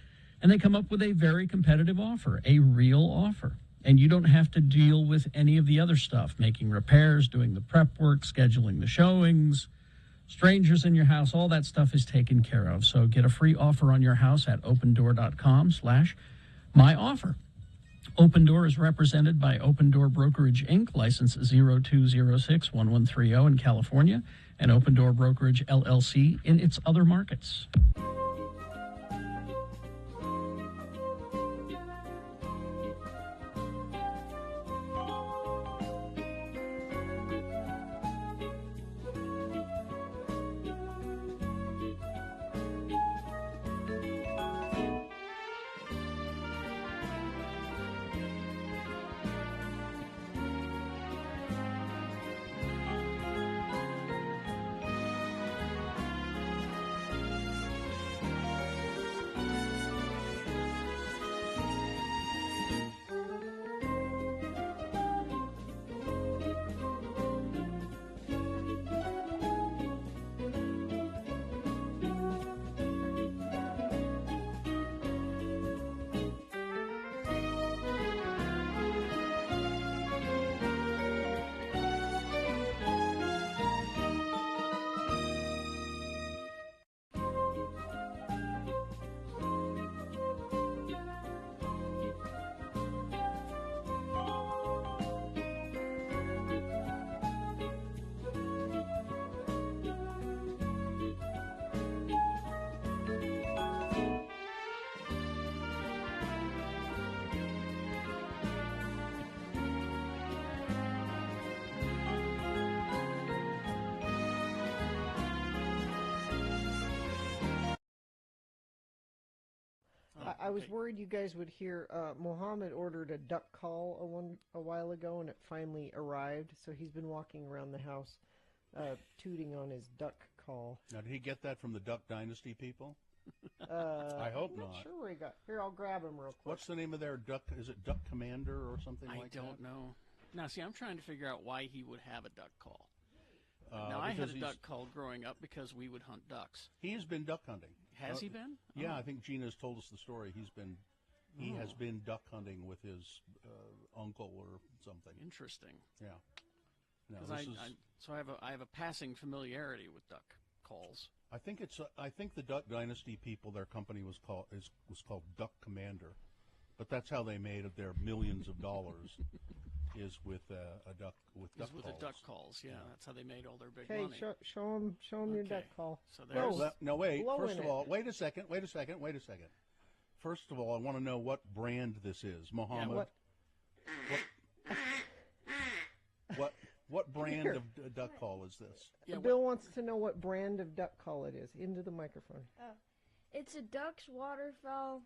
and they come up with a very competitive offer, a real offer. And you don't have to deal with any of the other stuff, making repairs, doing the prep work, scheduling the showings, strangers in your house, all that stuff is taken care of. So get a free offer on your house at opendoor.com/myoffer. Open Door is represented by Open Door Brokerage, Inc., license 02061130 in California, and Open Door Brokerage, LLC, in its other markets. I was worried you guys would hear. Mohammed ordered a duck call a while ago, and it finally arrived. So he's been walking around the house, tooting on his duck call. Now, did he get that from the Duck Dynasty people? I hope I'm not. not. Sure where he got. Here, I'll grab him real quick. What's the name of their duck? Is it Duck Commander or something like that? I don't know. Now, see, I'm trying to figure out why he would have a duck call. Now, I had because a duck call growing up because we would hunt ducks. He has been duck hunting. Has he been? Yeah, Oh. I think Gina's told us the story. He has been duck hunting with his uncle or something. Interesting. Yeah. No, Because I have a passing familiarity with duck calls. I think the Duck Dynasty people, their company was called Duck Commander, but that's how they made their millions of dollars. Is with a duck with duck calls. The duck calls, yeah. That's how they made all their big Okay, money. show him your duck call. So there's No, wait. blow First in of it. all, wait a second. First of all, I want to know what brand this is, Mohammed. What brand of duck call is this? Yeah, Bill wants to know what brand of duck call it is. Into the microphone. It's a Ducks Waterfowl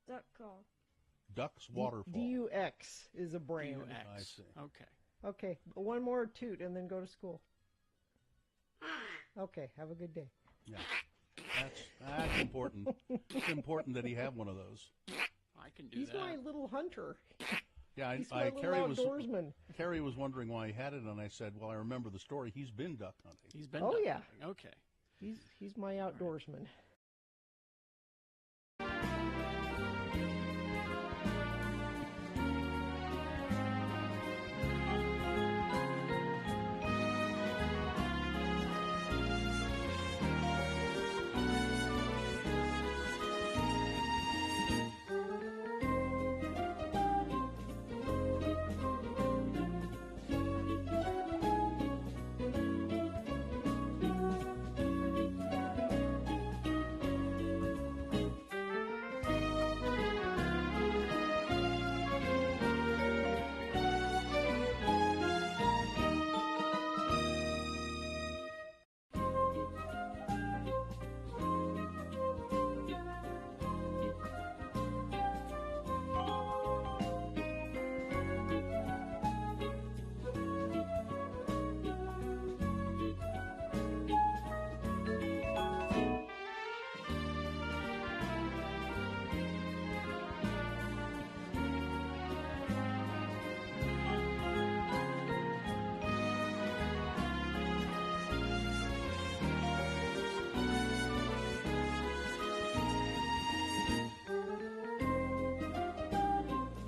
duck call. Ducks Waterfall. DUX is a brand. DUX. I see. Okay. Okay, one more toot and then go to school. Okay, have a good day. Yeah, that's important. It's important that he have one of those. I can do He's that. my little hunter. Yeah, He's my little outdoorsman. Carrie was wondering why he had it, and I said, "Well, I remember the story. He's been duck hunting." He's been. Oh duck yeah. hunting. Okay. He's my outdoorsman.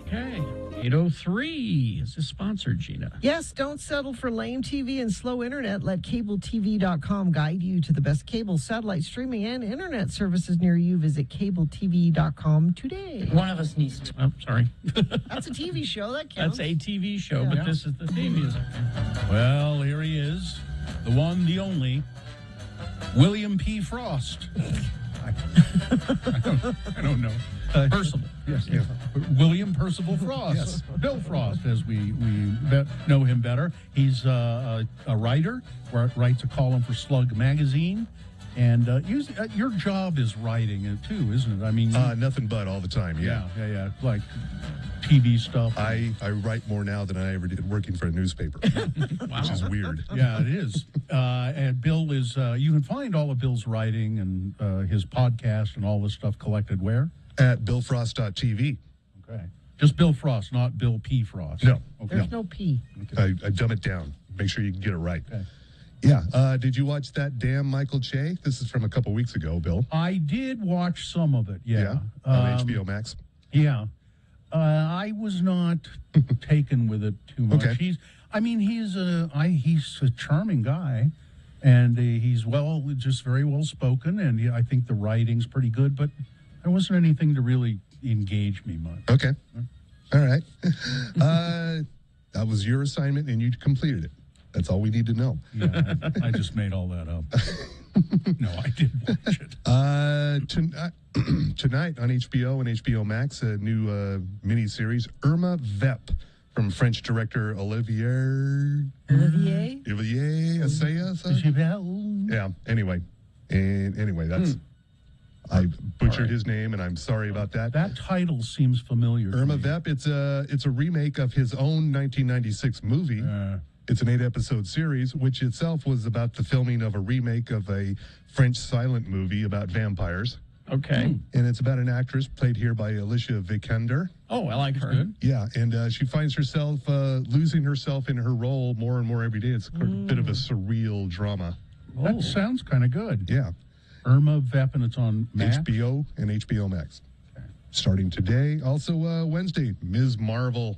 Okay. 803 is this sponsored, Gina? Yes, don't settle for lame TV and slow internet. Let CableTV.com guide you to the best cable, satellite streaming, and internet services near you. Visit CableTV.com today. One of us needs to. Oh, sorry. That's a TV show. That counts. That's a TV show, Yeah. but this is the theme music. Well, here he is, the one, the only, William P. Frost. I don't know. Percival. Yes. William Percival Frost. Yes. Bill Frost, as we know him better. He's a writer, writes a column for Slug Magazine. And your job is writing it too, isn't it? I mean, Nothing but all the time. Yeah. Like TV stuff. I write more now than I ever did working for a newspaper, which is weird. Yeah, it is. And Bill is, you can find all of Bill's writing and his podcast and all this stuff collected where? At BillFrost.tv. Okay. Just Bill Frost, not Bill P. Frost. No. Okay. There's no P. I dumb it down. Make sure you can get it right. Okay. Yeah. Did you watch that damn Michael Che? This is from a couple weeks ago, Bill. I did watch some of it, yeah. On HBO Max. Yeah. I was not taken with it too much. Okay. He's a charming guy, and he's just very well spoken, and I think the writing's pretty good, but there wasn't anything to really engage me much. Okay. All right. That was your assignment, and you completed it. That's all we need to know. Yeah, I just made all that up. No, I did watch it. Tonight on HBO and HBO Max, a new miniseries, Irma Vep, from French director Olivier Assayas. Yeah. Anyway, that's. I butchered his name, and I'm sorry about that. That title seems familiar. Irma Vep. It's a remake of his own 1996 movie. It's an 8-episode series, which itself was about the filming of a remake of a French silent movie about vampires. Okay. And it's about an actress played here by Alicia Vikander. Oh, I like her. Yeah, and she finds herself losing herself in her role more and more every day. It's a bit of a surreal drama. That sounds kind of good. Yeah. Irma Vep, and it's on Max? HBO and HBO Max. Starting today. Also Wednesday, Ms. Marvel.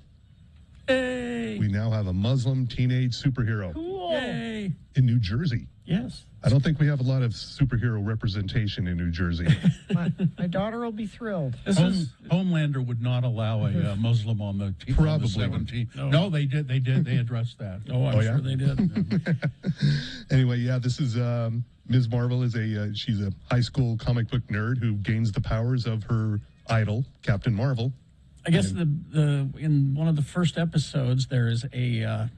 Hey. We now have a Muslim teenage superhero. Cool. Yay. In New Jersey. Yes. I don't think we have a lot of superhero representation in New Jersey. My daughter will be thrilled. Homelander would not allow a Muslim on the team. Probably. On the 17. No, they did. They addressed that. Oh, I'm sure they did. Anyway, yeah, this is Ms. Marvel is she's a high school comic book nerd who gains the powers of her idol, Captain Marvel. I guess in one of the first episodes there is a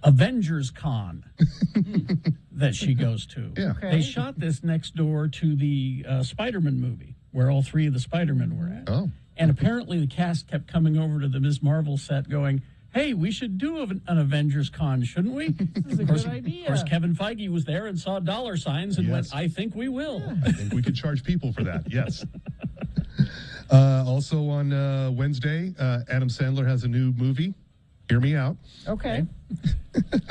Avengers Con that she goes to. Yeah. Okay. They shot this next door to the Spider-Man movie where all three of the Spider-Men were at. Oh. And apparently the cast kept coming over to the Ms. Marvel set going, hey, we should do an Avengers Con, shouldn't we? This is a good idea. Of course, Kevin Feige was there and saw dollar signs and went, I think we will. Yeah. I think we could charge people for that, yes. Also on Wednesday, Adam Sandler has a new movie. Hear me out. Okay.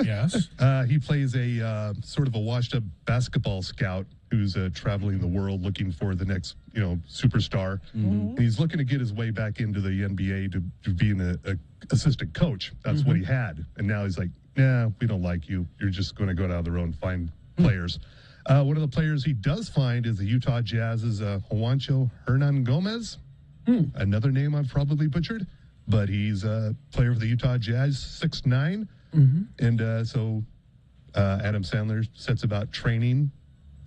Yes. He plays a sort of a washed-up basketball scout who's traveling the world looking for the next, superstar. And he's looking to get his way back into the NBA to being a assistant coach. That's what he had. And now he's like, nah, we don't like you. You're just going to go down the road and find players. One of the players he does find is the Utah Jazz's Juancho Hernan Gomez. Another name I've probably butchered. But he's a player for the Utah Jazz, 6'9". And so Adam Sandler sets about training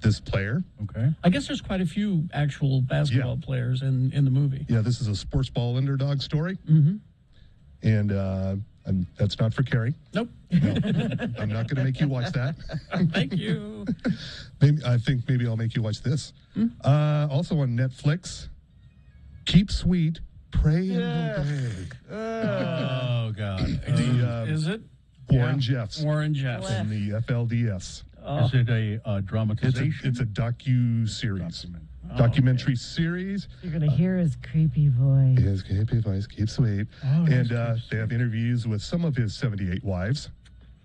this player. Okay. I guess there's quite a few actual basketball players in the movie. Yeah, this is a sports ball underdog story. And that's not for Carrie. Nope. No, I'm not going to make you watch that. Thank you. I think maybe I'll make you watch this. Also on Netflix, Keep Sweet, Pray and Obey. Oh, God. Is it? Warren Jeffs. Warren Jeffs. And the FLDS. Is it a dramatization? It's a docu-series. Documentary series. You're going to hear his creepy voice. His creepy voice, Keep Sweet. And they have interviews with some of his 78 wives.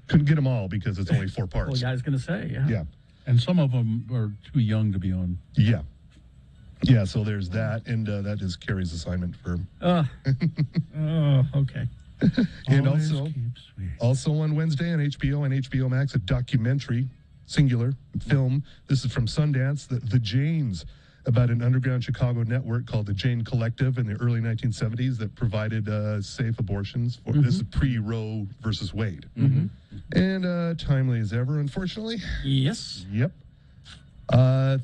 Couldn't get them all because it's only 4 parts. Well, yeah, I was going to say, yeah. Yeah. And some of them are too young to be on. Yeah. Yeah, so there's that, and that is Carrie's assignment for... Okay. And also on Wednesday on HBO and HBO Max, a documentary, singular, film. This is from Sundance, The Janes, about an underground Chicago network called the Jane Collective in the early 1970s that provided safe abortions. This is pre-Roe versus Wade. And timely as ever, unfortunately. Yes. Yep.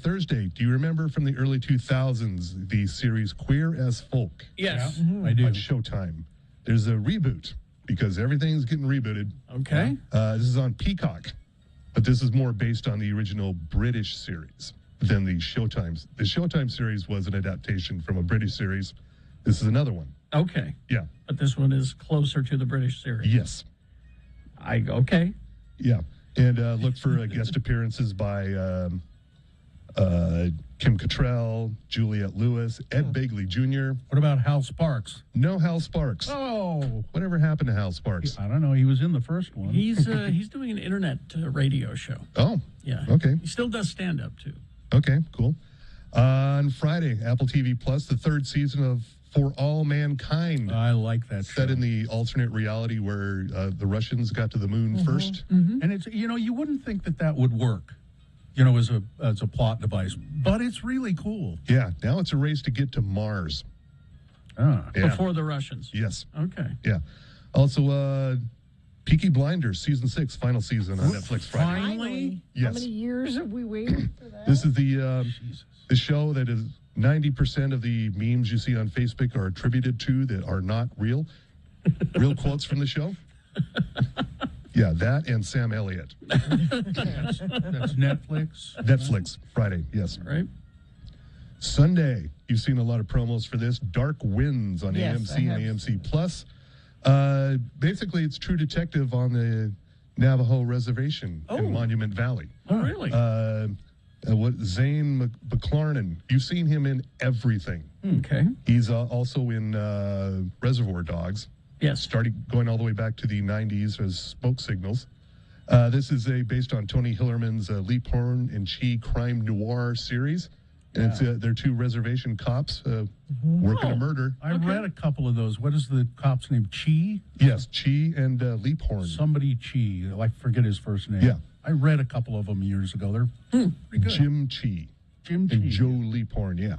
Thursday, do you remember from the early 2000s the series Queer as Folk? Yes. I do. On Showtime. There's a reboot because everything's getting rebooted. Okay. This is on Peacock, but this is more based on the original British series than the Showtime. The Showtime series was an adaptation from a British series. This is another one. Okay. Yeah. But this one is closer to the British series. Yes. Okay. Yeah. And look for guest appearances by Kim Cattrall, Juliette Lewis, Ed Begley Jr. What about Hal Sparks? No Hal Sparks. Oh. Whatever happened to Hal Sparks? I don't know. He was in the first one. He's doing an internet radio show. Oh. Yeah. Okay. He still does stand-up, too. Okay, cool. On Friday, Apple TV Plus, the 3rd season of For All Mankind. I like that Set show. in the alternate reality where the Russians got to the moon first. And it's, you wouldn't think that would work, as a plot device, but it's really cool. Yeah, now it's a race to get to Mars. Yeah. Before the Russians. Yes. Okay. Yeah. Also, Peaky Blinders, season 6, final season on Netflix Friday. Finally? Yes. How many years have we waited for that? This is the show that is 90% of the memes you see on Facebook are attributed to that are not real. Real quotes from the show. Yeah, that and Sam Elliott. That's Netflix. Netflix, Friday, yes. Right. Sunday, you've seen a lot of promos for this. Dark Winds on Yes, I AMC have. and AMC Plus. Basically, it's True Detective on the Navajo Reservation in Monument Valley. Oh, really? Zane McClarnon. You've seen him in everything. Okay. He's also in Reservoir Dogs. Yes. Starting going all the way back to the 90s as Smoke Signals. This is based on Tony Hillerman's Leap Horn and Chi crime noir series. And it's, they're two reservation cops working a murder. I read a couple of those. What is the cop's name? Chi? Yes, Chi and Leap Horn. Somebody Chi. I forget his first name. Yeah. I read a couple of them years ago. They're pretty good. Jim Chi. Jim And Chi. Joe Leaphorn, yeah.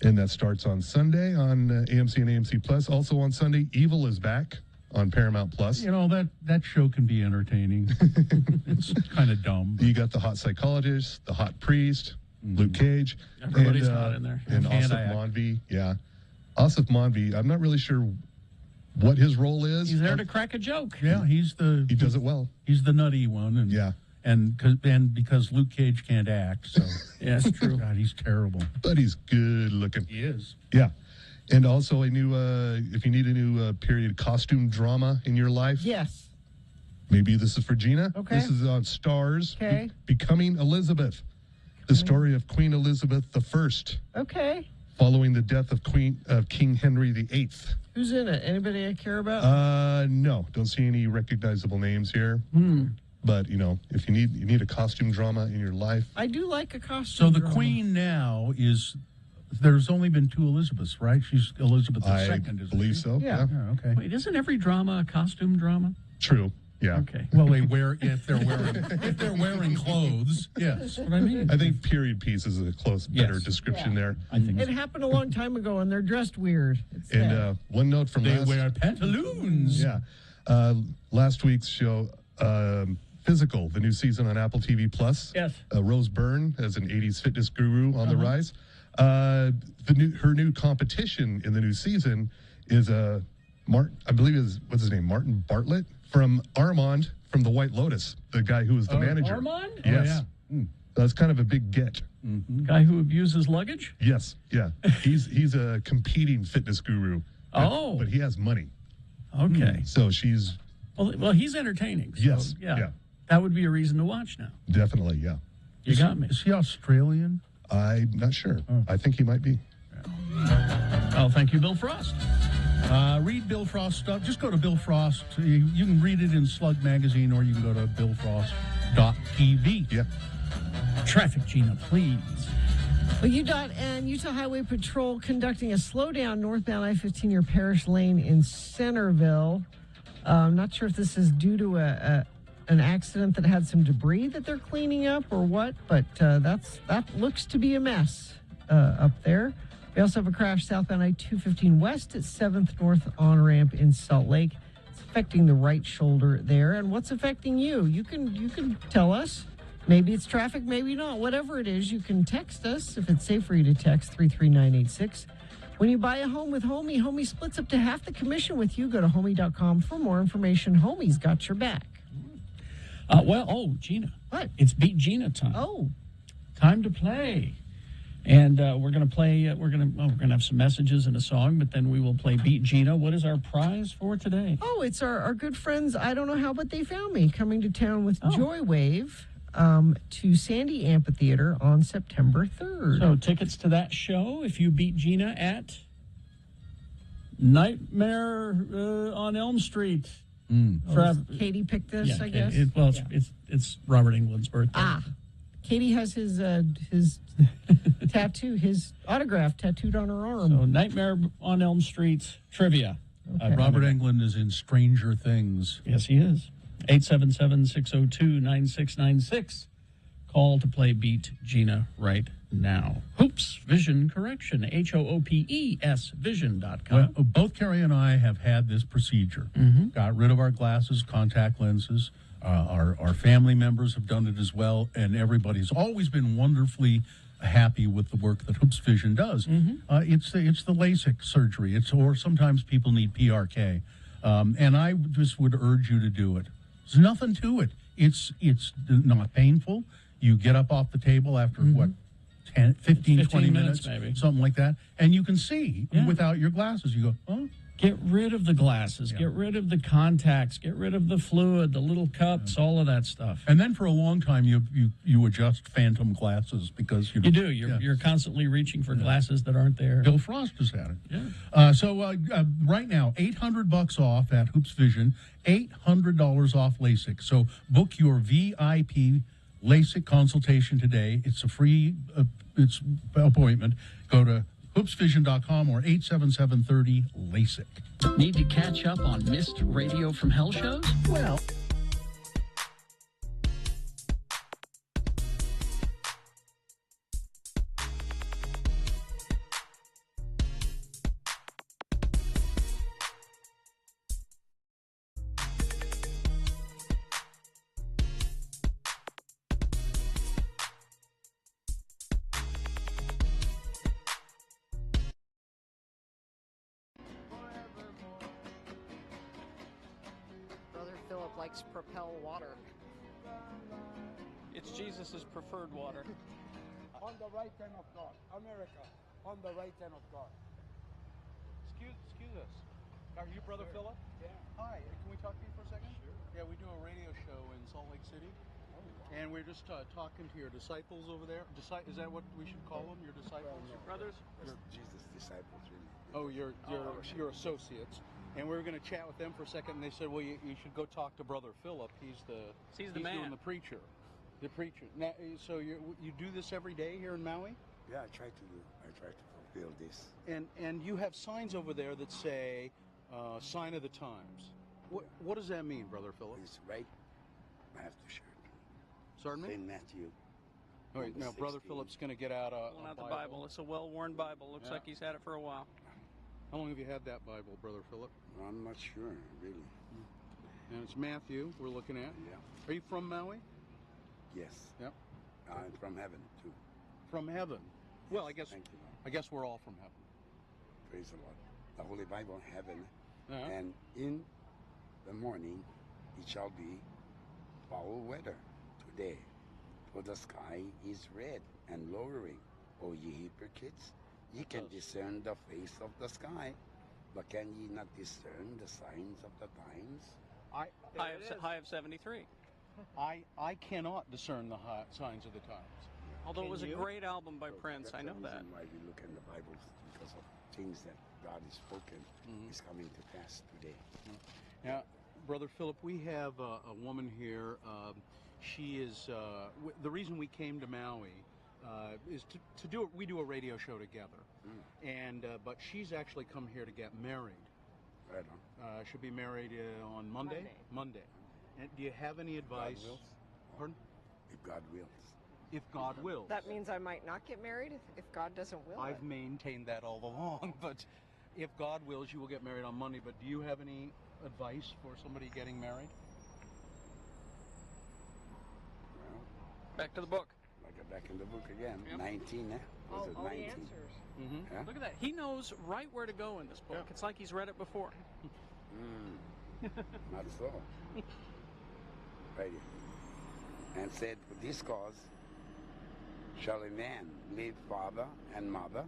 And that starts on Sunday on AMC and AMC Plus. Also on Sunday, Evil is back on Paramount Plus. You know, that show can be entertaining. It's kind of dumb. You got the hot psychologist, the hot priest, Luke Cage. Everybody's hot in there. And And Asif I- Manvi, yeah. Asif Manvi, I'm not really sure what his role is. He's there to crack a joke. Yeah, He does it well. He's the nutty one. And, Yeah. And because Luke Cage can't act, so Yeah, it's true. God, he's terrible. But he's good looking. He is. Yeah. And also a new, if you need a new period costume drama in your life, Yes. maybe this is for Gina. Okay. This is on Stars. Okay. Becoming Elizabeth. The story of Queen Elizabeth I, Okay. following the death of King Henry VIII. Who's in it? Anybody I care about? No, don't see any recognizable names here. But you know, if you need a costume drama in your life, I do like a costume. So the drama. queen now is. There's only been two Elizabeths, right? She's Elizabeth II. I Isn't believe she? so. Yeah. Yeah, okay. Wait, isn't every drama a costume drama? True. Yeah. Okay. Well, they wear if they're wearing clothes. Yes. That's what I mean. I think period piece is a better Yes. description there. I think It happened a long time ago, and they're dressed weird. It's And sad. one note from they last wear pantaloons. Yeah. Last week's show, Physical, the new season on Apple TV Plus. Yes. Rose Byrne as an 80s fitness guru on the rise. Her new competition in the new season is I believe what's his name? Martin Bartlett from Armand from the White Lotus, the guy who was the manager. Armand? Yes. That's kind of a big get. Guy who abuses luggage? Yes. Yeah. He's a competing fitness guru. Oh. But he has money. Okay. So she's Well, he's entertaining. So, Yes, Yeah. yeah. That would be a reason to watch now. definitely, yeah. You got me. Is he Australian? I'm not sure. I think he might be. Oh, thank you, Bill Frost. Read Bill Frost stuff. Just go to Bill Frost. You can read it in Slug Magazine, or you can go to billfrost.tv. Yeah. Traffic, Gina, please. Well, UDOT and Utah Highway Patrol conducting a slowdown northbound I-15 near Parish Lane in Centerville. I'm not sure if this is due to an accident that had some debris that they're cleaning up or what, but that looks to be a mess up there. We also have a crash southbound I-215 west at 7th North on-ramp in Salt Lake. It's affecting the right shoulder there. And what's affecting you? You can tell us. Maybe it's traffic, maybe not. Whatever it is, you can text us if it's safe for you to text 33986. When you buy a home with Homey, Homey splits up to half the commission with you. Go to homey.com for more information. Homey's got your back. Gina. What? It's Beat Gina time. Oh. Time to play. And we're going to play, we're going to have some messages and a song, but then we will play Beat Gina. What is our prize for today? Oh, it's our good friends, I don't know how, but they found me, coming to town with Joy Wave to Sandy Amphitheater on September 3rd. So tickets to that show, if you beat Gina at Nightmare on Elm Street. Katie picked this, Yeah, I guess. It's Robert Englund's birthday. Katie has his tattoo, his autograph tattooed on her arm. So Nightmare on Elm Street trivia. Okay. Robert Englund is in Stranger Things. Yes, he is. 877-602-9696. Call to play Beat Gina right now. Hoops Vision Correction. HOOPES Vision.com. Well, both Carrie and I have had this procedure. Got rid of our glasses, contact lenses. Our family members have done it as well, and everybody's always been wonderfully happy with the work that Hoops Vision does. It's the LASIK surgery. Or sometimes people need PRK, and I just would urge you to do it. There's nothing to it. It's not painful. You get up off the table after 10 10, 15, 20 minutes, minutes, maybe. something like that. And you can see Yeah. without your glasses. You go, oh. Get rid of the glasses. Yeah. Get rid of the contacts. Get rid of the fluid, the little cups, all of that stuff. And then for a long time, you adjust phantom glasses because You do. You're constantly reaching for glasses that aren't there. Bill Frost has had it. Yeah. So right now, $800 off at Hoops Vision, $800 off LASIK. So book your VIP LASIK consultation today. It's a free appointment. Go to hoopsvision.com or 877-30-LASIK. Need to catch up on missed Radio from Hell shows? Well, Brother Philip likes Propel water. It's Jesus' preferred water. On the right hand of God. America, on the right hand of God. Excuse us. Are you Brother Philip? Yeah. Hi, can we talk to you for a second? Sure. Yeah, we do a radio show in Salt Lake City. And we're just talking to your disciples over there. Is that what we should call them? Your disciples? Well, no. Brothers? Jesus' disciples, really. Oh, your associates. And we were going to chat with them for a second, and they said, well, you should go talk to Brother Philip. He's the man. doing the preacher. The preacher. Now, so you do this every day here in Maui? Yeah, I try to fulfill this. And you have signs over there that say, sign of the times. What does that mean, Brother Philip? It's right. I have to share it. Pardon me? St. Matthew. All right, now Brother 16. Philip's going to get out Pulling out the Bible. It's a well-worn Bible. Looks like he's had it for a while. How long have you had that Bible, Brother Philip? I'm not sure, really. And it's Matthew we're looking at. Yeah. Are you from Maui? Yes. Yep. I'm from heaven, too. From heaven. Well, I guess Thank you, Lord. I guess we're all from heaven. Praise the Lord. The Holy Bible, heaven. Uh-huh. And in the morning, it shall be foul weather today. For the sky is red and lowering. O ye hypocrites, ye can discern the face of the sky, but can ye not discern the signs of the times? High of 73. I cannot discern the signs of the times. Although it was Can a you? great album by Prince, That's I know the that. reason why we look in the Bible, because of things that God has spoken is coming to pass today. Now, Brother Philip, we have a woman here. She is the reason we came to Maui is to do. We do a radio show together, and but she's actually come here to get married. Right on. She'll be married on Monday. And do you have any advice? God wills. Pardon? If God wills. If God wills. That means I might not get married if God doesn't will it. I've maintained that all along, but if God wills, you will get married on Monday. But do you have any advice for somebody getting married? Back to the book. Like back in the book again. Yep. 19 now. Was it All the 19? answers. Mm-hmm. Yeah? Look at that. He knows right where to go in this book. It's like he's read it before. Not so. Right. And said, for this cause shall a man leave father and mother,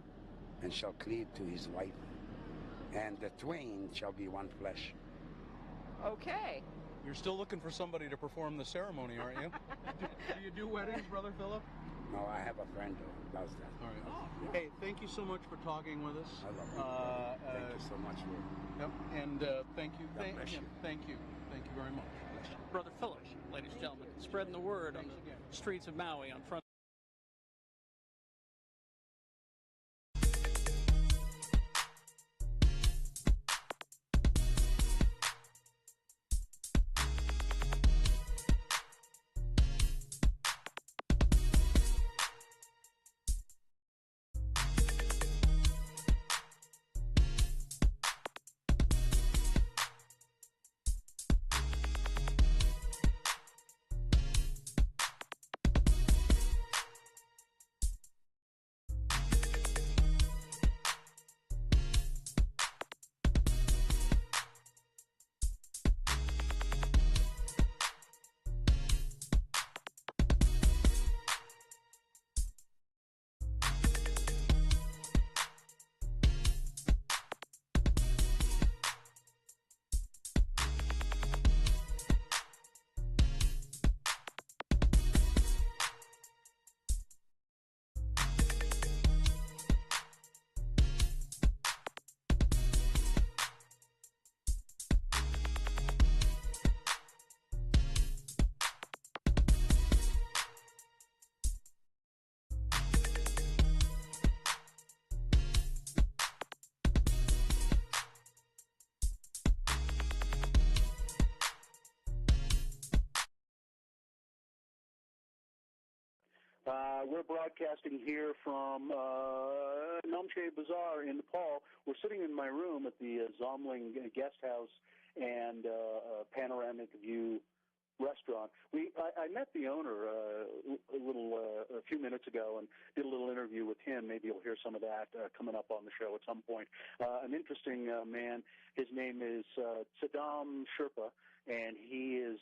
and shall cleave to his wife, and the twain shall be one flesh. Okay. You're still looking for somebody to perform the ceremony, aren't you? do you do weddings, Brother Philip? No, I have a friend who does that. All right. Hey, thank you so much for talking with us. I love you. Thank you so much, Lord. Yep, and thank you. God bless you. Thank you. Thank you very much. Brother Philip, ladies and gentlemen, spreading the word on the streets of Maui on front. We're broadcasting here from Namche Bazaar in Nepal. We're sitting in my room at the Zomling Guest House and Panoramic View restaurant. I met the owner a few minutes ago and did a little interview with him. Maybe you'll hear some of that coming up on the show at some point. An interesting man. His name is Saddam Sherpa, and he is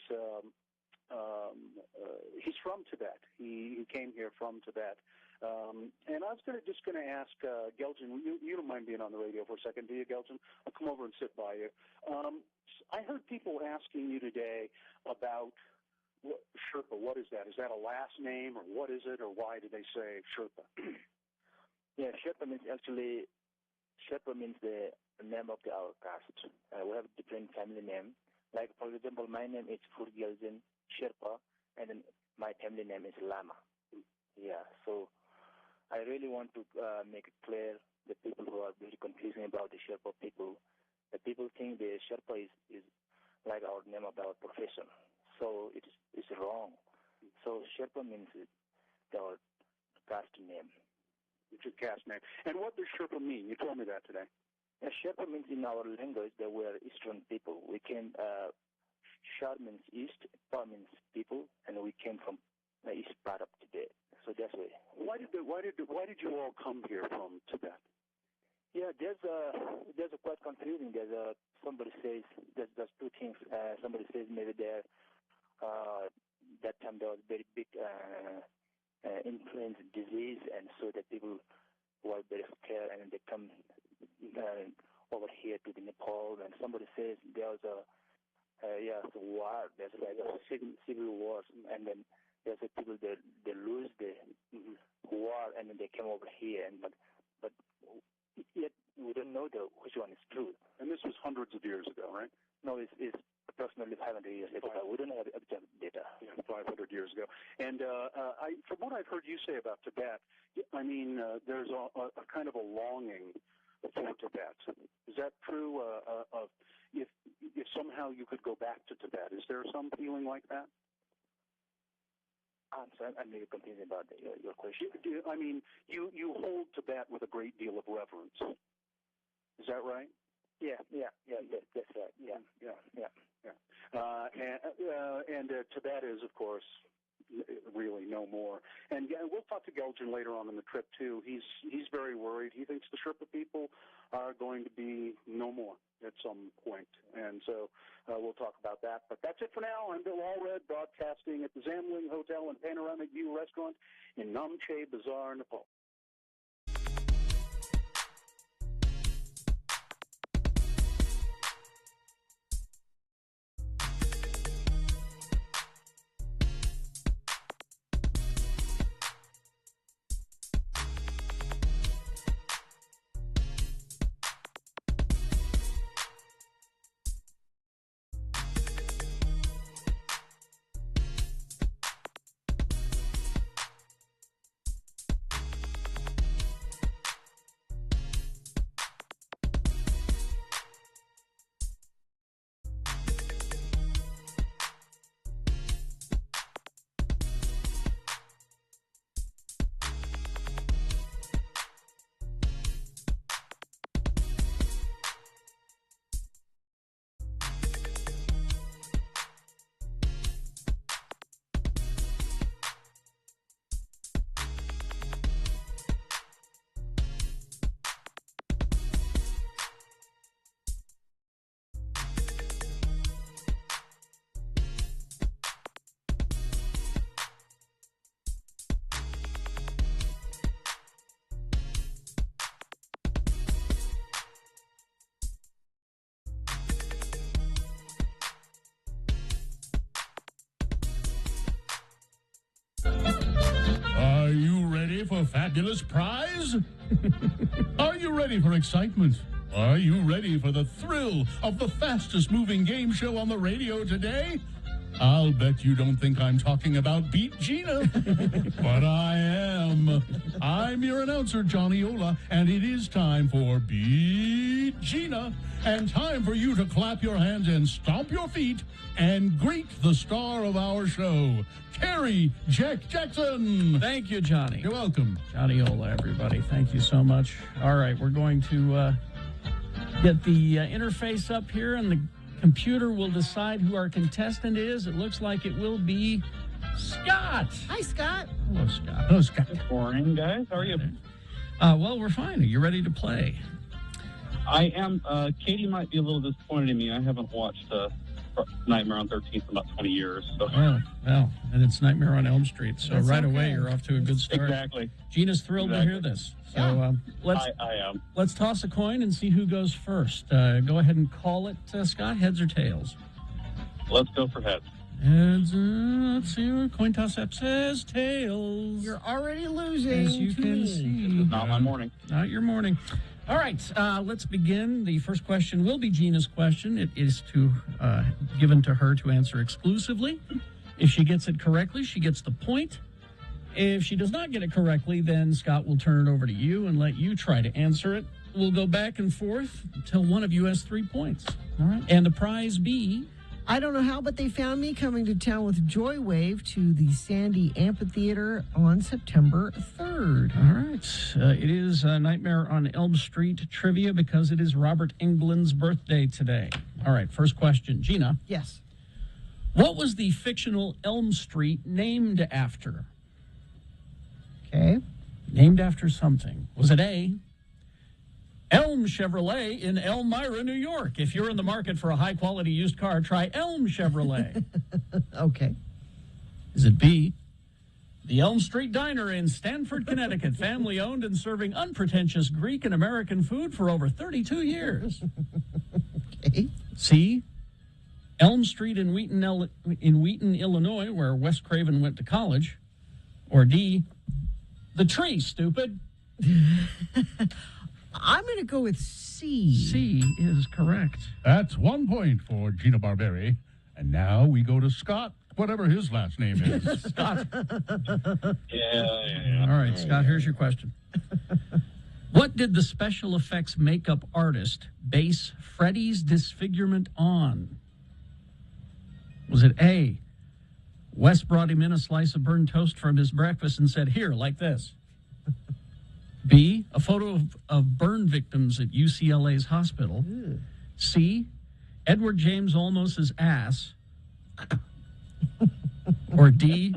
he's from Tibet. He came here from Tibet. And I was just going to ask Geljan, you don't mind being on the radio for a second, do you, Geljan? I'll come over and sit by you. I heard people asking you today about Sherpa. What is that? Is that a last name, or what is it, or why do they say Sherpa? Yeah, Sherpa means the name of our caste. We have different family name. Like, for example, my name is Geljan Sherpa, and then my family name is Lama. Yeah, so I really want to make it clear the people who are very confusing about the Sherpa people. The people think the Sherpa is like our name of our profession. So it's wrong. So Sherpa means our caste name. It's a caste name. And what does Sherpa mean? You told me that today. Yeah, Sherpa means in our language that we are Eastern people. We came, Shar means East, Pa means people, and we came from the east part of Tibet. So that's why. Why did you all come here from Tibet? Yeah, there's a quite confusing. Somebody says there's two things. Somebody says maybe that time there was very big influenza disease, and so that people were very scared, and they come over here to the Nepal. And somebody says there was a war. There's like a civil war, and then there's a people that they lose the war, and then they came over here, and but yet we don't know which one is true. And this was hundreds of years ago, right? No, it's approximately 500 years ago. We don't have exact data. Yeah, 500 years ago. And from what I've heard you say about Tibet, I mean, there's a kind of a longing for Tibet. Is that true? If somehow you could go back to Tibet, is there some feeling like that? I'm sorry, I'm really confused about your question. I mean, you hold Tibet with a great deal of reverence. Is that right? Yeah, that's right. Yeah. And Tibet is, of course, really no more. And we'll talk to Geljan later on in the trip too. He's very worried. He thinks the Sherpa people are going to be no more at some point. And so we'll talk about that. But that's it for now. I'm Bill Allred, broadcasting at the Zamling Hotel and Panoramic View Restaurant in Namche Bazaar, Nepal. Are you ready for a fabulous prize? Are you ready for excitement? Are you ready for the thrill of the fastest moving game show on the radio today? I'll bet you don't think I'm talking about Beat Gina, but I am. I'm your announcer, Johnny Ola, and it is time for Beat Gina, and time for you to clap your hands and stomp your feet and greet the star of our show, Carrie Jack Jackson. Thank you, Johnny. You're welcome. Johnny Ola, everybody. Thank you so much. All right, we're going to get the interface up here, and the computer will decide who our contestant is. It looks like it will be Scott. Hi, Scott. Hello, Scott. Hello, Scott. Good morning, guys. How are you? Well, we're fine. Are you ready to play? I am. Katie might be a little disappointed in me. I haven't watched Nightmare on 13th in about 20 years. So. Oh, well, and it's Nightmare on Elm Street, so That's right okay. away you're off to a good start. Exactly. Gina's thrilled to hear this. So I am. let's toss a coin and see who goes first. Go ahead and call it, Scott. Heads or tails? Let's go for heads. Heads. Let's see. Coin toss up says tails. You're already losing. As you can see. Not my morning. Not your morning. All right, let's begin. The first question will be Gina's question. It is given to her to answer exclusively. If she gets it correctly, she gets the point. If she does not get it correctly, then Scott will turn it over to you and let you try to answer it. We'll go back and forth until one of you has 3 points. All right. And the prize be... I don't know how, but they found me coming to town with Joy Wave to the Sandy Amphitheater on September 3rd. All right. It is Nightmare on Elm Street trivia because it is Robert Englund's birthday today. All right. First question. Gina. Yes. What was the fictional Elm Street named after? Okay. Named after something. Was it A, Elm Chevrolet in Elmira, New York? If you're in the market for a high-quality used car, try Elm Chevrolet. Okay. Is it B, the Elm Street Diner in Stamford, Connecticut, family-owned and serving unpretentious Greek and American food for over 32 years? Okay. C, Elm Street in Wheaton, Illinois, where Wes Craven went to college? Or D, The Tree, stupid? I'm going to go with C. C is correct. That's 1 point for Gina Barberi. And now we go to Scott, whatever his last name is. Scott. Yeah. All right, Scott, here's your question. What did the special effects makeup artist base Freddy's disfigurement on? Was it A, Wes brought him in a slice of burned toast from his breakfast and said, "Here, like this"? B, a photo of burn victims at UCLA's hospital. C, Edward James Olmos's ass. Or D,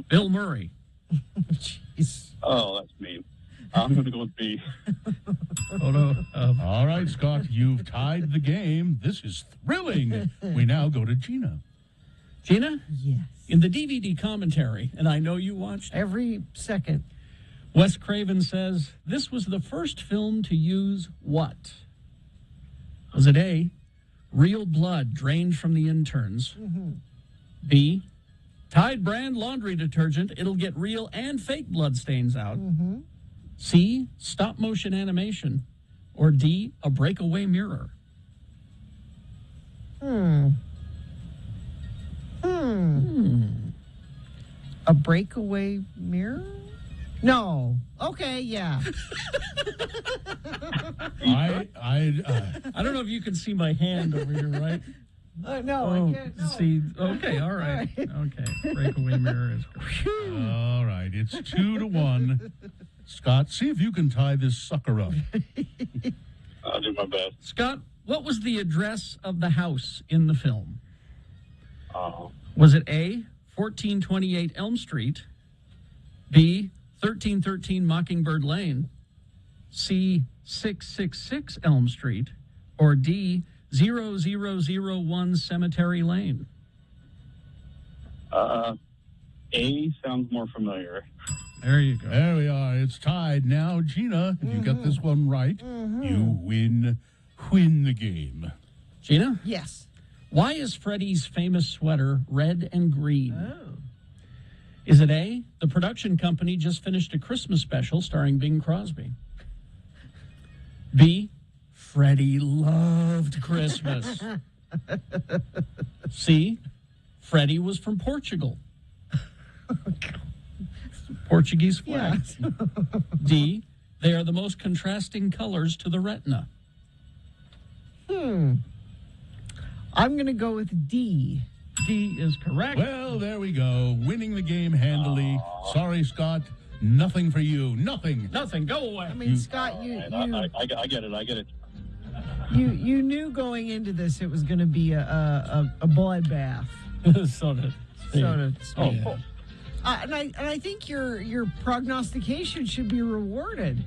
Bill Murray. Jeez. Oh, that's mean. I'm going to go with B. Photo of... All right, Scott, you've tied the game. This is thrilling. We now go to Gina. Gina? Yes. In the DVD commentary, and I know you watched every second, Wes Craven says, this was the first film to use what? Was it A, real blood drained from the interns? Mm-hmm. B, Tide brand laundry detergent, it'll get real and fake blood stains out? Mm-hmm. C, stop motion animation? Or D, a breakaway mirror? A breakaway mirror? No. Okay, yeah. I don't know if you can see my hand over here, right? No, I can't. No. See, okay, all right. Okay, breakaway mirror is correct. All right, it's 2-1. Scott, see if you can tie this sucker up. I'll do my best. Scott, what was the address of the house in the film? Oh. Was it A, 1428 Elm Street, B, 1313 Mockingbird Lane, C, 666 Elm Street, or D, 0001 Cemetery Lane? A sounds more familiar. There you go. There we are. It's tied now. Gina, if you get this one right, you win the game. Gina? Yes. Why is Freddy's famous sweater red and green? Is it A, the production company just finished a Christmas special starring Bing Crosby? B, Freddy loved Christmas? C, Freddie was from Portugal. Portuguese flag. Yeah. D, they are the most contrasting colors to the retina. I'm going to go with D. D is correct. Well, there we go. Winning the game handily. Sorry, Scott. Nothing for you. Nothing. Nothing. Go away. I mean, Scott, I get it. you knew going into this it was going to be a bloodbath. So did Steve. Oh. And I think your prognostication should be rewarded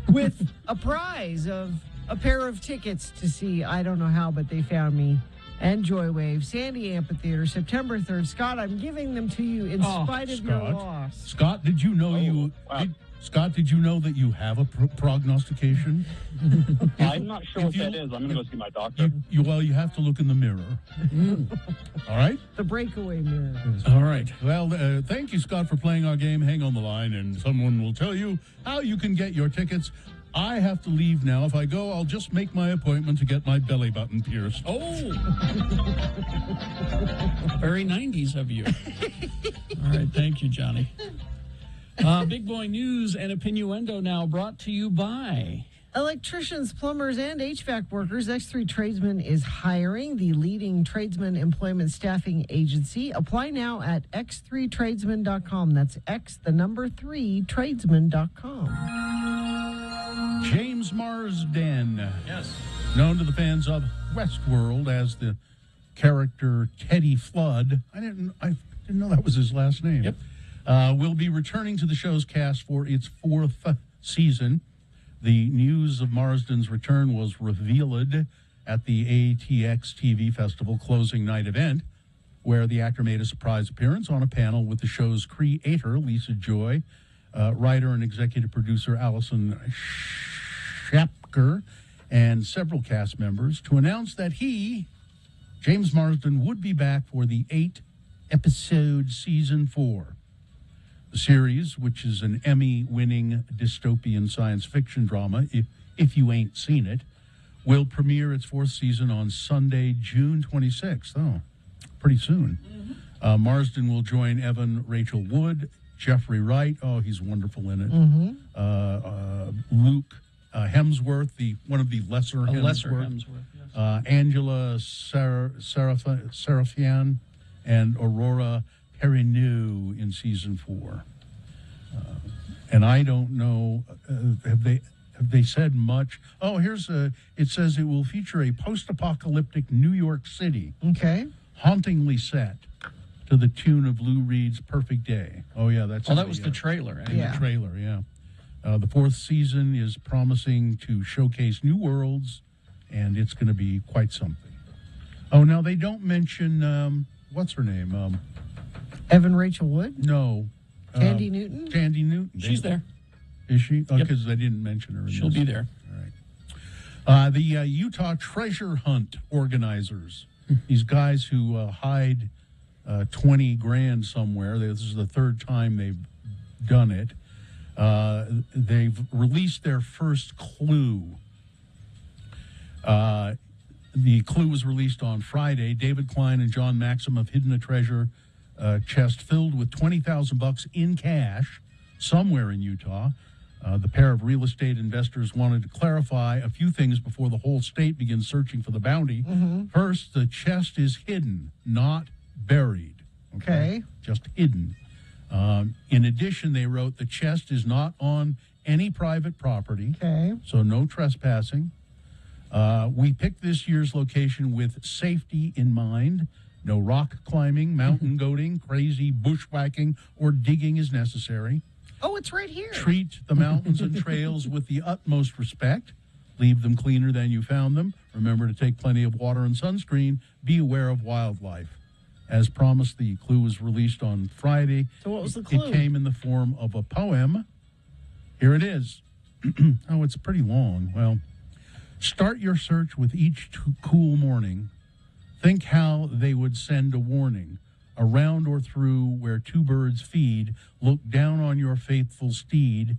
with a prize of a pair of tickets to see I Don't Know How, But They Found Me and Joywave, Sandy Amphitheater, September 3rd. Scott, I'm giving them to you in spite of your loss. Scott, did you know Scott, did you know that you have a prognostication? I'm not sure what that is. I'm going to go see my doctor. You have to look in the mirror. All right? The breakaway mirror. All right. Well, thank you, Scott, for playing our game. Hang on the line, and someone will tell you how you can get your tickets. I have to leave now. If I go, I'll just make my appointment to get my belly button pierced. Oh. Very 90s of you. All right. Thank you, Johnny. Big Boy News and Opinioendo now brought to you by Electricians, plumbers, and HVAC workers. X3 Tradesman is hiring, the leading tradesman employment staffing agency. Apply now at x3tradesman.com. That's x3tradesman.com. James Marsden. Yes. Known to the fans of Westworld as the character Teddy Flood. I didn't know that was his last name. Yep. Will be returning to the show's cast for its 4th season. The news of Marsden's return was revealed at the ATX TV Festival closing night event, where the actor made a surprise appearance on a panel with the show's creator, Lisa Joy, writer and executive producer Allison Schapker, and several cast members to announce that he, James Marsden, would be back for the 8-episode season 4. The series, which is an Emmy-winning dystopian science fiction drama, if you ain't seen it, will premiere its 4th season on Sunday, June 26th. Oh, pretty soon. Mm-hmm. Marsden will join Evan Rachel Wood, Jeffrey Wright. Oh, he's wonderful in it. Mm-hmm. Luke Hemsworth, one of the lesser Hemsworth. Lesser Hemsworth, yes. Angela Serafian and Aurora Perrineau in season 4. And I don't know, have they said much? Oh, it says it will feature a post-apocalyptic New York City. Okay. Hauntingly set to the tune of Lou Reed's Perfect Day. Oh, yeah, that's... that was the trailer. The trailer, yeah. The 4th season is promising to showcase new worlds, and it's going to be quite something. Oh, now they don't mention, what's her name? Evan Rachel Wood? No. Tandy Newton? Tandy Newton. She's there. Is she? Oh, Yep. because they didn't mention her. She'll be there. All right. The Utah Treasure Hunt organizers, these guys who hide 20 grand somewhere. This is the 3rd time they've done it. They've released their first clue. The clue was released on Friday. David Klein and John Maxim have hidden a treasure chest filled with $20,000 in cash somewhere in Utah. The pair of real estate investors wanted to clarify a few things before the whole state begins searching for the bounty. Mm-hmm. First, the chest is hidden, not buried. Okay. Just hidden. In addition, they wrote the chest is not on any private property. Okay. So no trespassing. We picked this year's location with safety in mind. No rock climbing, mountain goating, crazy bushwhacking, or digging is necessary. Oh, it's right here. Treat the mountains and trails with the utmost respect. Leave them cleaner than you found them. Remember to take plenty of water and sunscreen. Be aware of wildlife. As promised, the clue was released on Friday. So what was the clue? It came in the form of a poem. Here it is. Oh, it's pretty long. Well, start your search with each cool morning. Think how they would send a warning. Around or through where two birds feed, look down on your faithful steed.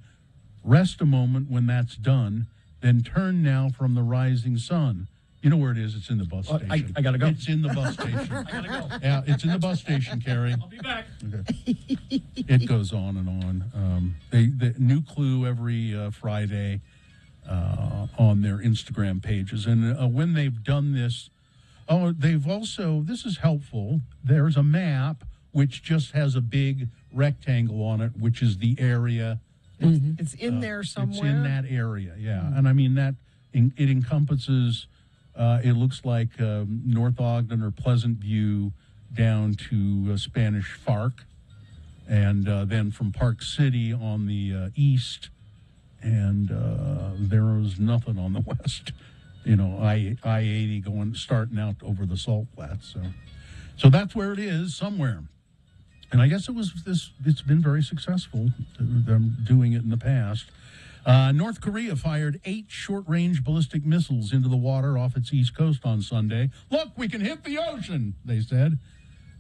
Rest a moment when that's done, then turn now from the rising sun. You know where it is? It's in the bus Oh, station. I gotta go. It's in the bus station. I gotta go. Yeah, it's in the bus station, Carrie. I'll be back. Okay. It goes on and on. The new clue every Friday on their Instagram pages. And when they've done this, they've also, this is helpful, there's a map which just has a big rectangle on it, which is the area. It's in there somewhere. It's in that area, yeah. And I mean, it encompasses, it looks like North Ogden or Pleasant View down to Spanish Fork, and then from Park City on the east, and there is nothing on the west. You know, I-80 starting out over the Salt Flats. So that's where it is, somewhere. And I guess it's been very successful, them doing it in the past. North Korea fired 8 short-range ballistic missiles into the water off its east coast on Sunday. Look, we can hit the ocean, they said.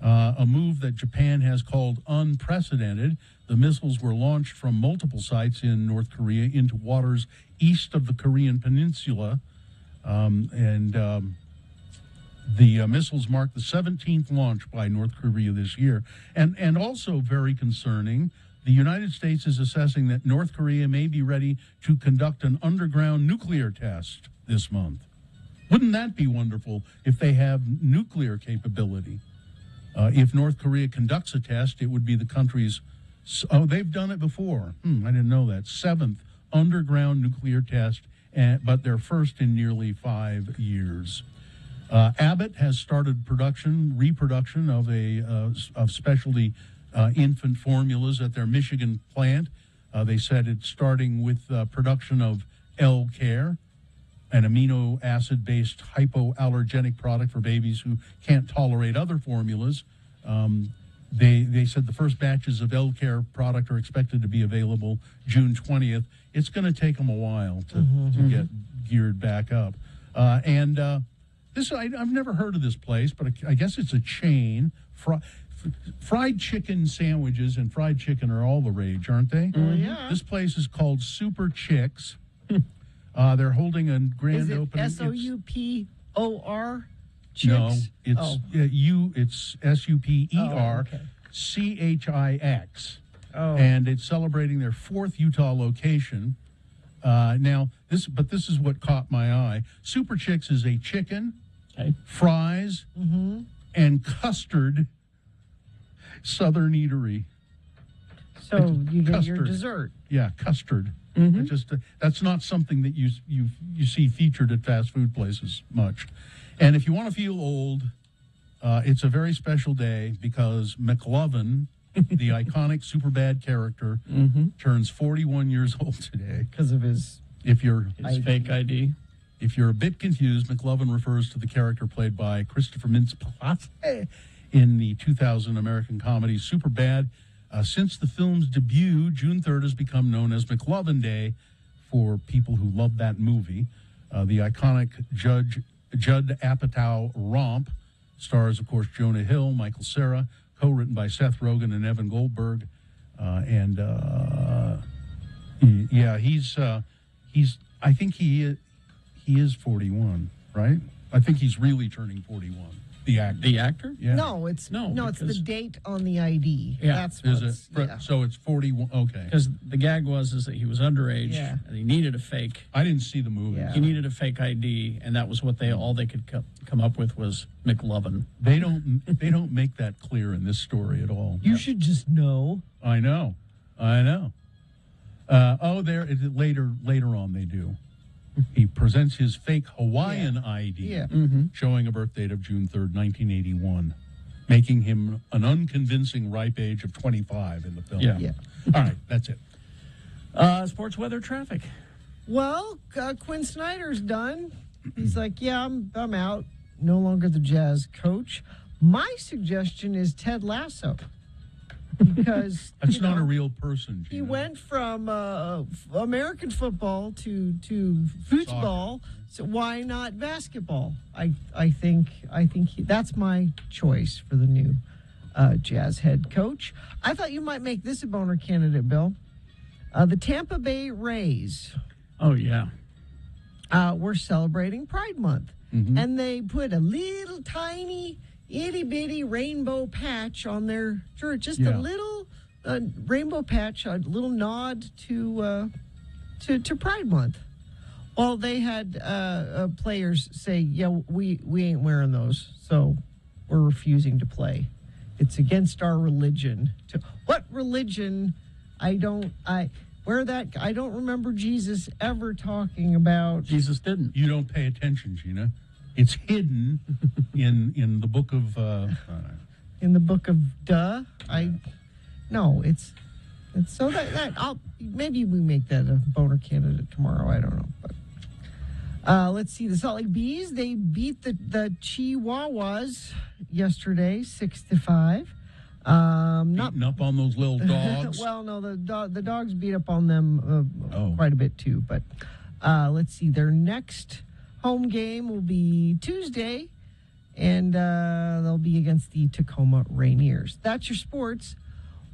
A move that Japan has called unprecedented. The missiles were launched from multiple sites in North Korea into waters east of the Korean peninsula. The missiles marked the 17th launch by North Korea this year. And also very concerning, the United States is assessing that North Korea may be ready to conduct an underground nuclear test this month. Wouldn't that be wonderful if they have nuclear capability? If North Korea conducts a test, it would be the country's, they've done it before. I didn't know that. 7th underground nuclear test, but their first in nearly 5 years. Abbott has started reproduction of specialty infant formulas at their Michigan plant. They said it's starting with production of L-Care, an amino acid-based hypoallergenic product for babies who can't tolerate other formulas. They said the first batches of L-Care product are expected to be available June 20th. It's going to take them a while to get geared back up. I've never heard of this place, but I guess it's a chain. Fried chicken sandwiches and fried chicken are all the rage, aren't they? Yeah. This place is called Super Chicks. They're holding a grand opening. S-O-U-P-O-R? Chicks? No, it's SUPERCHIX. And it's celebrating their 4th Utah location. This is what caught my eye. Super Chicks is a chicken, fries, and custard Southern eatery. So you get your dessert. Yeah, custard. That's not something that you see featured at fast food places much. And if you want to feel old, it's a very special day because McLovin, the iconic Superbad character, turns 41 years old today. Because of his fake ID. If you're a bit confused, McLovin refers to the character played by Christopher Mintz-Plasse in the 2000 American comedy Superbad. Since the film's debut, June 3rd has become known as McLovin Day for people who love that movie. The iconic Judd Apatow romp stars, of course, Jonah Hill, Michael Cera, co-written by Seth Rogen and Evan Goldberg. I think he is 41, right? I think he's really turning 41. The actor. The actor? Yeah. No, it's the date on the ID. Yeah. That's what's, So it's 41. Okay. Because the gag was that he was underage and he needed a fake. I didn't see the movie. He needed a fake ID, and that was what all they could come up with was McLovin. They don't make that clear in this story at all. You should just know. I know. Later on they do. He presents his fake Hawaiian ID, showing a birth date of June 3rd, 1981, making him an unconvincing ripe age of 25 in the film. Yeah. All right, that's it. Sports weather traffic. Well, Quinn Snyder's done. He's like, I'm out. No longer the Jazz coach. My suggestion is Ted Lasso. Because that's not a real person. Gina. He went from American football to football. So why not basketball? I think that's my choice for the new Jazz head coach. I thought you might make this a boner candidate, Bill. The Tampa Bay Rays. Oh yeah. We're celebrating Pride Month. Mm-hmm. And they put a little tiny, itty-bitty rainbow patch on their shirt. Just a little rainbow patch, a little nod to Pride Month. Well, they had players say, yeah, we ain't wearing those, so we're refusing to play. It's against our religion. What religion? I don't remember Jesus ever talking about. Jesus didn't. You don't pay attention, Gina. It's hidden in the book of. In the book of duh. It's so that I'll maybe we make that a boner candidate tomorrow. I don't know, but let's see. The Salt Lake Bees, they beat the Chihuahuas yesterday 6-5. Beating up on those little dogs. Well, no, the dogs beat up on them quite a bit too. But let's see. Their next home game will be Tuesday, and they'll be against the Tacoma Rainiers. That's your sports.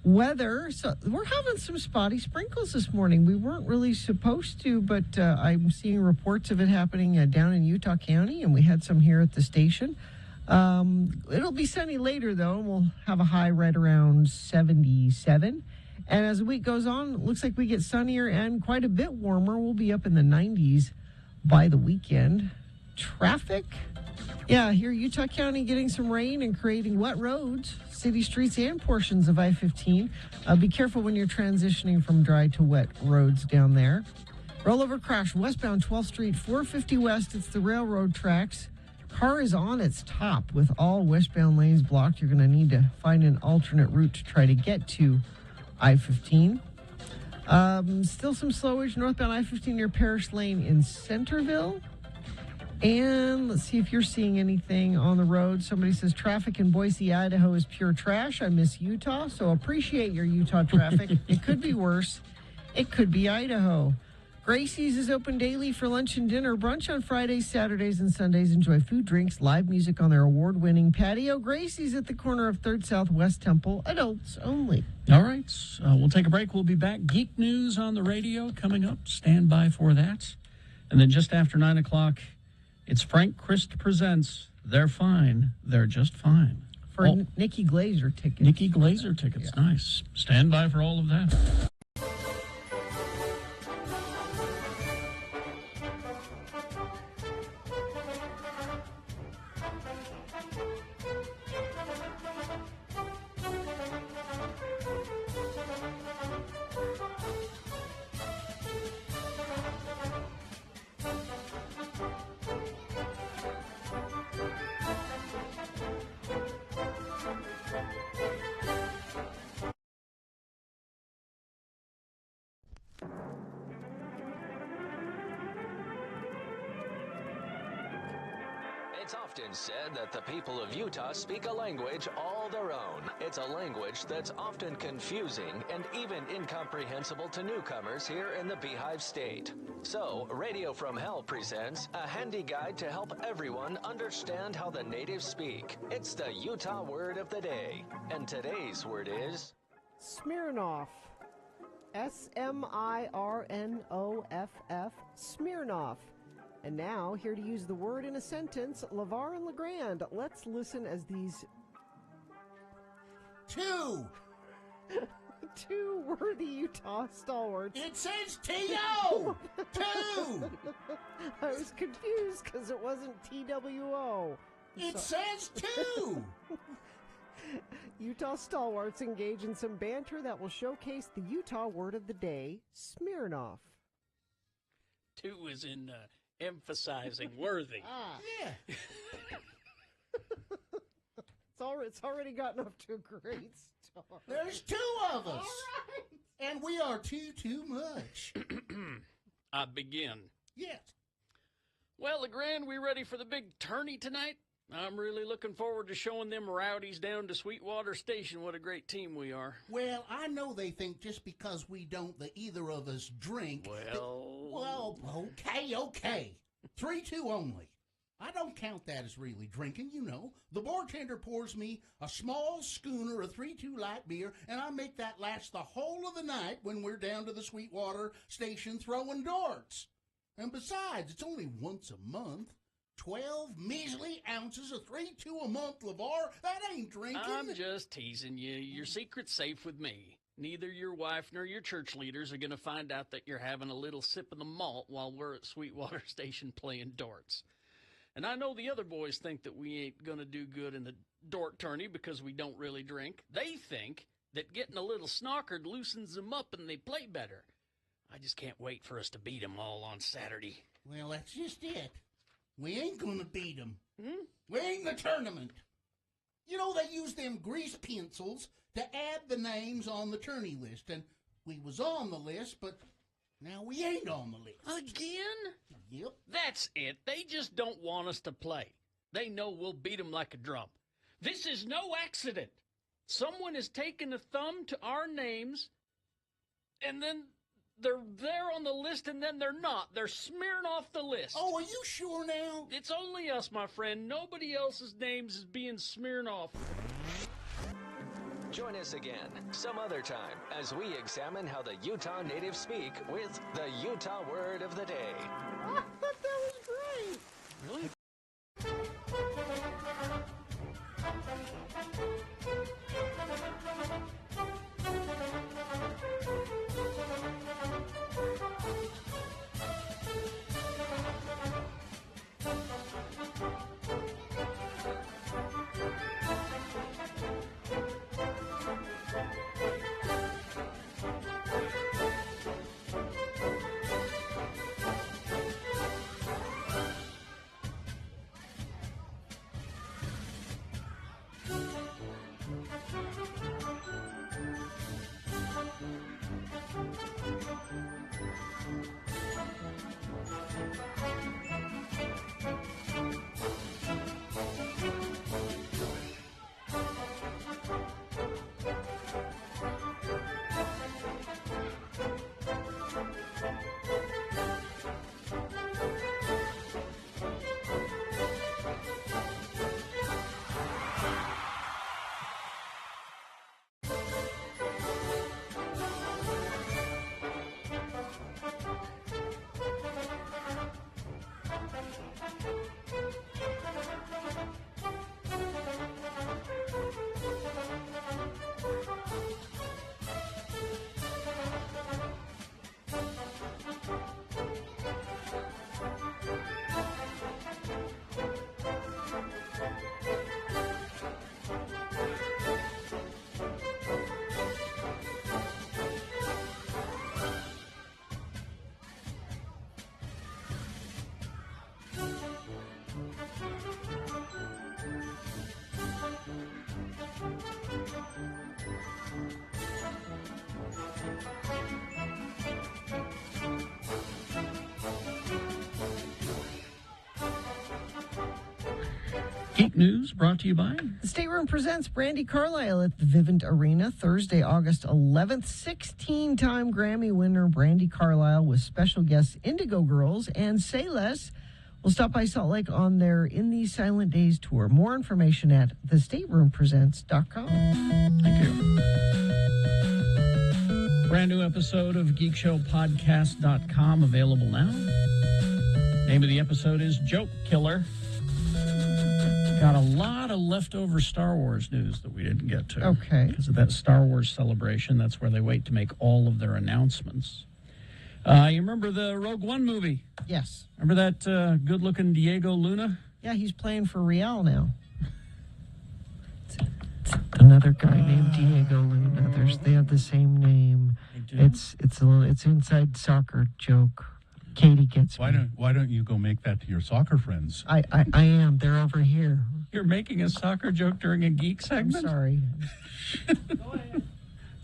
Weather. So we're having some spotty sprinkles this morning. We weren't really supposed to, but I'm seeing reports of it happening down in Utah County, and we had some here at the station. It'll be sunny later, though. We'll have a high right around 77. And as the week goes on, it looks like we get sunnier and quite a bit warmer. We'll be up in the 90s by the weekend. Traffic. Yeah, here Utah County getting some rain and creating wet roads, city streets and portions of I-15. Be careful when you're transitioning from dry to wet roads down there. Rollover crash westbound 12th Street, 450 West. It's the railroad tracks. Car is on its top with all westbound lanes blocked. You're going to need to find an alternate route to try to get to I-15. Still some slowage northbound I-15 near Parish Lane in Centerville. And let's see if you're seeing anything on the road. Somebody says traffic in Boise, Idaho is pure trash. I miss Utah, so appreciate your Utah traffic. It could be worse. It could be Idaho. Gracie's is open daily for lunch and dinner. Brunch on Fridays, Saturdays, and Sundays. Enjoy food, drinks, live music on their award-winning patio. Gracie's at the corner of 3rd Southwest Temple. Adults only. All right. We'll take a break. We'll be back. Geek News on the radio coming up. Stand by for that. And then just after 9 o'clock, it's Frank Christ Presents They're Fine. They're Just Fine. For Nikki Glazer tickets. Nikki Glazer tickets. Yeah. Nice. Stand by for all of that. It's often said that the people of Utah speak a language all their own. It's a language that's often confusing and even incomprehensible to newcomers here in the Beehive State. So, Radio from Hell presents a handy guide to help everyone understand how the natives speak. It's the Utah word of the day. And today's word is... Smirnoff. S-M-I-R-N-O-F-F. Smirnoff. And now, here to use the word in a sentence, LeVar and LeGrand. Let's listen as these... Two worthy Utah stalwarts. It says T-O! Two! I was confused because it wasn't T-W-O. It says two! Utah stalwarts engage in some banter that will showcase the Utah word of the day, Smirnoff. Two is in... emphasizing worthy. Yeah. It's already gotten off to a great start. There's two of us. All right. And we are too much. I begin. Yes. Well, LeGrand, we ready for the big tourney tonight? I'm really looking forward to showing them rowdies down to Sweetwater Station what a great team we are. Well, I know they think just because we don't, that either of us drink. Well, okay. 3-2 only. I don't count that as really drinking, you know. The bartender pours me a small schooner of 3-2 light beer, and I make that last the whole of the night when we're down to the Sweetwater Station throwing darts. And besides, it's only once a month. 12 measly ounces of 3-2 a month, LeVar. That ain't drinking. I'm just teasing you. Your secret's safe with me. Neither your wife nor your church leaders are going to find out that you're having a little sip of the malt while we're at Sweetwater Station playing darts. And I know the other boys think that we ain't going to do good in the dort tourney because we don't really drink. They think that getting a little snockered loosens them up and they play better. I just can't wait for us to beat them all on Saturday. Well, that's just it. We ain't gonna beat them. We ain't in the tournament. You know, they use them grease pencils to add the names on the tourney list, and we was on the list, but now we ain't on the list. Again? Yep. That's it. They just don't want us to play. They know we'll beat them like a drum. This is no accident. Someone has taken a thumb to our names, and then they're there on the list, and then they're not. They're smearing off the list. Oh, are you sure now? It's only us, my friend. Nobody else's names is being smeared off. Join us again some other time as we examine how the Utah natives speak with the Utah Word of the Day. I thought that was great. Really? Geek News brought to you by The Stateroom presents Brandi Carlile at the Vivint Arena Thursday, August 11th. 16-time Grammy winner Brandi Carlile with special guests Indigo Girls and Say Less will stop by Salt Lake on their In These Silent Days tour. More information at thestateroompresents.com. Thank you. Brand new episode of GeekShowPodcast.com available now. Name of the episode is Joke Killer. Got a lot of leftover Star Wars news that we didn't get to. Okay. Because of that Star Wars celebration, that's where they wait to make all of their announcements. You remember the Rogue One movie? Yes. Remember that good-looking Diego Luna? Yeah, he's playing for Real now. It's another guy named Diego Luna. They have the same name. It's inside soccer joke. Katie gets me. Why don't you go make that to your soccer friends? I am. They're over here. You're making a soccer joke during a geek segment? I'm sorry. Go ahead.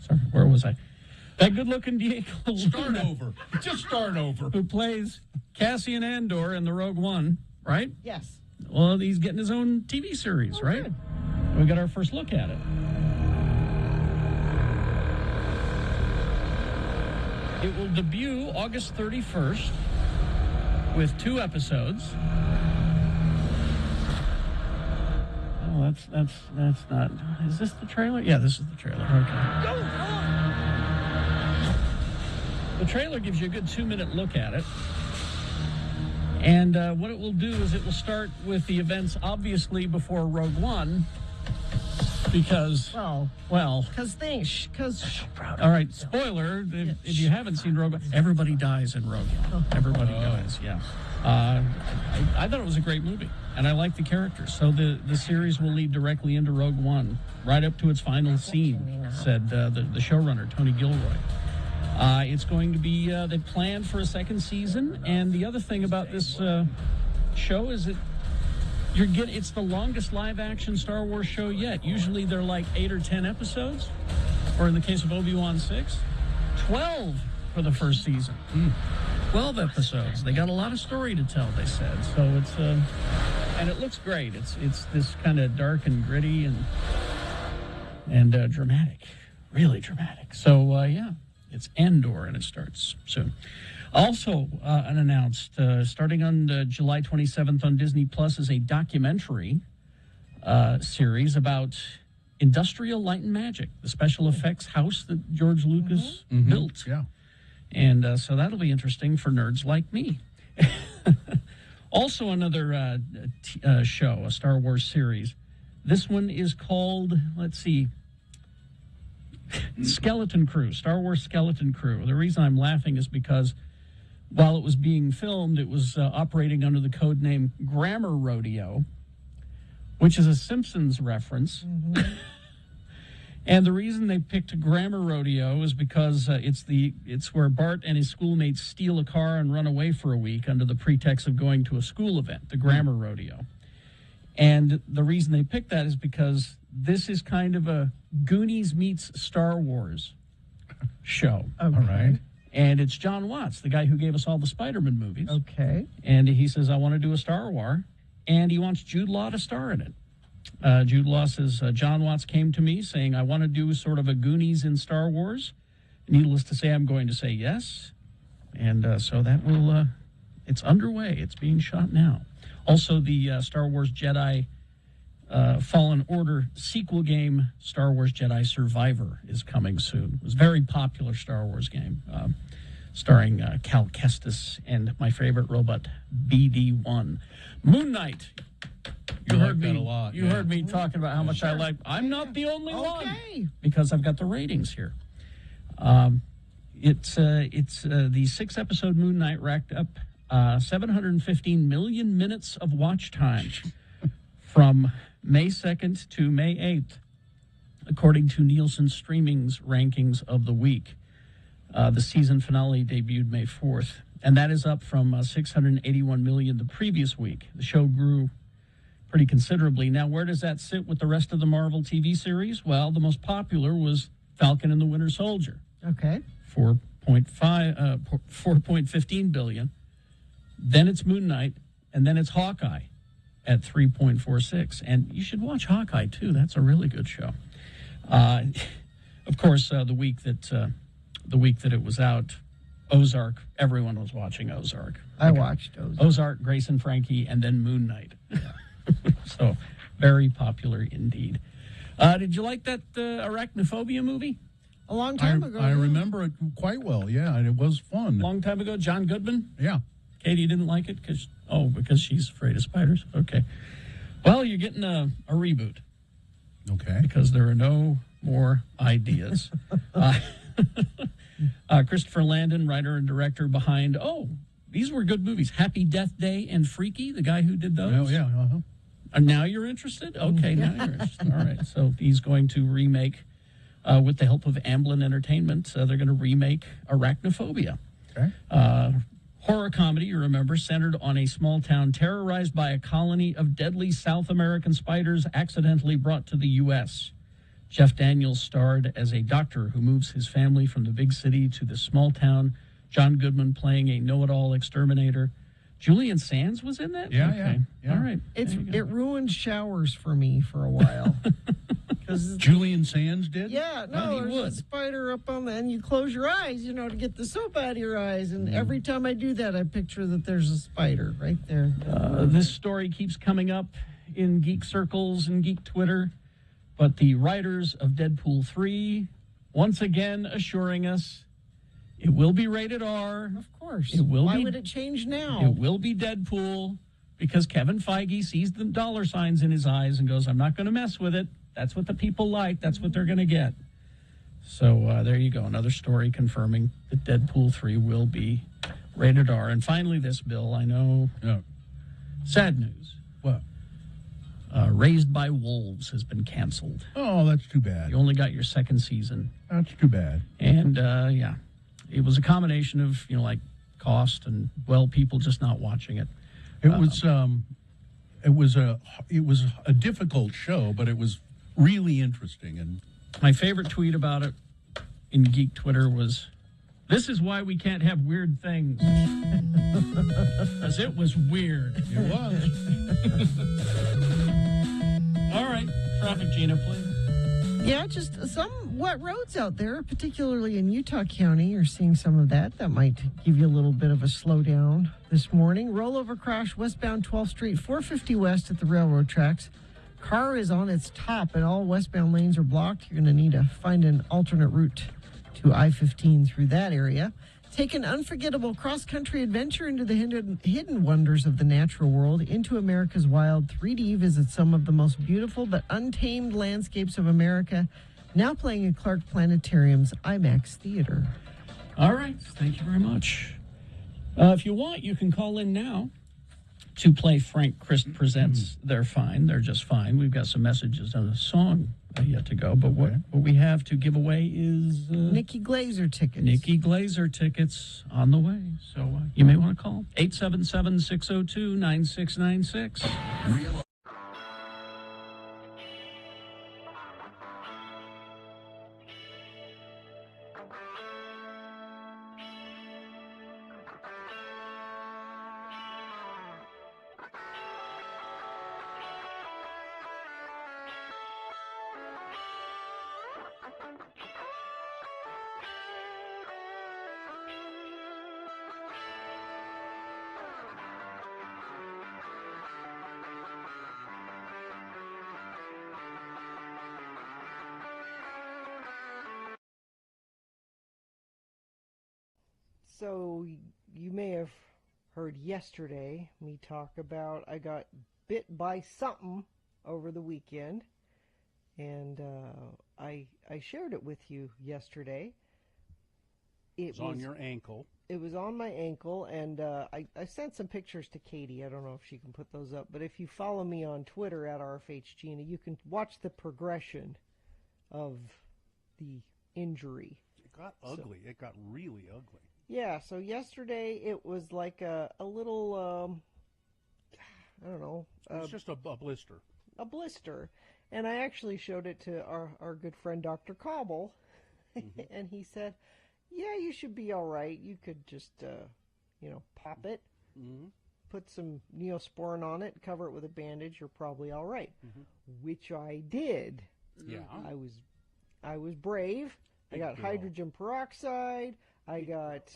Sorry, where was I? That good-looking Diego Start Luna, over. Just start over. who plays Cassian Andor in the Rogue One, right? Yes. Well, he's getting his own TV series, right? Good. We got our first look at it. It will debut August 31st with 2 episodes. Oh, that's not. Is this the trailer? Yeah, this is the trailer. Okay. The trailer gives you a good 2-minute look at it. And what it will do is it will start with the events, obviously, before Rogue One, because, all right, spoiler, if you haven't seen Rogue One, everybody dies in Rogue One. Everybody dies, yeah. I thought it was a great movie, and I like the characters. So the series will lead directly into Rogue One, right up to its final scene, said the showrunner, Tony Gilroy. It's going to be, they planned for a second season, and the other thing about this show is that it's the longest live-action Star Wars show yet. Usually they're like 8 or 10 episodes, or in the case of Obi-Wan 6, 12 for the first season. 12 episodes. They got a lot of story to tell, they said. So it's, and it looks great. It's this kind of dark and gritty and dramatic, really dramatic. So, yeah. It's Andor, and it starts soon. Also unannounced, starting on July 27th on Disney Plus, is a documentary series about Industrial Light and Magic, the special effects house that George Lucas built. Yeah. And so that'll be interesting for nerds like me. Also another show, a Star Wars series. This one is called, let's see, Skeleton Crew, Star Wars Skeleton Crew. The reason I'm laughing is because while it was being filmed, it was operating under the code name Grammar Rodeo, which is a Simpsons reference. And the reason they picked Grammar Rodeo is because it's where Bart and his schoolmates steal a car and run away for a week under the pretext of going to a school event, the Grammar Rodeo. And the reason they picked that is because this is kind of a Goonies meets Star Wars show. Okay. All right. And it's John Watts, the guy who gave us all the Spider-Man movies. Okay. And he says, I want to do a Star Wars. And he wants Jude Law to star in it. Jude Law says, John Watts came to me saying, I want to do sort of a Goonies in Star Wars. Needless to say, I'm going to say yes. And so that will, it's underway. It's being shot now. Also, the Star Wars Jedi Fallen Order sequel game, Star Wars Jedi Survivor, is coming soon. It was a very popular Star Wars game, starring Cal Kestis and my favorite robot, BD-1. Moon Knight. You heard me a lot. You heard me talking about how much I like. I'm not the only one, because I've got the ratings here. It's the 6-episode Moon Knight racked up 715 million minutes of watch time from May 2nd to May 8th, according to Nielsen Streaming's rankings of the week. The season finale debuted May 4th, and that is up from 681 million the previous week. The show grew pretty considerably. Now, where does that sit with the rest of the Marvel TV series? Well, the most popular was Falcon and the Winter Soldier. Okay. 4.15 billion. Then it's Moon Knight, and then it's Hawkeye at 3.46. And you should watch Hawkeye, too. That's a really good show. Of course, the week that it was out, Ozark, everyone was watching Ozark. I watched Ozark. Ozark, Grace and Frankie, and then Moon Knight. So, very popular indeed. Did you like that Arachnophobia movie? A long time ago. I remember it quite well, yeah, and it was fun. Long time ago, John Goodman? Yeah. Katie didn't like it because she's afraid of spiders? Okay. Well, you're getting a reboot. Okay. Because there are no more ideas. Christopher Landon, writer and director behind, these were good movies. Happy Death Day and Freaky, the guy who did those. Oh, yeah. Uh-huh. And now you're interested? Okay, now you're interested. All right. So he's going to remake, with the help of Amblin Entertainment, they're going to remake Arachnophobia. Okay. Horror comedy, you remember, centered on a small town terrorized by a colony of deadly South American spiders accidentally brought to the U.S. Jeff Daniels starred as a doctor who moves his family from the big city to the small town. John Goodman playing a know-it-all exterminator. Julian Sands was in that? Yeah, okay. yeah. All right. It ruined showers for me for a while. Julian Sands did? Yeah, no, there's a spider up on and you close your eyes, to get the soap out of your eyes. And every time I do that, I picture that there's a spider right there. This story keeps coming up in geek circles and geek Twitter, but the writers of Deadpool 3 once again assuring us It will be rated R. Of course. It will Why be, would it change now? It will be Deadpool because Kevin Feige sees the dollar signs in his eyes and goes, I'm not going to mess with it. That's what the people like. That's what they're going to get. So there you go. Another story confirming that Deadpool 3 will be rated R. And finally, this, Bill, I know. Yeah. Sad news. What? Raised by Wolves has been canceled. Oh, that's too bad. You only got your second season. That's too bad. And, yeah, it was a combination of, like cost and, well, people just not watching it. It was a difficult show, but it was really interesting. And my favorite tweet about it in Geek Twitter was, "This is why we can't have weird things." Because it was weird. It was. All right. Traffic, Gina, please. Yeah, just some wet roads out there, particularly in Utah County. You're seeing some of that. That might give you a little bit of a slowdown this morning. Rollover crash westbound 12th Street, 450 west at the railroad tracks. Car is on its top and all westbound lanes are blocked. You're going to need to find an alternate route to I-15 through that area. Take an unforgettable cross-country adventure into the hidden wonders of the natural world, into America's Wild 3D. Visit some of the most beautiful but untamed landscapes of America, now playing at Clark Planetarium's IMAX Theater. All right. Thank you very much. If you want, you can call in now to play Frank Christ Presents They're Fine. They're Just Fine. We've got some messages on a song yet to go, but what we have to give away is Nikki Glazer tickets. Nikki Glazer tickets on the way. So you may want to call 877-602-9696. So you may have heard yesterday me talk about I got bit by something over the weekend, and I shared it with you yesterday. It was on your ankle. It was on my ankle, and I sent some pictures to Katie. I don't know if she can put those up, but if you follow me on Twitter at RFHGina, you can watch the progression of the injury. It got ugly. It got really ugly. Yeah, so yesterday it was like a little, I don't know. It's just a blister. A blister. And I actually showed it to our good friend Dr. Cobble, and he said, yeah, you should be all right. You could just, pop it, put some Neosporin on it, cover it with a bandage. You're probably all right, which I did. Yeah. I was brave. I got hydrogen peroxide. I got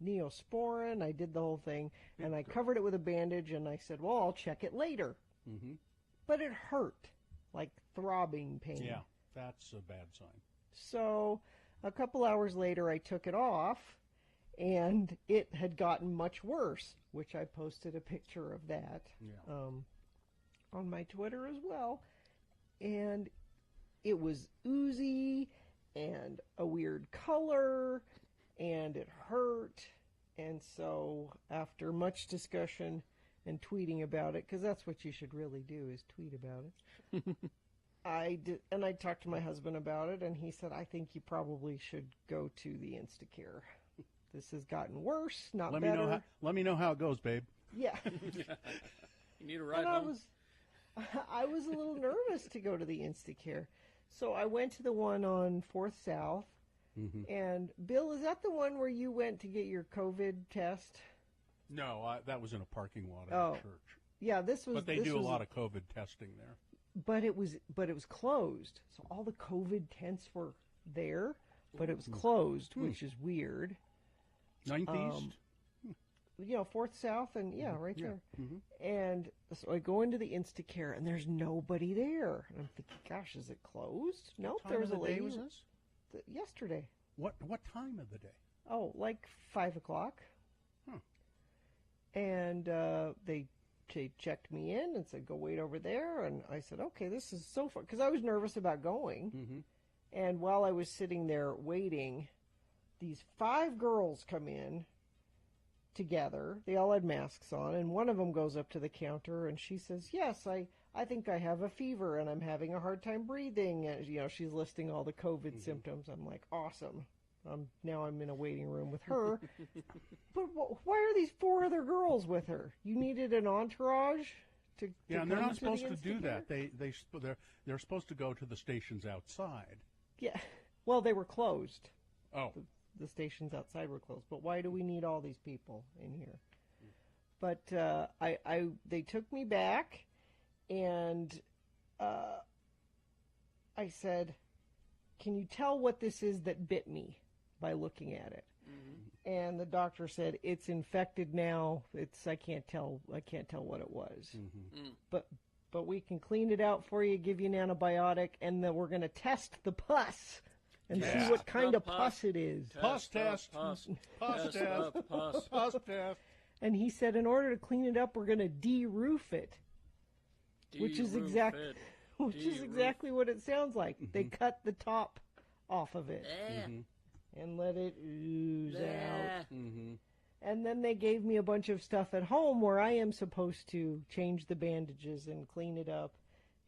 Neosporin. I did the whole thing, and I covered it with a bandage, and I said, well, I'll check it later. But it hurt, like throbbing pain. Yeah, that's a bad sign. So a couple hours later, I took it off, and it had gotten much worse, which I posted a picture of that on my Twitter as well. And it was oozy and a weird color, and it hurt. And so after much discussion and tweeting about it, because that's what you should really do, is tweet about it, I talked to my husband about it, and he said, I think you probably should go to the Instacare. This has gotten worse, not better. Let me know how it goes, babe. Yeah. You need a ride home? I was a little nervous to go to the Instacare. So I went to the one on 4th South. And, Bill, is that the one where you went to get your COVID test? No, that was in a parking lot at a church. Yeah, this was. But they do a lot of COVID testing there. But it was closed. So all the COVID tents were there, but it was closed, which is weird. 9th East? 4th South, and right there. And so I go into the Instacare, and there's nobody there. And I'm thinking, gosh, is it closed? Nope, there was a lady. What time of the day was this? Yesterday. What time of the day? Oh, like 5 o'clock. And they checked me in and said, go wait over there. And I said, okay, this is so fun. Because I was nervous about going. Mm-hmm. And while I was sitting there waiting, these 5 girls come in together. They all had masks on. And one of them goes up to the counter and she says, yes, I think I have a fever and I'm having a hard time breathing. And, she's listing all the COVID symptoms. I'm like, awesome. Now I'm in a waiting room with her. But why are these 4 other girls with her? You needed an entourage to Yeah, and they're come not to supposed the to do Instigator? that. They're supposed to go to the stations outside. Yeah. Well, they were closed. Oh. The stations outside were closed. But why do we need all these people in here? But they took me back, and I said, can you tell what this is that bit me by looking at it? Mm-hmm. And the doctor said, it's infected now. I can't tell what it was. Mm-hmm. But we can clean it out for you, give you an antibiotic, and then we're going to test the pus and see what kind of pus it is. Pus test. Pus test. Pus test. And he said, in order to clean it up, we're going to de-roof it, which is exactly what it sounds like. They cut the top off of it and let it ooze out. Mm-hmm. And then they gave me a bunch of stuff at home where I am supposed to change the bandages and clean it up.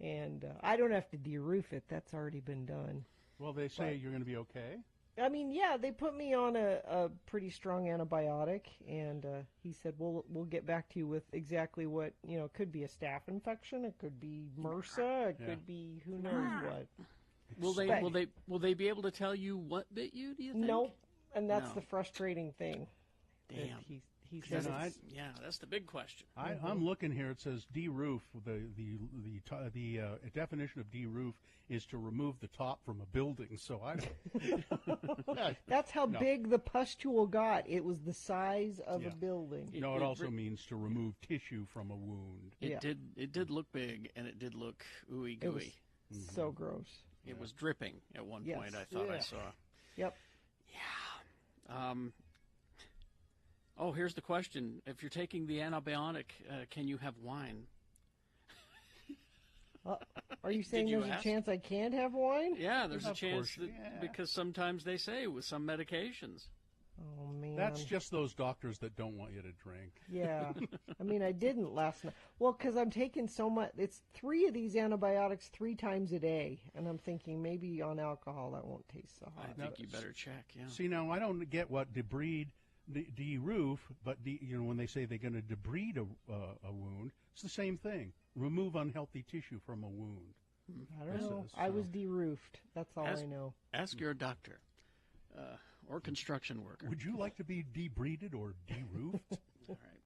And I don't have to de-roof it. That's already been done. Well, they say you're going to be okay. I mean, yeah, they put me on a pretty strong antibiotic, and he said, we'll get back to you with exactly what, it could be a staph infection, it could be MRSA, it could be who knows what. Will they be able to tell you what bit you, do you think? Nope, and that's No. the frustrating thing. Damn. He says that's the big question. I'm looking here. It says de-roof. The definition of de-roof is to remove the top from a building. So that's how big the pustule got. It was the size of a building. It also means to remove tissue from a wound. It did look big, and it did look ooey It was gooey. so gross. It was dripping at one point. I thought I saw. Yep. Yeah. Oh, here's the question. If you're taking the antibiotic, can you have wine? Are you saying there's a chance I can't have wine? Yeah, there's a chance because sometimes they say with some medications. Oh, man. That's just those doctors that don't want you to drink. Yeah. I mean, I didn't last night. Well, because I'm taking so much. It's 3 of these antibiotics 3 times a day. And I'm thinking maybe on alcohol that won't taste so hot. I think you better check, yeah. See, now, I don't get what de-roof, but when they say they're going to debride a wound, it's the same thing. Remove unhealthy tissue from a wound. I don't know. I was de-roofed. That's all I know. Ask your doctor or construction worker. Would you like to be debrided or de-roofed? All right.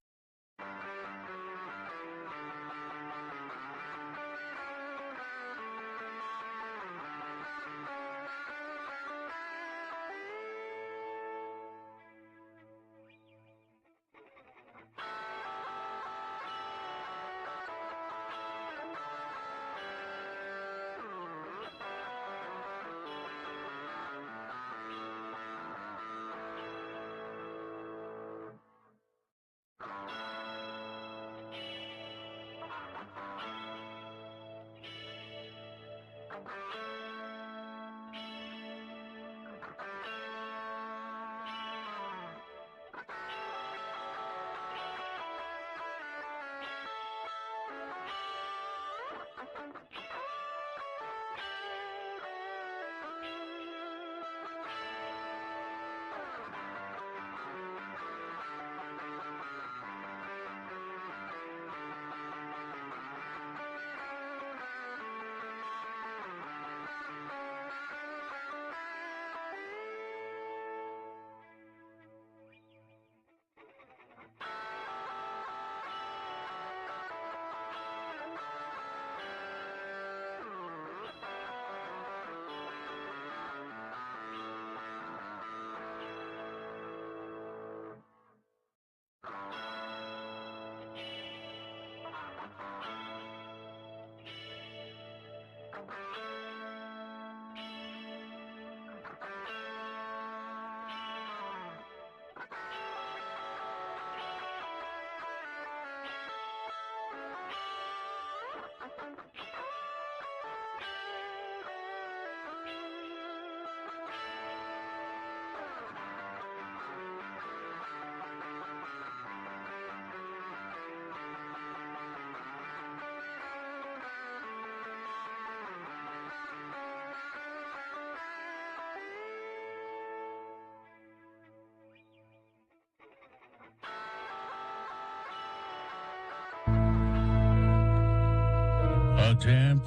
A damp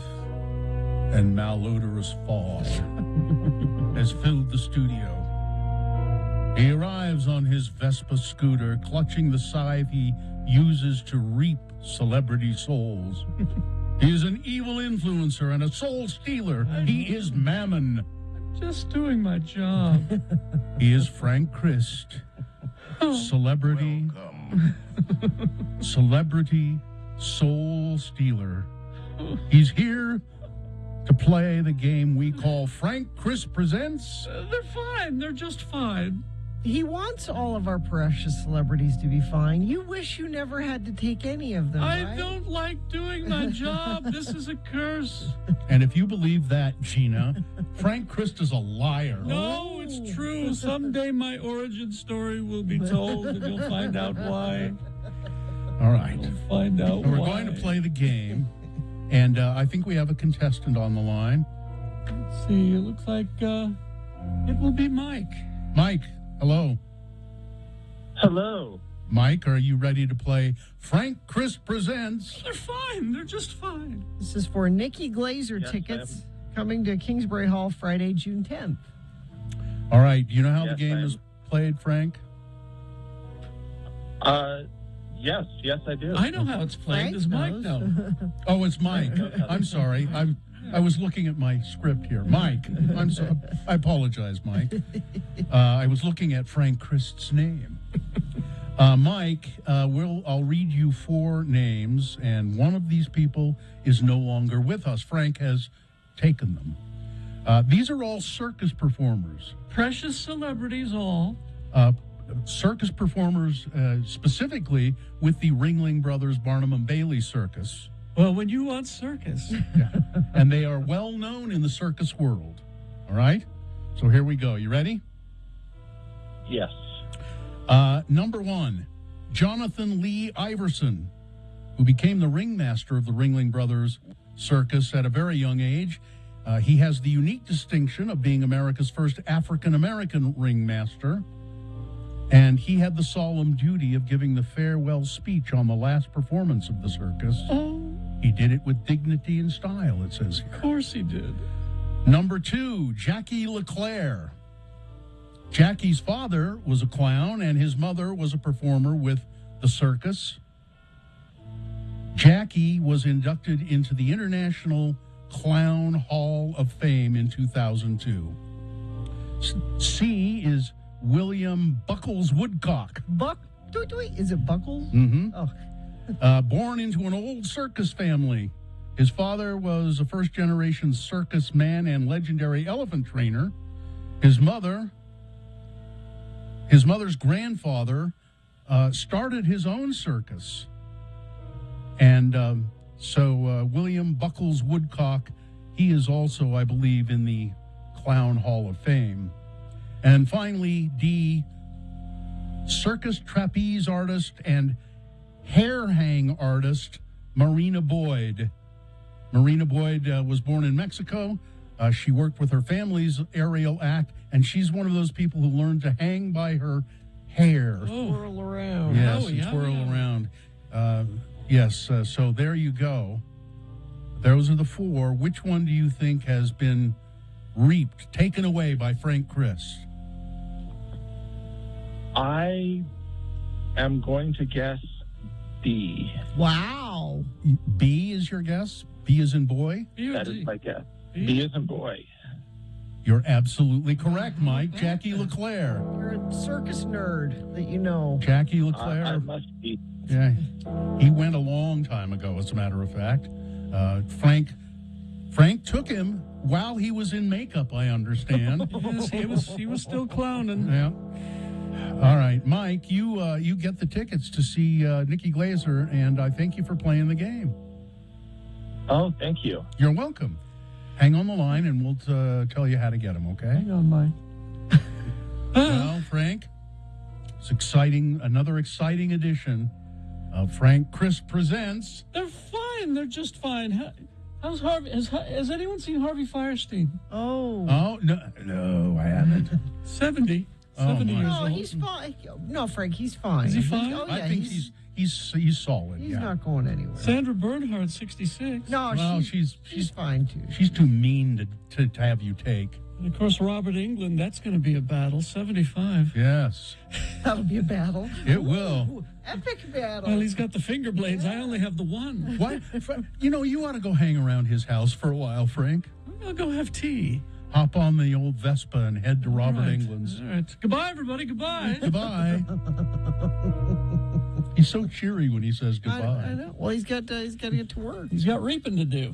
and malodorous fog has filled the studio. He arrives on his Vespa scooter, clutching the scythe he uses to reap celebrity souls. He is an evil influencer and a soul stealer. He is Mammon. Just doing my job. He is Frank Christ, celebrity soul stealer. He's here to play the game we call Frank Christ Presents. They're fine. They're just fine. He wants all of our precious celebrities to be fine. You wish you never had to take any of them, I right? don't like doing my job. This is a curse. And if you believe that, Gina, Frank Christ is a liar. No, it's true. Someday my origin story will be told, and you'll find out why. All right. You'll find out We're why. going to play the game, and I think we have a contestant on the line. Let's see. It looks like it will be Mike. Mike, hello. Hello. Mike, are you ready to play Frank Christ Presents? They're fine. They're just fine. This is for Nikki Glazer Yes, tickets coming to Kingsbury Hall Friday, June 10th. All right. Do you know how the Yes, game I am. is played, Frank? Yes, I do. I know how it's played. Frank Does Mike knows. know? Oh, it's Mike. I'm sorry. I was looking at my script here. Mike. I'm sorry. I apologize, Mike. I was looking at Frank Christ's name. Mike, I'll read you 4 names, and one of these people is no longer with us. Frank has taken them. These are all circus performers. Precious celebrities all. Circus performers, specifically with the Ringling Brothers Barnum and Bailey Circus. Well, when you want circus. And they are well known in the circus world. All right? So here we go. You ready? Yes. Number 1, Jonathan Lee Iverson, who became the ringmaster of the Ringling Brothers Circus at a very young age. He has the unique distinction of being America's first African-American ringmaster. And he had the solemn duty of giving the farewell speech on the last performance of the circus. Oh, He did it with dignity and style, it says here. of course he did. Number 2, Jackie LeClaire. Jackie's father was a clown, and his mother was a performer with the circus. Jackie was inducted into the International Clown Hall of Fame in 2002. C is William Buckles Woodcock. Is it Buckles? Mm-hmm. Oh. Born into an old circus family. His father was a first-generation circus man and legendary elephant trainer. His mother's grandfather started his own circus. And so William Buckles Woodcock, he is also, I believe, in the Clown Hall of Fame. And finally, D, circus trapeze artist and hair hang artist Marina Boyd. Marina Boyd was born in Mexico. She worked with her family's aerial act, and she's one of those people who learned to hang by her hair. Twirl around. Yes, and twirl around. Yes, so there you go. Those are the 4. Which one do you think has been reaped, taken away by Frank Christ? I am going to guess B. Wow. B is your guess? B is in boy? That is my guess. B is in boy. You're absolutely correct, Mike. Jackie LeClaire. You're a circus nerd that you know. Jackie LeClaire. I must be. Yeah, he went a long time ago, as a matter of fact. Frank took him while he was in makeup, I understand. Yes, he was still clowning. Yeah. All right, Mike, you get the tickets to see Nikki Glazer, and I thank you for playing the game. Oh, thank you. You're welcome. Hang on the line, and we'll tell you how to get them, okay? Hang on, Mike. Well, Frank, it's exciting. Another exciting edition of Frank Chris Presents. They're fine. They're just fine. How's Harvey? Has anyone seen Harvey Firestein? Oh, no, I haven't. 70. Oh, 70 my. years no, old. he's fine. No, Frank, he's fine. Is he fine? Oh, yeah, I think he's solid. he's yeah. not going anywhere. Sandra Bernhard, 66. No, Well, she's fine too. She's too mean to have you take. And of course, Robert England, that's going to be a battle, 75. Yes, That'll be a battle. it will. Ooh, epic battle. Well, he's got the finger blades. I only have the one. What? You ought to go hang around his house for a while, Frank. I'll go have tea. Hop on the old Vespa and head to Robert right. England's. All right. Goodbye, everybody. Goodbye. Goodbye. He's so cheery when he says goodbye. I know. Well, he's got to get to work. He's got reaping to do.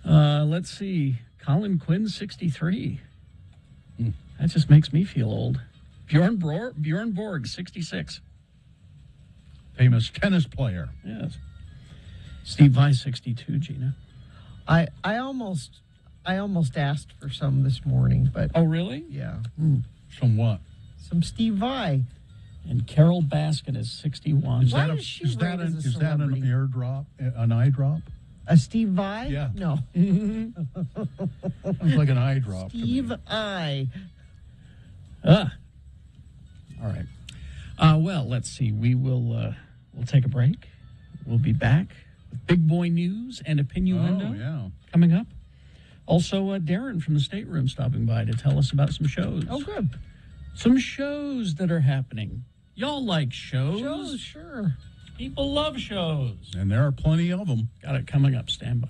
Yeah. Let's see. Colin Quinn, 63. That just makes me feel old. Bjorn Borg, 66. Famous tennis player. Yes. Steve Vai, 62, Gina. I almost asked for some this morning, but Oh, really? yeah, Some what? some Steve Vai. And Carol Baskin is 61. Is Why that does she is that rate as a is that an celebrity? airdrop? An eye drop? A Steve Vai? Yeah. No. Sounds like an eye drop. Steve I. All right. Well, let's see. We'll take a break. We'll be back with big boy news and opiniondo Oh, yeah. coming up. Also, Darren from the stateroom stopping by to tell us about some shows. Oh, good. Some shows that are happening. Y'all like shows? Shows, sure. People love shows. And there are plenty of them. Got it coming up. Stand by.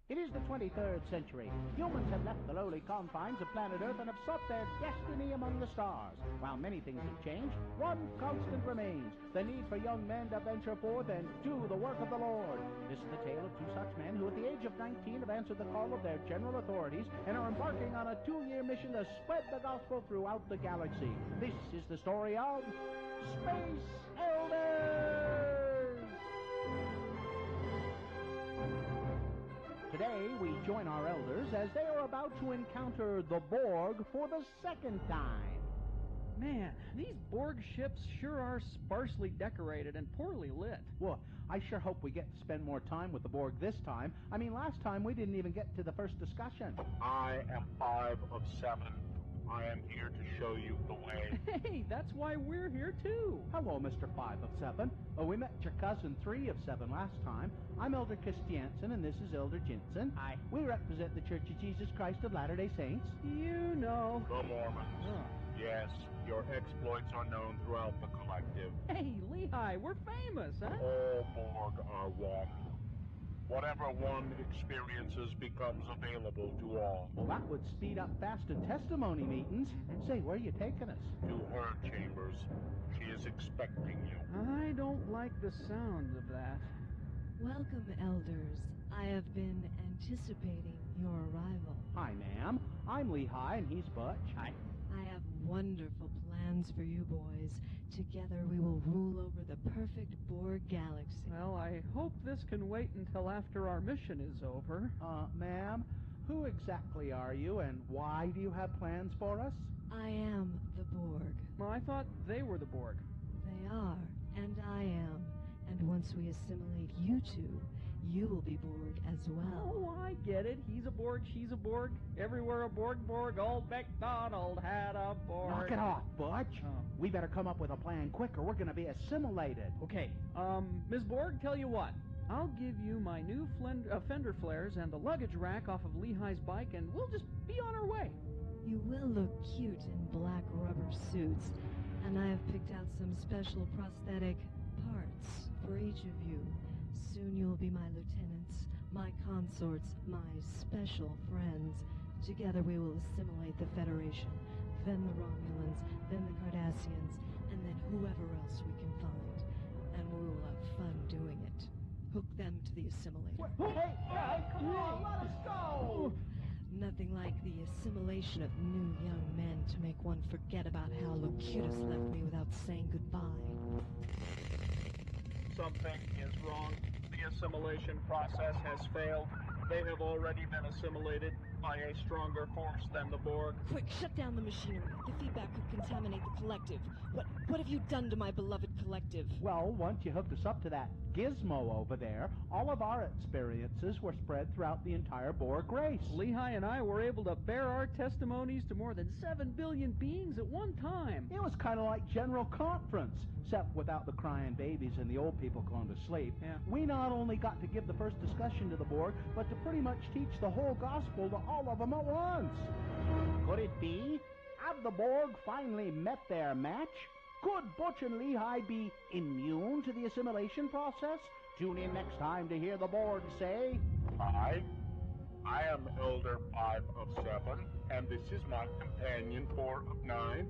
It is the 23rd century. Humans have left the lowly confines of planet Earth and have sought their destiny among the stars. While many things have changed, one constant remains: the need for young men to venture forth and do the work of the Lord. This is the tale of two such men who at the age of 19 have answered the call of their general authorities and are embarking on a 2-year mission to spread the gospel throughout the galaxy. This is the story of Space Elders! Today, we join our elders as they are about to encounter the Borg for the second time. Man, these Borg ships sure are sparsely decorated and poorly lit. Well, I sure hope we get to spend more time with the Borg this time. I mean, last time we didn't even get to the first discussion. I am 5 of 7. I am here to show you the way. Hey, that's why we're here too. Hello, Mr. 5 of 7. We met your cousin 3 of 7 last time. I'm Elder Christiansen, and this is Elder Jensen. Hi. We represent the Church of Jesus Christ of Latter-day Saints. You know. The Mormons. Yes, your exploits are known throughout the collective. Hey, Lehigh, we're famous, huh? All Borg are one. Whatever one experiences becomes available to all. Well, that would speed up faster testimony meetings. Say, where are you taking us? To her chambers. She is expecting you. I don't like the sound of that. Welcome, elders. I have been anticipating your arrival. Hi, ma'am. I'm Lehigh, and he's Butch. Hi. I have wonderful plans for you boys. Together we will rule over the perfect Borg galaxy. Well, I hope this can wait until after our mission is over. Ma'am, who exactly are you, and why do you have plans for us? I am the Borg. Well, I thought they were the Borg. They are, and I am. And once we assimilate you two, you will be Borg as well. Oh, I get it. He's a Borg, she's a Borg. Everywhere a Borg, old MacDonald had a Borg. Knock it off, Butch. We better come up with a plan quick or we're going to be assimilated. Okay, Ms. Borg, tell you what. I'll give you my new fender flares and the luggage rack off of Lehigh's bike, and we'll just be on our way. You will look cute in black rubber suits, and I have picked out some special prosthetic parts for each of you. Soon you will be my lieutenants, my consorts, my special friends. Together we will assimilate the Federation, then the Romulans, then the Cardassians, and then whoever else we can find. And we will have fun doing it. Hook them to the assimilator. Hey, come on, let us go! Nothing like the assimilation of new young men to make one forget about how Locutus left me without saying goodbye. Something is wrong. The assimilation process has failed. They have already been assimilated by a stronger force than the Borg. Quick, shut down the machinery. The feedback could contaminate the collective. What have you done to my beloved collective? Well, once you hooked us up to that gizmo over there, all of our experiences were spread throughout the entire Borg race. Lehigh and I were able to bear our testimonies to more than 7 billion beings at one time. It was kind of like General Conference, except without the crying babies and the old people going to sleep. Yeah. We not only got to give the first discussion to the Borg, but to pretty much teach the whole gospel to all of them at once. Could it be? Have the Borg finally met their match? Could Butch and Lehigh be immune to the assimilation process? Tune in next time to hear the Borg say... I am Elder 5 of 7, and this is my companion 4 of 9.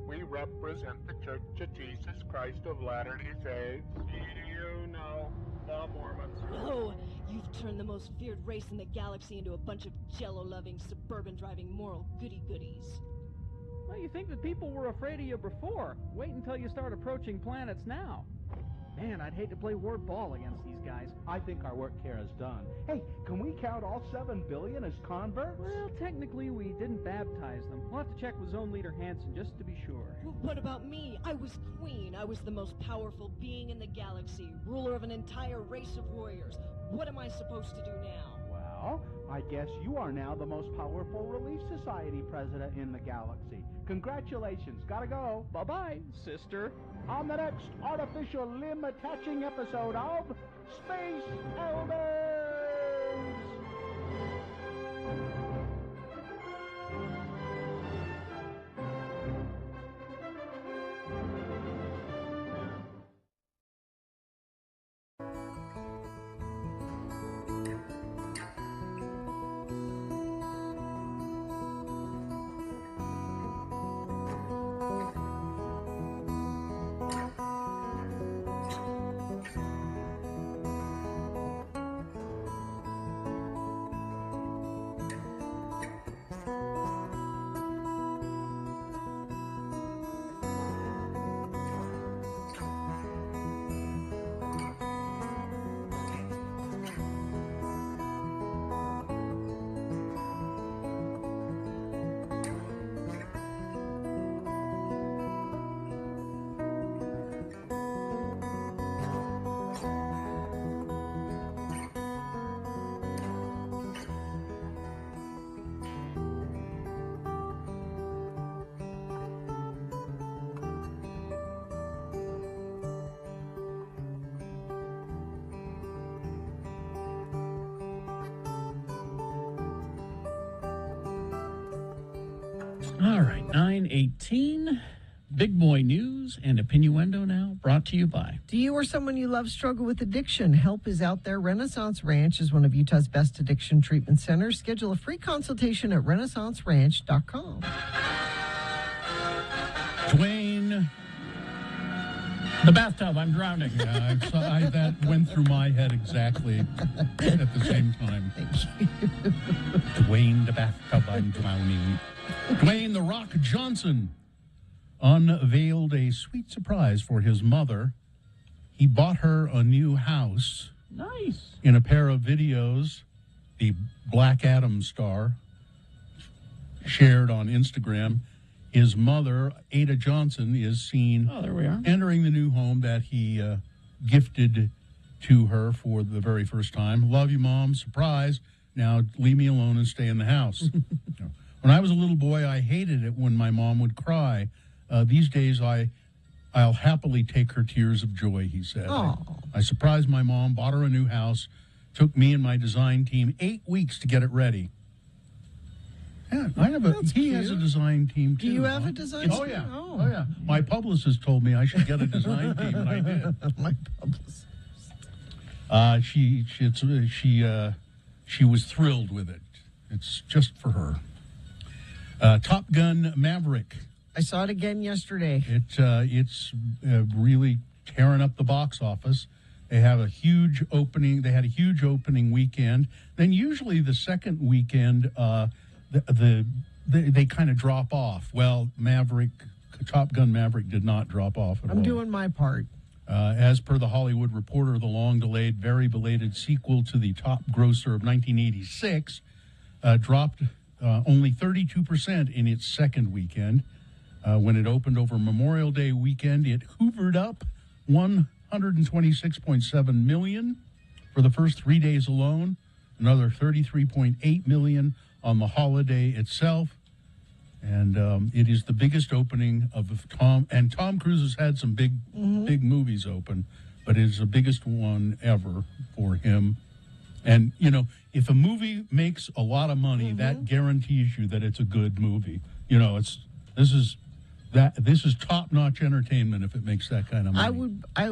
We represent the Church of Jesus Christ of Latter-day Saints. You know, the Mormons. No! You've turned the most feared race in the galaxy into a bunch of jello-loving, suburban-driving moral goody-goodies. Well, you think that people were afraid of you before. Wait until you start approaching planets now. Man, I'd hate to play word ball against these guys. I think our work here is done. Hey, can we count all 7 billion as converts? Well, technically we didn't baptize them. We'll have to check with Zone Leader Hansen just to be sure. What about me? I was queen. I was the most powerful being in the galaxy, ruler of an entire race of warriors. What am I supposed to do now? Well, I guess you are now the most powerful Relief Society president in the galaxy. Congratulations. Gotta go. Bye-bye, sister. On the next artificial limb attaching episode of Space Elders! All right, 9:18. Big Boy News and Opinioendo now, brought to you by... Do you or someone you love struggle with addiction? Help is out there. Renaissance Ranch is one of Utah's best addiction treatment centers. Schedule a free consultation at renaissanceranch.com. Dwayne. The bathtub, I'm drowning. Yeah, that went through my head exactly at the same time. Thank you. Dwayne, the bathtub, I'm drowning. Dwayne The Rock Johnson unveiled a sweet surprise for his mother. He bought her a new house. Nice. In a pair of videos, the Black Adam star shared on Instagram. His mother, Ada Johnson, is seen entering the new home that he gifted to her for the very first time. Love you, Mom. Surprise. Now leave me alone and stay in the house. When I was a little boy, I hated it when my mom would cry. These days, I'll happily take her tears of joy, he said. I surprised my mom, bought her a new house, took me and my design team 8 weeks to get it ready. Yeah, he has a design team, too. Do you have a design team? Oh, yeah. Oh, yeah. My publicist told me I should get a design team, and I did. My publicist. She was thrilled with it. It's just for her. Top Gun Maverick. I saw it again yesterday. It's really tearing up the box office. They have a huge opening. They had a huge opening weekend. Then usually the second weekend, they kind of drop off. Well, Top Gun Maverick did not drop off at all. I'm doing my part. As per the Hollywood Reporter, the long-delayed, very belated sequel to the top grosser of 1986 dropped only 32% in its second weekend. When it opened over Memorial Day weekend, it hoovered up $126.7 million for the first 3 days alone, another $33.8 million on the holiday itself. And it is the biggest opening of Tom Cruise has had some big movies open, but it is the biggest one ever for him. And, you know, if a movie makes a lot of money, that guarantees you that it's a good movie. You know, this is top-notch entertainment if it makes that kind of money. I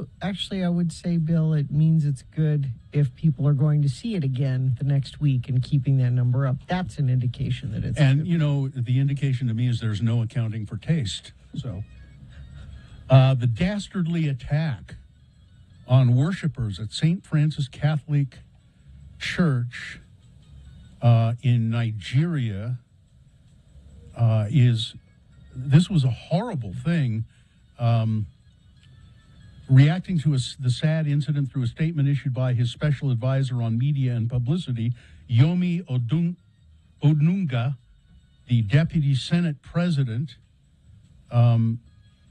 would say, Bill, it means it's good if people are going to see it again the next week and keeping that number up. That's an indication that it's And, good. you know, the indication to me is there's no accounting for taste. So, the dastardly attack on worshipers at St. Francis Catholic Church in Nigeria this was a horrible thing. Reacting to the sad incident through a statement issued by his special advisor on media and publicity, Yomi Odunga, the deputy Senate president,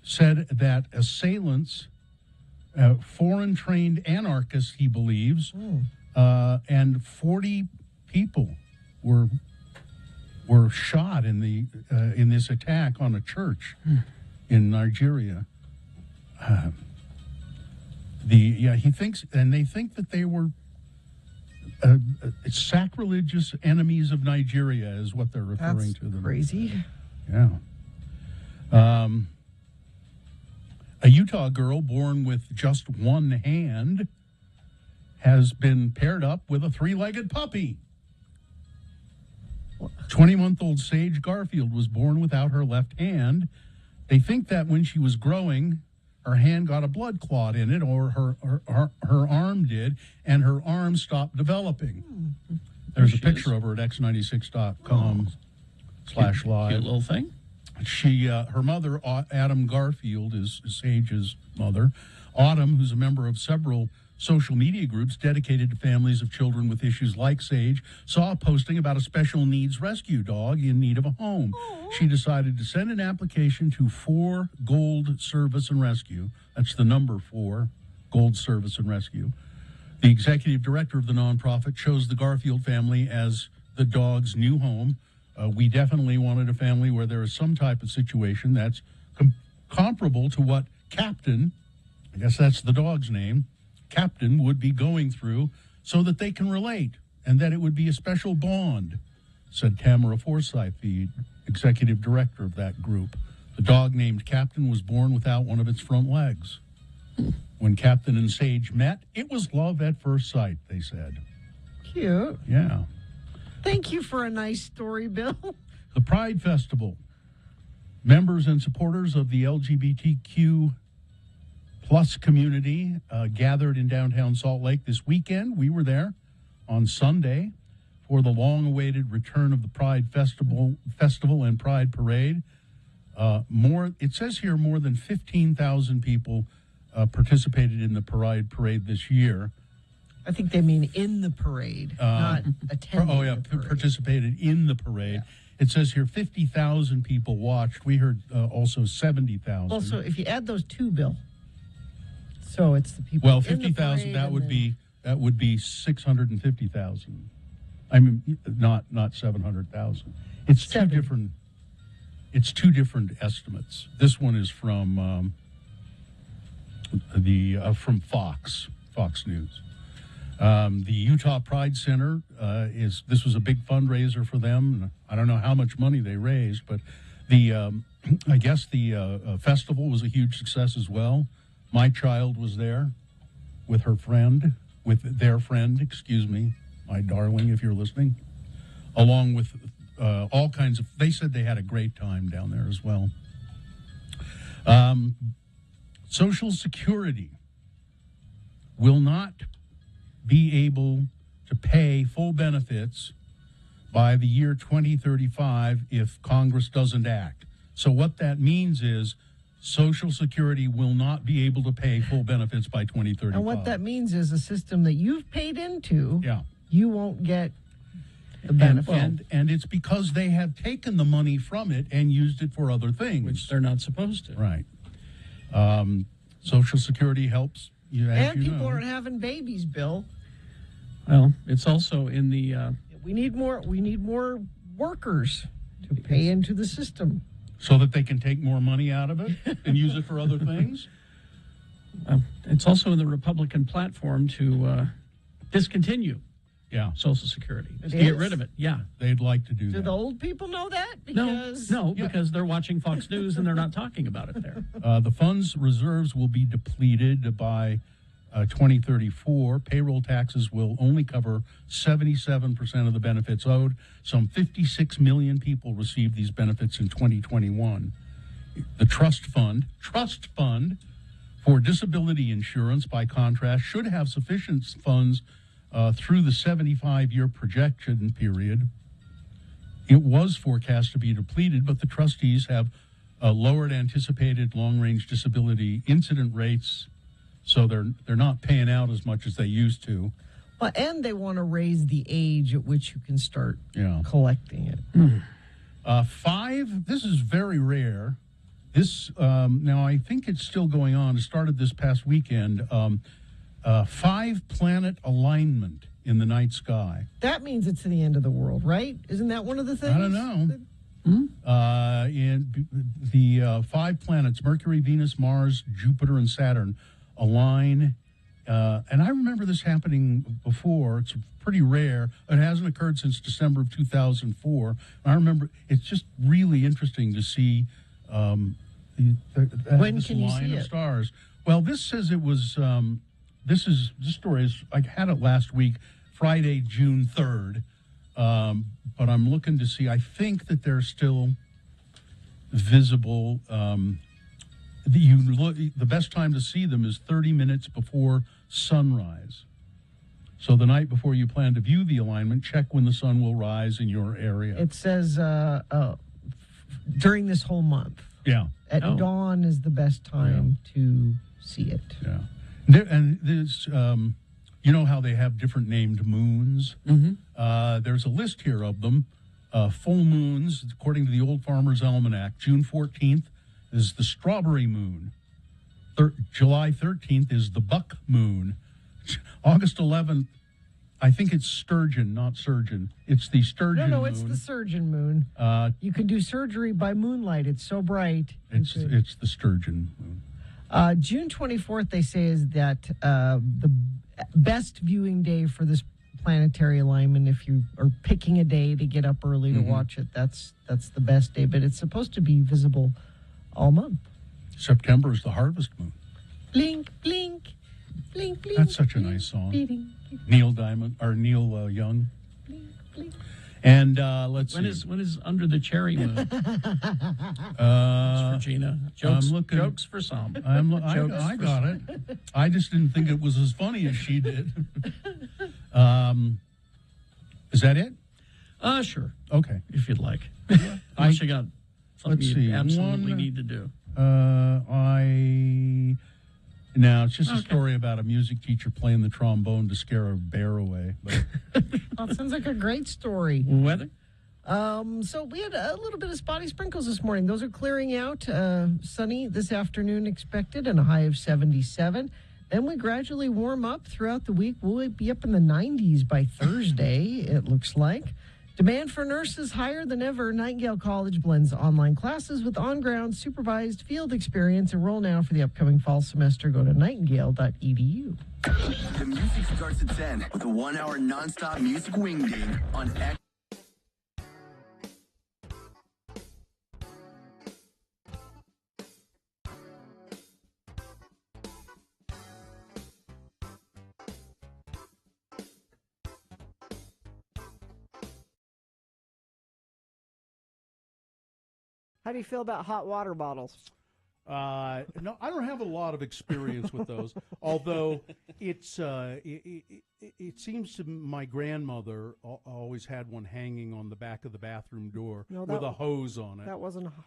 said that assailants, foreign-trained anarchists, he believes, and 40 people were shot in this attack on a church in Nigeria. He thinks, and they think that they were sacrilegious enemies of Nigeria, is what they're referring to them. Crazy. Yeah. A Utah girl born with just one hand has been paired up with a three-legged puppy. 20-month-old Sage Garfield was born without her left hand. They think that when she was growing, her hand got a blood clot in it, or her arm did, and her arm stopped developing. There's a picture of her at x96.com/live. Cute little thing. Her mother, Autumn Garfield, is Sage's mother. Autumn, who's a member of several social media groups dedicated to families of children with issues like Sage, saw a posting about a special needs rescue dog in need of a home. She decided to send an application to 4 Gold Service and Rescue. That's the number 4, Gold Service and Rescue. The executive director of the nonprofit chose the Garfield family as the dog's new home. We definitely wanted a family where there is some type of situation that's comparable to what Captain, I guess that's the dog's name, Captain would be going through, so that they can relate and that it would be a special bond, said Tamara Forsyth, the executive director of that group. The dog named Captain was born without one of its front legs. When Captain and Sage met, it was love at first sight, they said. Cute. Yeah. Thank you for a nice story, Bill. The Pride Festival. Members and supporters of the LGBTQ plus community gathered in downtown Salt Lake this weekend. We were there on Sunday for the long-awaited return of the Pride Festival and Pride Parade. It says here more than 15,000 people participated in the Pride Parade this year. I think they mean in the parade, not attending the parade. Participated in the parade. Yeah. It says here 50,000 people watched. We heard also 70,000. Also, if you add those two, Bill, so it's the people. Well, 50,000. That would be 650,000. I mean, not 700,000. It's two different. It's two different estimates. This one is from from Fox News. The Utah Pride Center this was a big fundraiser for them. I don't know how much money they raised, but I guess the festival was a huge success as well. My child was there with her friend. with their friend, excuse me, my darling, if you're listening, along with all kinds of, they said they had a great time down there as well. Social Security will not be able to pay full benefits by the year 2035 if Congress doesn't act. So what that means is Social Security will not be able to pay full benefits by 2035. And what that means is a system that you've paid into, you won't get the benefit. And it's because they have taken the money from it and used it for other things. Which they're not supposed to. Right. Social Security helps you. And people aren't having babies, Bill. Well, it's also in the... We need more workers to pay into the system. So that they can take more money out of it and use it for other things? It's also in the Republican platform to discontinue Social Security. It to is? Get rid of it. Yeah. They'd like to do Do that. the old people know that? No, because they're watching Fox News and they're not talking about it there. The fund's reserves will be depleted by 2034. Payroll taxes will only cover 77% of the benefits owed. Some 56 million people received these benefits in 2021. The trust fund for disability insurance, by contrast, should have sufficient funds through the 75-year projection period. It was forecast to be depleted, but the trustees have lowered anticipated long-range disability incident rates, so they're not paying out as much as they used to. Well, and they want to raise the age at which you can start collecting it. This is very rare. This, now I think it's still going on. It started this past weekend. 5-planet alignment in the night sky. That means it's the end of the world, right? Isn't that one of the things? I don't know. And the 5 planets, Mercury, Venus, Mars, Jupiter, and Saturn, align. And I remember this happening before. It's pretty rare. It hasn't occurred since December of 2004. I remember it's just really interesting to see when this can you line see of it? stars. Well, this says it was, this story is, I had it last week, Friday, June 3rd. But I'm looking to see, I think that they're still visible. The best time to see them is 30 minutes before sunrise. So the night before you plan to view the alignment, check when the sun will rise in your area. It says during this whole month. Yeah. At dawn is the best time to see it. Yeah. And there's, you know how they have different named moons? Mm-hmm. There's a list here of them. Full moons, according to the Old Farmer's Almanac, June 14th is the strawberry moon. July 13th is the buck moon. August 11th, I think it's sturgeon, not surgeon. It's the sturgeon No, moon. it's the surgeon moon. You could do surgery by moonlight. It's so bright. It's the sturgeon moon. June 24th, they say, is that the best viewing day for this planetary alignment. If you are picking a day to get up early to watch it, that's the best day. But it's supposed to be visible all month. September is the harvest moon. Blink, blink, blink, blink. That's such a nice song. Blink, Neil Young. And let's see. When is Under the Cherry Moon? Regina. Jokes for some. I got it. I just didn't think it was as funny as she did. Is that it? Sure. Okay. If you'd like. Unless you got something you absolutely need to do. Now, it's just a story about a music teacher playing the trombone to scare a bear away. But. Well, it sounds like a great story. Weather? So we had a little bit of spotty sprinkles this morning. Those are clearing out. Sunny this afternoon expected and a high of 77. Then we gradually warm up throughout the week. We'll be up in the 90s by Thursday, it looks like. Demand for nurses higher than ever. Nightingale College blends online classes with on-ground supervised field experience. Enroll now for the upcoming fall semester. Go to nightingale.edu. The music starts at 10 with a 1-hour nonstop music wingding on X. How do you feel about hot water bottles? No, I don't have a lot of experience with those. Although it's it seems to my grandmother always had one hanging on the back of the bathroom door with a hose on it. That wasn't a hot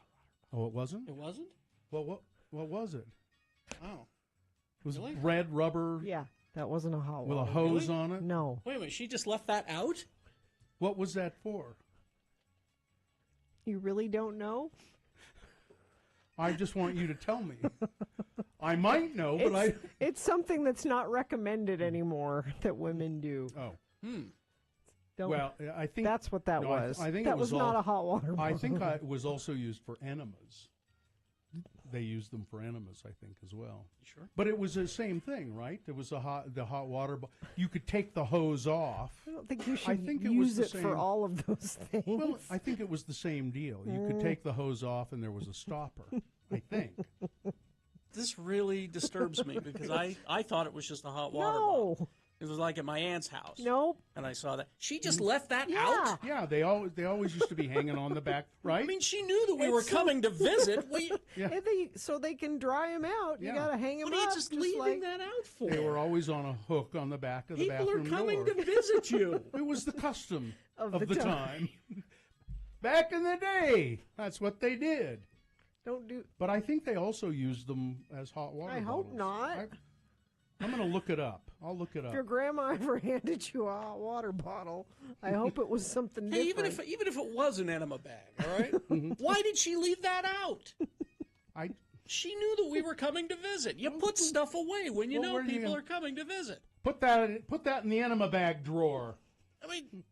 Oh, it wasn't? It wasn't? Well, what was it? Oh. It was Really? red rubber. Yeah, that wasn't a hot with water. a hose Really? on it. No. Wait a minute, she just left that out? What was that for? You really don't know? I just want you to tell me. I might know, but It's something that's not recommended anymore that women do. Oh. Don't- Well, I think that's what that no, was. I think that it was not a hot water I bottle. think it was also used for enemas. They used them for enemas, I think, as well. Sure. But it was the same thing, right? There was the hot water. You could take the hose off. I don't think you should I think it use was the it for same- all of those things. Well, I think it was the same deal. You could take the hose off, and there was a stopper. I think. This really disturbs me because I thought it was just a hot water bottle. It was like at my aunt's house. Nope. And I saw that. She just left that Yeah. out? Yeah, they always used to be hanging on the back, right? I mean, she knew that we were coming to visit. And so they can dry them out. You Yeah. got to hang them What are you up. just leaving that out for? They were always on a hook on the back of the People are bathroom coming door. to visit you. It was the custom Of of the the time. time. Back in the day, that's what they did. Don't do. But I think they also used them as hot water I hope bottles. not. I'm going to look it up. I'll look it If up. your grandma ever handed you a hot water bottle, I hope it was something Hey, different. even if it was an enema bag, all right? Why did she leave that out? She knew that we were coming to visit. You put stuff away when you Well, know where do you people go? are coming to visit. Put that in the enema bag drawer. I mean,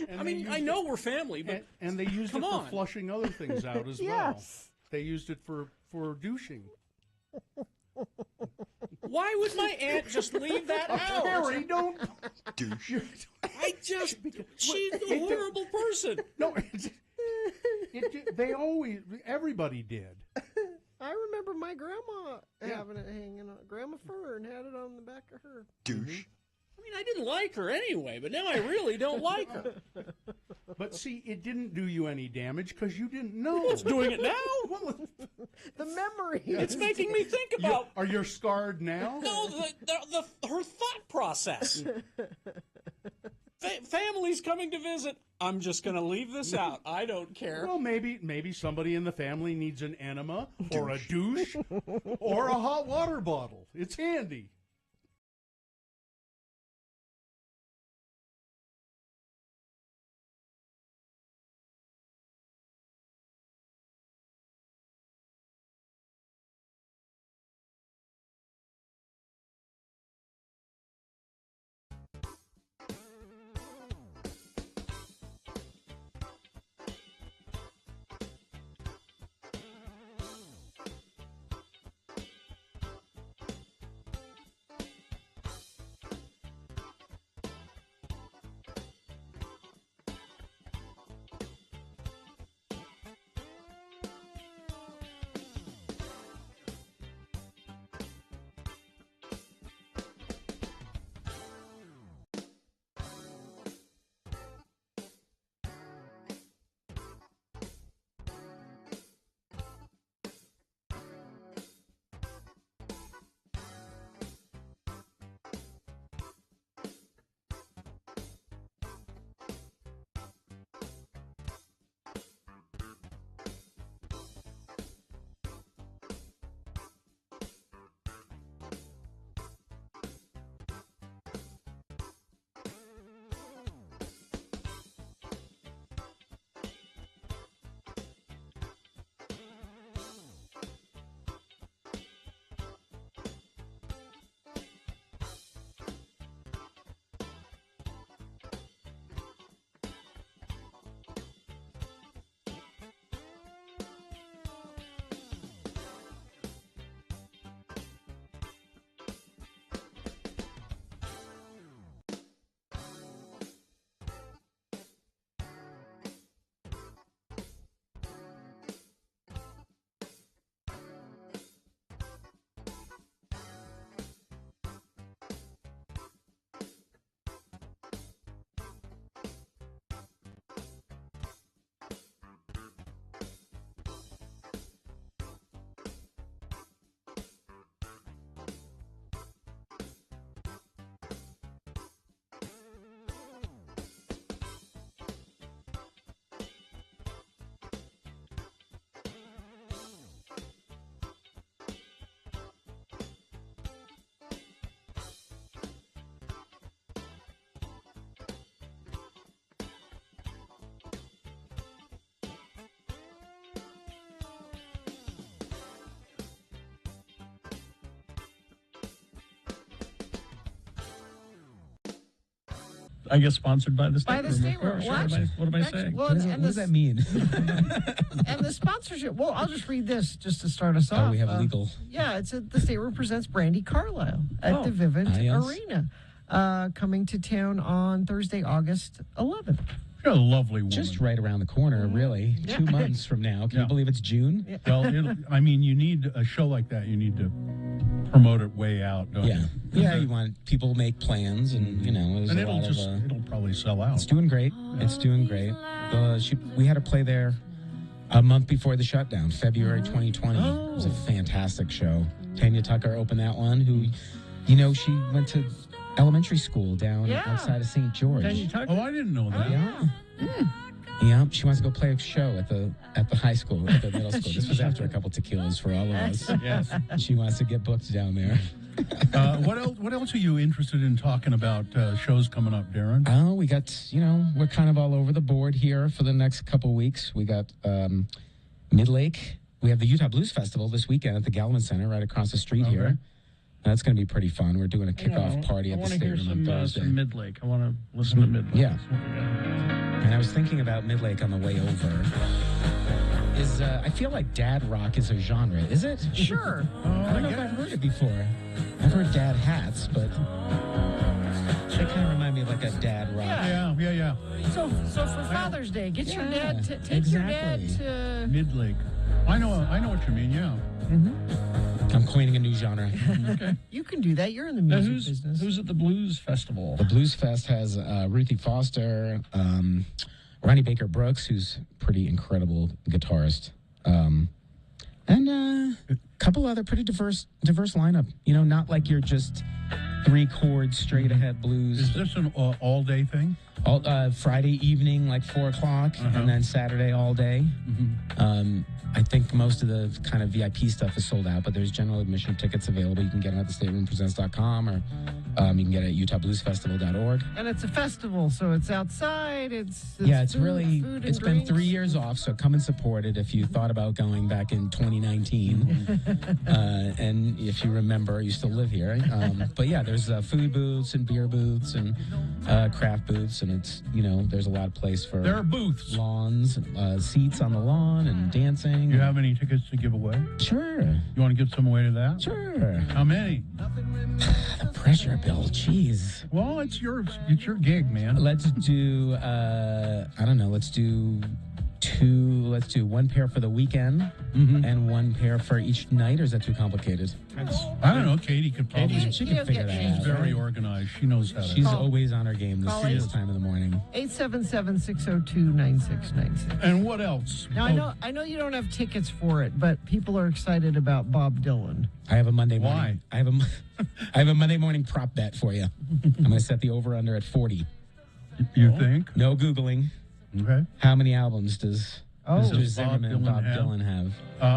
And I they mean, used I know we're family, but and they used come it for on. flushing other things out as well. Yes. They used it for douching. Why would my aunt just leave that out? Harry, don't douche. She's a horrible person. No, everybody did. I remember my grandma having it hanging on. Grandma Fern had it on the back of her. Douche. I mean, I didn't like her anyway, but now I really don't like her. But see, it didn't do you any damage because you didn't know. It's doing it now. The memory. It's making me think about. Are you scarred now? No, her thought process. Family's coming to visit. I'm just going to leave this out. I don't care. Well, maybe somebody in the family needs an enema or a douche or a hot water bottle. It's handy. I guess sponsored by the state. By the state room. What am I saying? Well, What does that mean? And the sponsorship. Well, I'll just read this just to start us off. Oh, we have legal. Yeah, it's the state room presents Brandi Carlile at the Vivint yes. Arena, coming to town on Thursday, August 11th. You're a lovely woman. Just right around the corner, really. Yeah. 2 months from now. Can you believe it's June? Yeah. Well, you need a show like that. You need to promote it way out, don't you? Yeah, you want people to make plans, and there's And a lot of. it'll probably sell out. It's doing great. It's doing great. We had to play there a month before the shutdown, February 2020. It was a fantastic show. Tanya Tucker opened that one. Who, she went to elementary school down outside of St. George. Tanya Tucker? Oh, I didn't know that. Yeah, she wants to go play a show at the high school, at the middle school. This was after a couple tequilas for all of us. Yes. She wants to get booked down there. What else are you interested in talking about shows coming up, Darren? Oh, we got, we're kind of all over the board here for the next couple weeks. We got Midlake. We have the Utah Blues Festival this weekend at the Gallivan Center right across the street here. That's going to be pretty fun. We're doing a kickoff party at the stadium on Thursday. Some Midlake. I want to listen to Midlake. Yeah. And I was thinking about Midlake on the way over. I feel like dad rock is a genre, is it? Sure. I don't know if I've heard it before. I've heard dad hats, but they kind of remind me of like a dad rock. Yeah. So for Father's Day, get your dad to take your dad to Midlake. I know what you mean. Yeah. I'm coining a new genre. Okay. You can do that. You're in the music business. Who's at the Blues Festival? The Blues Fest has Ruthie Foster, Ronnie Baker Brooks, who's a pretty incredible guitarist, and a couple other pretty diverse lineup. Not like you're just 3 chords straight ahead blues. Is this an all day thing? All Friday evening, like 4 o'clock, and then Saturday all day. I think most of the kind of VIP stuff is sold out, but there's general admission tickets available. You can get them at thestateroompresents.com, or you can get it at utahbluesfestival.org. And it's a festival, so it's outside. It's food it's been 3 years off, so come and support it if you thought about going back in 2019. And if you remember, you still live here. But yeah, there's food booths and beer booths and craft booths, and it's, there's a lot of place for There are booths. lawns, seats on the lawn, and dancing. Do you have any tickets to give away? Sure. You want to give some away to that? Sure. How many? The pressure, Bill. Jeez. Well, it's your gig, man. Let's do let's do 2. Let's do 1 pair for the weekend and 1 pair for each night, or is that too complicated? I don't know. Katie could probably. She can figure that out. She's very organized. She knows how to. She's always on her game this time of the morning. 877-602-9696. And what else? Now, I know you don't have tickets for it, but people are excited about Bob Dylan. I have a Monday morning. I have a Monday morning prop bet for you. I'm going to set the over-under at 40. You think? No Googling. Okay. How many albums does Mr. Zimmerman and Bob Dylan have?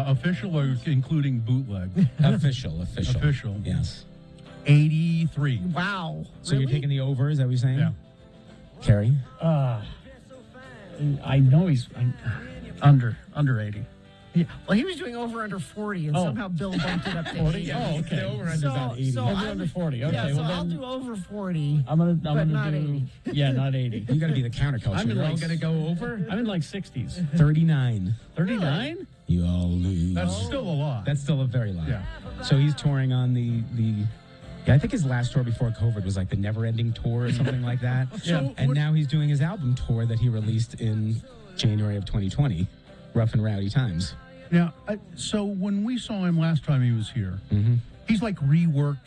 Official or including bootleg? Official. Official. Yes. 83. Wow. So you're taking the over, is that what you're saying? Yeah. Carrie? I know he's under 80. Yeah. Well, he was doing over under 40, and somehow Bill bumped it up to 80. Oh, okay. The over-under's on 80. So Over under 40. Okay, yeah, so well I'll then do over 40. I'm gonna not do 80. Yeah, not 80. You got to be the counterculture. I'm in You're all like- going to go over? I'm in like 60s. 39. 39? You all lose. That's still a lot. That's still a very lot. Yeah. So he's touring on the I think his last tour before COVID was like the Never Ending Tour or something like that. So and now he's doing his album tour that he released in January of 2020, Rough and Rowdy Times. Now, so when we saw him last time he was here, he's like reworked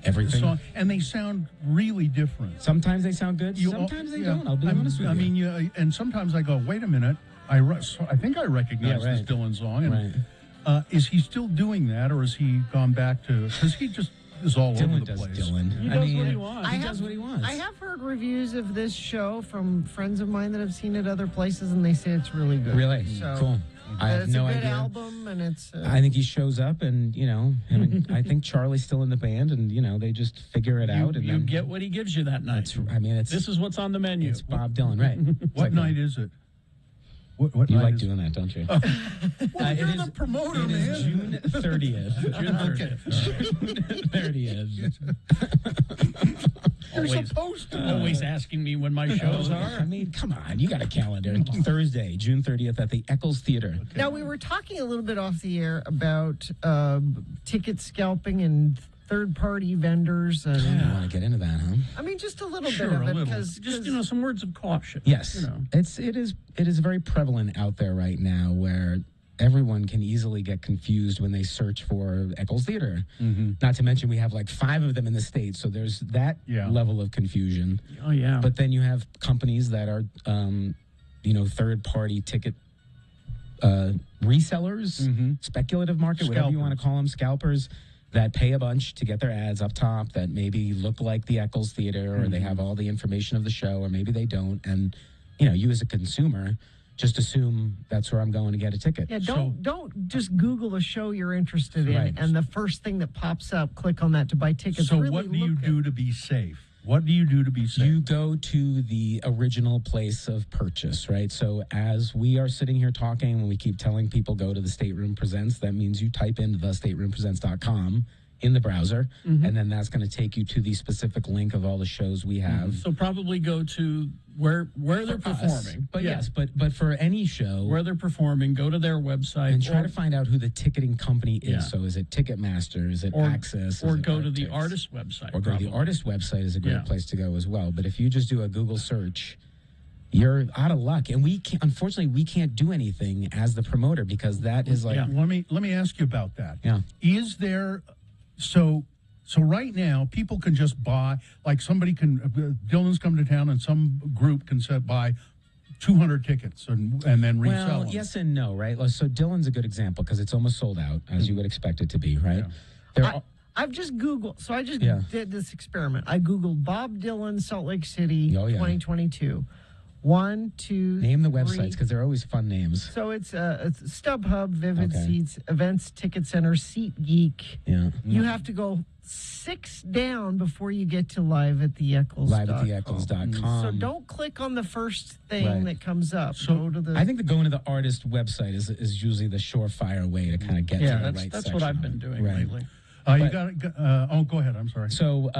everything, song, and they sound really different. Sometimes they sound good, sometimes they don't. I'll be honest with you. I mean, and sometimes I go, wait a minute, I think I recognize this Dylan song. And, is he still doing that, or has he gone back to? Because he just is all over the place. Dylan. He does what he wants. He does what he wants. I have heard reviews of this show from friends of mine that have seen it other places, and they say it's really good. Really? So, cool. I have it's no a good idea. album, and it's. I think he shows up, and I think Charlie's still in the band, and they just figure it out. And you then get what he gives you that night. This is what's on the menu. It's Bob Dylan, right? What night is it? What you night like is doing that, don't you? Well, you're the promoter, it man. is June 30th. June 30th. June 30th. You're supposed to. Always asking me when my shows are. I mean, come on. You got a calendar. Thursday, June 30th at the Eccles Theater. Now, we were talking a little bit off the air about ticket scalping and third-party vendors. And I want to get into that, huh? I mean, just a little Sure, bit of a it. little. Because Just, some words of caution. Yes. You know. It is very prevalent out there right now where everyone can easily get confused when they search for Eccles Theater. Not to mention we have like 5 of them in the state, so there's that level of confusion. Oh, yeah. But then you have companies that are, third-party ticket resellers, speculative market, whatever you want to call them, scalpers, that pay a bunch to get their ads up top that maybe look like the Eccles Theater, or they have all the information of the show, or maybe they don't. And, you as a consumer just assume that's where I'm going to get a ticket. Yeah, don't just Google a show you're interested in, and the first thing that pops up, click on that to buy tickets. So really what do you do to be safe? What do you do to be safe? You go to the original place of purchase, right? So as we are sitting here talking, when we keep telling people go to the Stateroom Presents, that means you type in thestateroompresents.com in the browser, and then that's going to take you to the specific link of all the shows we have. So probably go to where they're performing. But yes, but for any show where they're performing, go to their website and try to find out who the ticketing company is. Yeah. So is it Ticketmaster? Is it Access? Or Is it go to Arctix? the artist website. Or go to the artist website is a great Yeah. place to go as well. But if you just do a Google search, you're out of luck. And unfortunately, we can't do anything as the promoter because that is like. Let me ask you about that. Yeah. Is there so right now people can just buy, like somebody can Dylan's come to town and some group can buy 200 tickets and then resell them. Yes and no, right? So Dylan's a good example because it's almost sold out, as you would expect it to be, right? I've just Googled, so I just Yeah. did this experiment. I Googled Bob Dylan, Salt Lake City, Oh, yeah. 2022. 1, 2, Name the 3. websites because they're always fun names. So it's StubHub, Vivid Okay. Seats, Events, Ticket Center, SeatGeek. Yeah. You have to go 6 down before you get to live at the Eccles. liveattheeccles.com. So don't click on the first thing Right. that comes up. So go to the. I think that going to the artist website is usually the surefire way to kind of get to the right section. that's what I've been doing Right. lately. You got go ahead. I'm sorry. So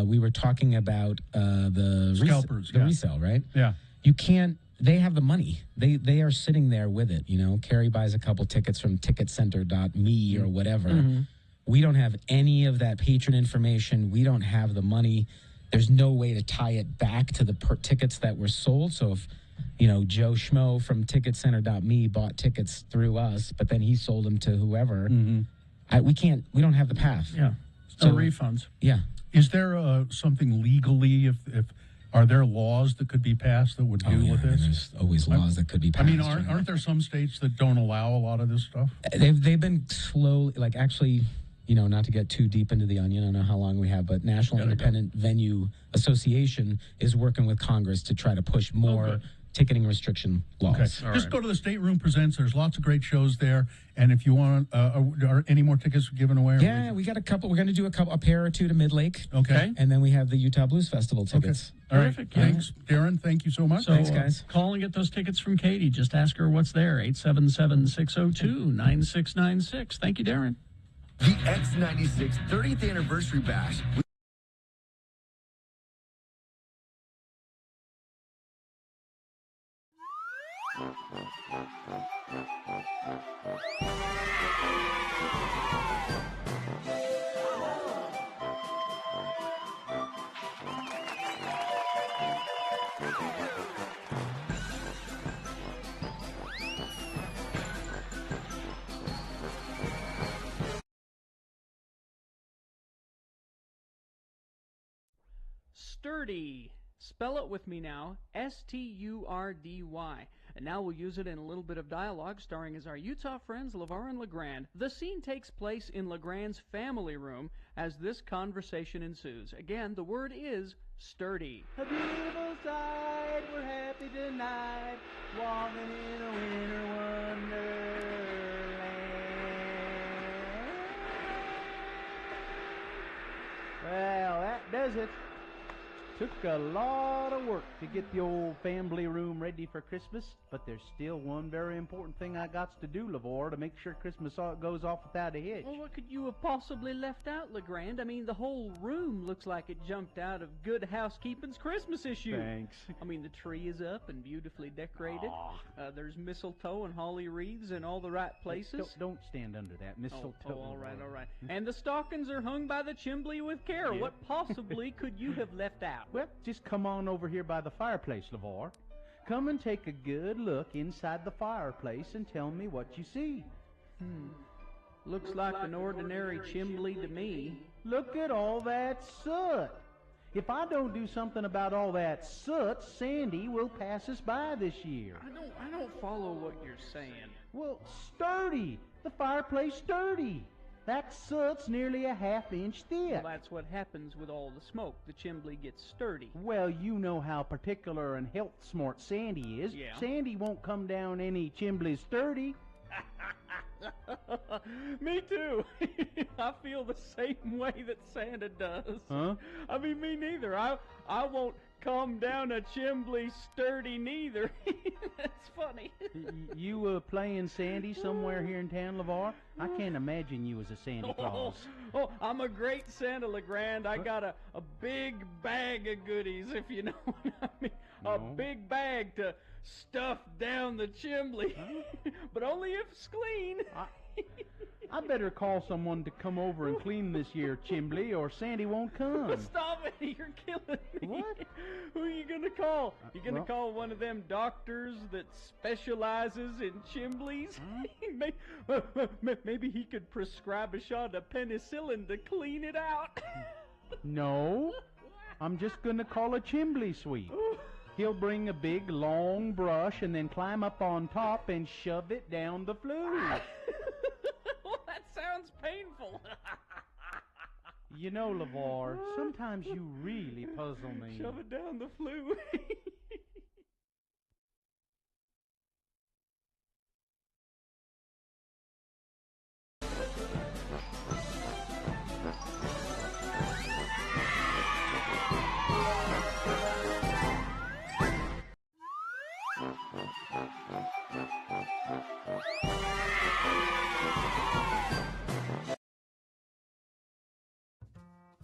we were talking about the Scalpers, the resale, right? Yeah. You can't. They have the money. They are sitting there with it. Carrie buys a couple tickets from ticketcenter.me or whatever. We don't have any of that patron information. We don't have the money. There's no way to tie it back to the tickets that were sold. So if Joe Schmo from ticketcenter.me bought tickets through us, but then he sold them to whoever, we don't have the path. Yeah. So No refunds. Yeah. Is there something legally, if are there laws that could be passed that would deal with this? There's always laws that could be passed. I mean, aren't there some states that don't allow a lot of this stuff? They've been slowly, like actually, not to get too deep into the onion, I don't know how long we have, but National Independent Venue Association is working with Congress to try to push more ticketing restriction laws. Okay. Just go to the Stateroom Presents. There's lots of great shows there. And if you want, are any more tickets given away? Yeah, we got a couple. We're going to do a pair or two to Midlake. Okay. And then we have the Utah Blues Festival tickets. All right. Terrific, yeah. Thanks, Darren. Thank you so much. So, call and get those tickets from Katie. Just ask her what's there. 877-602-9696. Thank you, Darren. The X96 30th Anniversary Bash. Sturdy. Spell it with me now. S-T-U-R-D-Y. And now we'll use it in a little bit of dialogue, starring as our Utah friends LeVar and LeGrand. The scene takes place in LeGrand's family room as this conversation ensues. Again, the word is sturdy. A beautiful sight, we're happy tonight, walking in a winter wonderland. Well, that does it. Took a lot of work to get the old family room ready for Christmas, but there's still one very important thing I got to do, LeVar, to make sure Christmas goes off without a hitch. Well, what could you have possibly left out, LeGrand? I mean, the whole room looks like it jumped out of Good Housekeeping's Christmas issue. Thanks. I mean, the tree is up and beautifully decorated. There's mistletoe and holly wreaths in all the right places. Don't stand under that mistletoe. Oh, all right, all right. And the stockings are hung by the chimbley with care. Yeah. What possibly could you have left out? Well, just come on over here by the fireplace, LeVar. Come and take a good look inside the fireplace and tell me what you see. Looks like an ordinary chimbley to me. Look at all that soot. If I don't do something about all that soot, Sandy will pass us by this year. I don't follow what you're saying. Well, sturdy. The fireplace sturdy. That soot's nearly a half-inch thick. Well, that's what happens with all the smoke. The chimbley gets sturdy. Well, you know how particular and health-smart Sandy is. Yeah. Sandy won't come down any chimbley sturdy. Me too. I feel the same way that Santa does. Huh? I mean, me neither. I won't come down a chimbley sturdy neither. That's funny. You playing Sandy somewhere here in town, LeVar? I can't imagine you as a Santa Claus. Oh, I'm a great Santa, LeGrand. I got a big bag of goodies, if you know what I mean. No. A big bag to stuff down the chimbley. But only if it's clean. I better call someone to come over and clean this year chimbley, or Sandy won't come. Stop it! You're killing me. What? Who are you gonna call? You gonna well- call one of them doctors that specializes in chimbleys? Maybe he could prescribe a shot of penicillin to clean it out. No, I'm just gonna call a chimbley sweep. He'll bring a big, long brush and then climb up on top and shove it down the flue. Well, that sounds painful. You know, LeVar, sometimes you really puzzle me. Shove it down the flue.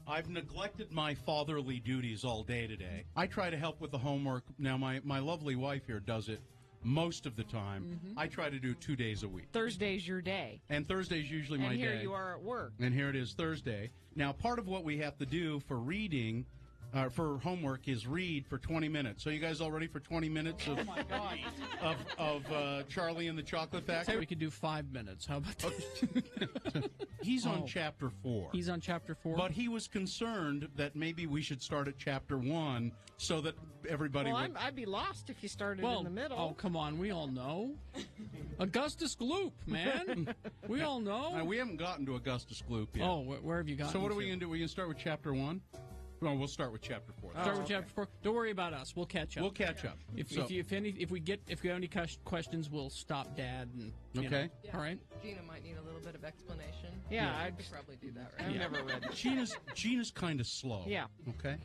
I've neglected my fatherly duties all day today. I try to help with the homework. Now, my lovely wife here does it most of the time. I try to do 2 days a week. Thursday's your day. And Thursday's usually my And day. here you are at work. And here it is Thursday. Now, part of what we have to do for reading, for homework, is read for 20 minutes. So you guys all ready for 20 minutes of, of Charlie and the Chocolate Factory? We could do 5 minutes. How about that? He's on chapter 4. He's on chapter 4? But he was concerned that maybe we should start at chapter 1 so that everybody Well, would... I'd be lost if you started Well, in the middle. oh, come on. We all know. Augustus Gloop, man. We all know. We haven't gotten to Augustus Gloop yet. Oh, where have you gotten So what are to? we going to do? We're going to start with chapter 1? Well, we'll start with chapter 4. Start with chapter 4. Don't worry about us. We'll catch up. We'll catch up. If So- if we have any questions, we'll stop Dad. And you Okay. know. All right. Gina might need a little bit of explanation. Yeah, I I'd could probably do that, right? I've never read it. Gina's kind of slow. Yeah. Okay.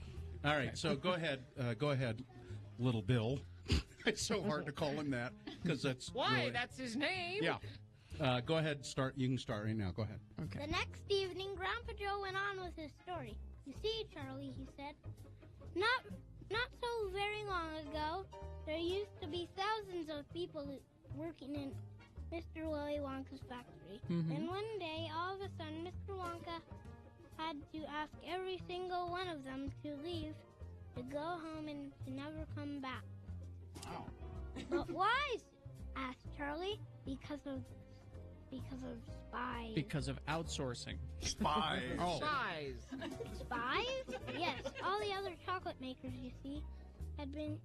All right. So go ahead, little Bill. It's so hard to call him that because that's Why? really- That's his name. Yeah. Go ahead. Start. You can start right now. Go ahead. Okay. The next evening, Grandpa Joe went on with his story. You see, Charlie, he said, not so very long ago, there used to be thousands of people working in Mr. Willy Wonka's factory. Mhm. And one day, all of a sudden, Mr. Wonka had to ask every single one of them to leave, to go home and to never come back. But why? Asked Charlie. Because of spies. Because of outsourcing. Spies. Oh. Spies. Spies? Yes, all the other chocolate makers, you see, had been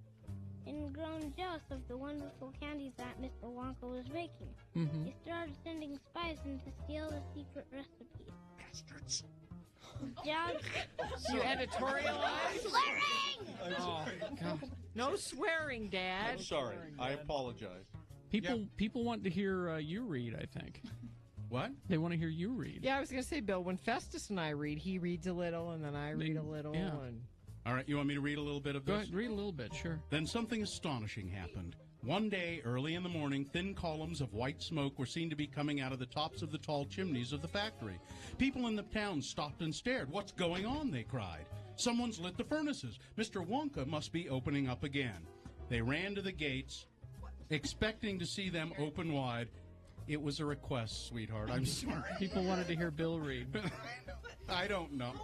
grown jealous of the wonderful candies that Mr. Wonka was making. Mhm. They started sending spies in to steal the secret recipes. Bastards. You editorialize? Swearing! Oh, God. No swearing, Dad. I'm sorry. I apologize. People want to hear you read, I think. What? They want to hear you read. Yeah, I was going to say, Bill, when Festus and I read, he reads a little, and then I read a little. yeah. And All right, you want me to read a little bit of this? Go ahead, read a little bit, sure. Then something astonishing happened. One day, early in the morning, thin columns of white smoke were seen to be coming out of the tops of the tall chimneys of the factory. People in the town stopped and stared. What's going on? They cried. Someone's lit the furnaces. Mr. Wonka must be opening up again. They ran to the gates, expecting to see them open wide. It was a request, sweetheart. I'm sorry. People wanted to hear Bill read. I don't know. It's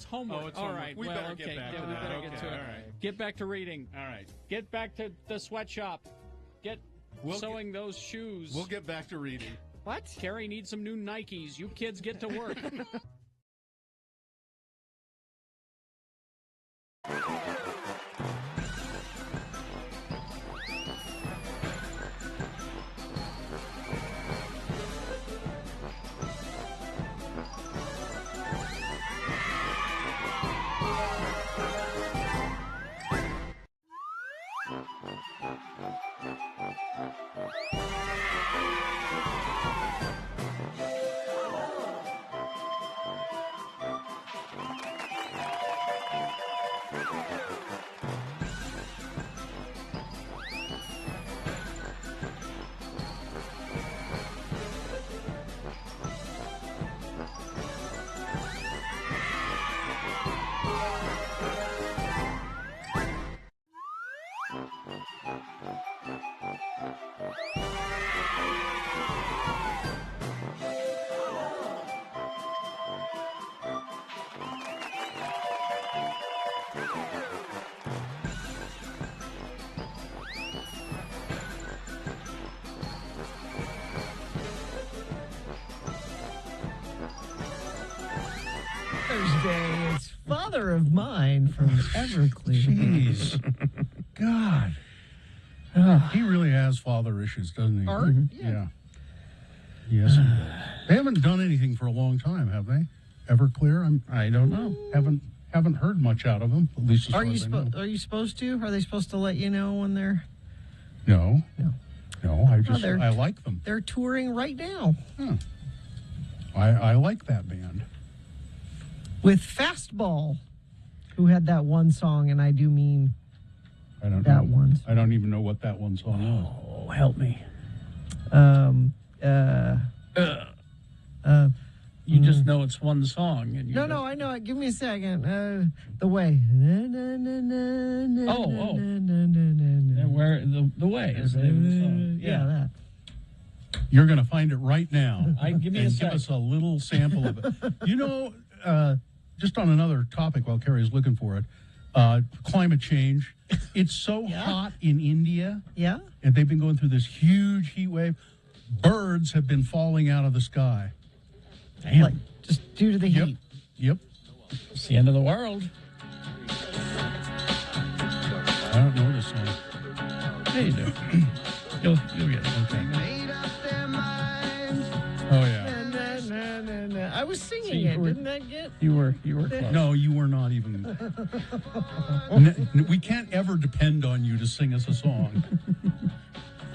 homework. Oh, it's all homework. right. We well, better okay. get back to we that. better Okay, get to it. all right. Get back to reading. All right. Get back to the sweatshop. Get sewing those shoes. We'll get back to reading. What? Carrie needs some new Nikes. You kids get to work. Thursday. It's Father of Mine from Everclear. Jeez. God. He really has father issues, doesn't he? Art? Yeah. Yes, he does. They haven't done anything for a long time, have they? Everclear? I don't know. Haven't heard much out of them, at least as far as I know. Are you supposed to? Are they supposed to let you know when they're... No. No, I like them. They're touring right now. Huh. I like that band. With Fastball, who had that one song, and I do mean I don't that know. one. I don't even know what that one song was. Oh, help me. You just know it's one song. And you No, I know it. Give me a second. The Way. And where the Way is the name of the song. Yeah, that. You're going to find it right now. Give me a and sec. give us a little sample of it. You know, just on another topic while Carrie's looking for it, climate change. It's so hot in India. Yeah. And they've been going through this huge heat wave. Birds have been falling out of the sky. Damn. Like, just due to the heat. Yep. It's the end of the world. I don't know this song. Yeah, you do. You'll get it. Okay. Oh, yeah. I was singing it. Didn't I get? You were close. No, you were not even. We can't ever depend on you to sing us a song.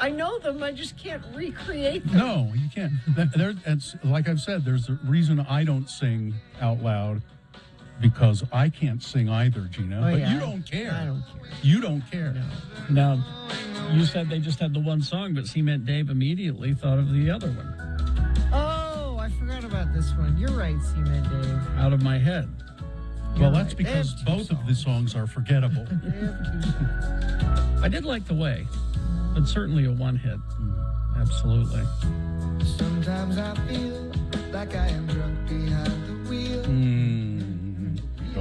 I know them. I just can't recreate them. No, you can't. It's like I've said. There's a reason I don't sing out loud because I can't sing either, Gina. But you don't care. I don't care. You don't care. No. Now, you said they just had the one song, but Cement Dave immediately thought of the other one. Oh, I forgot about this one. You're right, Cement Dave. Out of my head. Well, that's because both of the songs are forgettable. I did like The Way, but certainly a one hit. Absolutely. Sometimes I feel like I am drunk behind the wheel.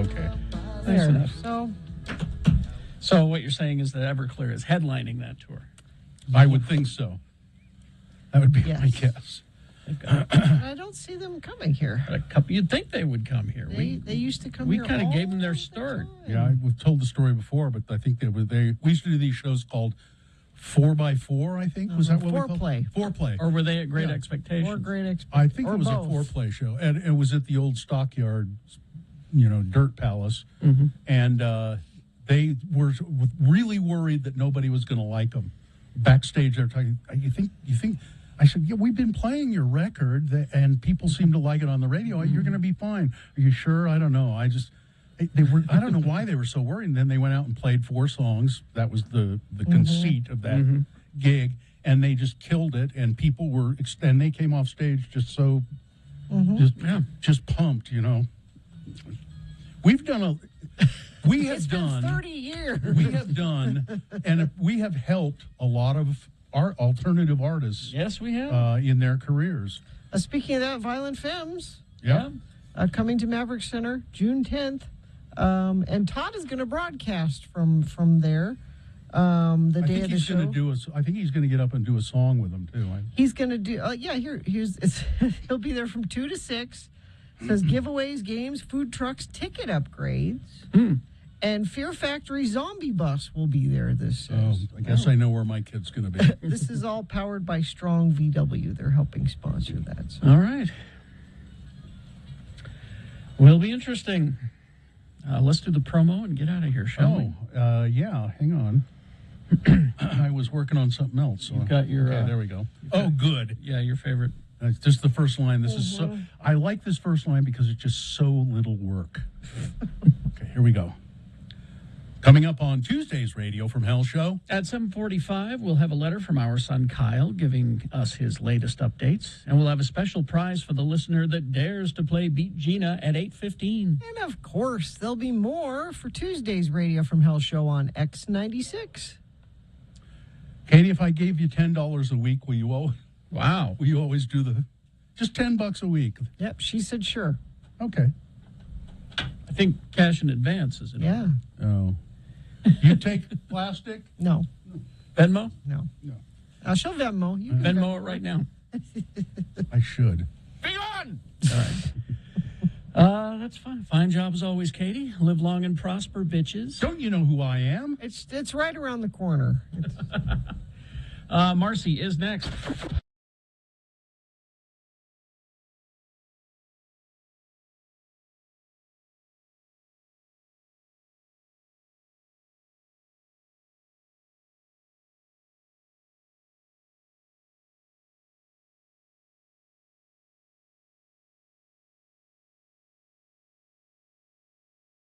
Okay. Nice enough. So what you're saying is that Everclear is headlining that tour? I would think so. That would be my guess. I don't see them coming here. You'd think they would come here. They used to come we here. kind of all gave them their start. Yeah, we've told the story before, but I think we used to do these shows called 4x4, I think. Was that what we called Foreplay. Foreplay. Or were they at Great Expectations? Or Great Expectations. I think or it was both. a foreplay show, and it was at the old Stockyard, Dirt Palace, and they were really worried that nobody was going to like them. Backstage, they're talking. You think? I said, yeah, we've been playing your record, and people seem to like it on the radio. You're going to be fine. Are you sure? I don't know. They were. I don't know why they were so worried. And then they went out and played 4 songs. That was the conceit of that gig, and they just killed it. And people were, and they came off stage just so, just pumped. You know, we've done we have done 30 years. We have done, and we have helped a lot of our alternative artists. Yes, we have in their careers. Speaking of that, Violent Femmes. Yeah. Coming to Maverick Center June 10th. And Todd is going to broadcast from there the day of the show. I think he's going to get up and do a song with them, too. He's going to do, he'll be there from 2 to 6. Says giveaways, games, food trucks, ticket upgrades. And Fear Factory Zombie Bus will be there. I guess I know where my kid's going to be. This is all powered by Strong VW. They're helping sponsor that. So. All right. Will be interesting. Let's do the promo and get out of here, shall we? Yeah. Hang on. I was working on something else. So You've got your... there we go. Oh, good. Yeah, your favorite. Just the first line. This is so... I like this first line because it's just so little work. Okay, here we go. Coming up on Tuesday's Radio from Hell Show. At 7:45, we'll have a letter from our son Kyle giving us his latest updates. And we'll have a special prize for the listener that dares to play Beat Gina at 8:15. And of course, there'll be more for Tuesday's Radio from Hell Show on X96. Katie, if I gave you $10 a week, will you Wow. Will you always do just $10 a week? Yep, she said sure. Okay. I think cash in advance, isn't it? Yeah. Oh. You take plastic? No. Venmo? No. She'll Venmo. You Venmo it right now. I should. Be on! All right. That's fine. Fine job as always, Katie. Live long and prosper, bitches. Don't you know who I am? It's right around the corner. Marcy is next.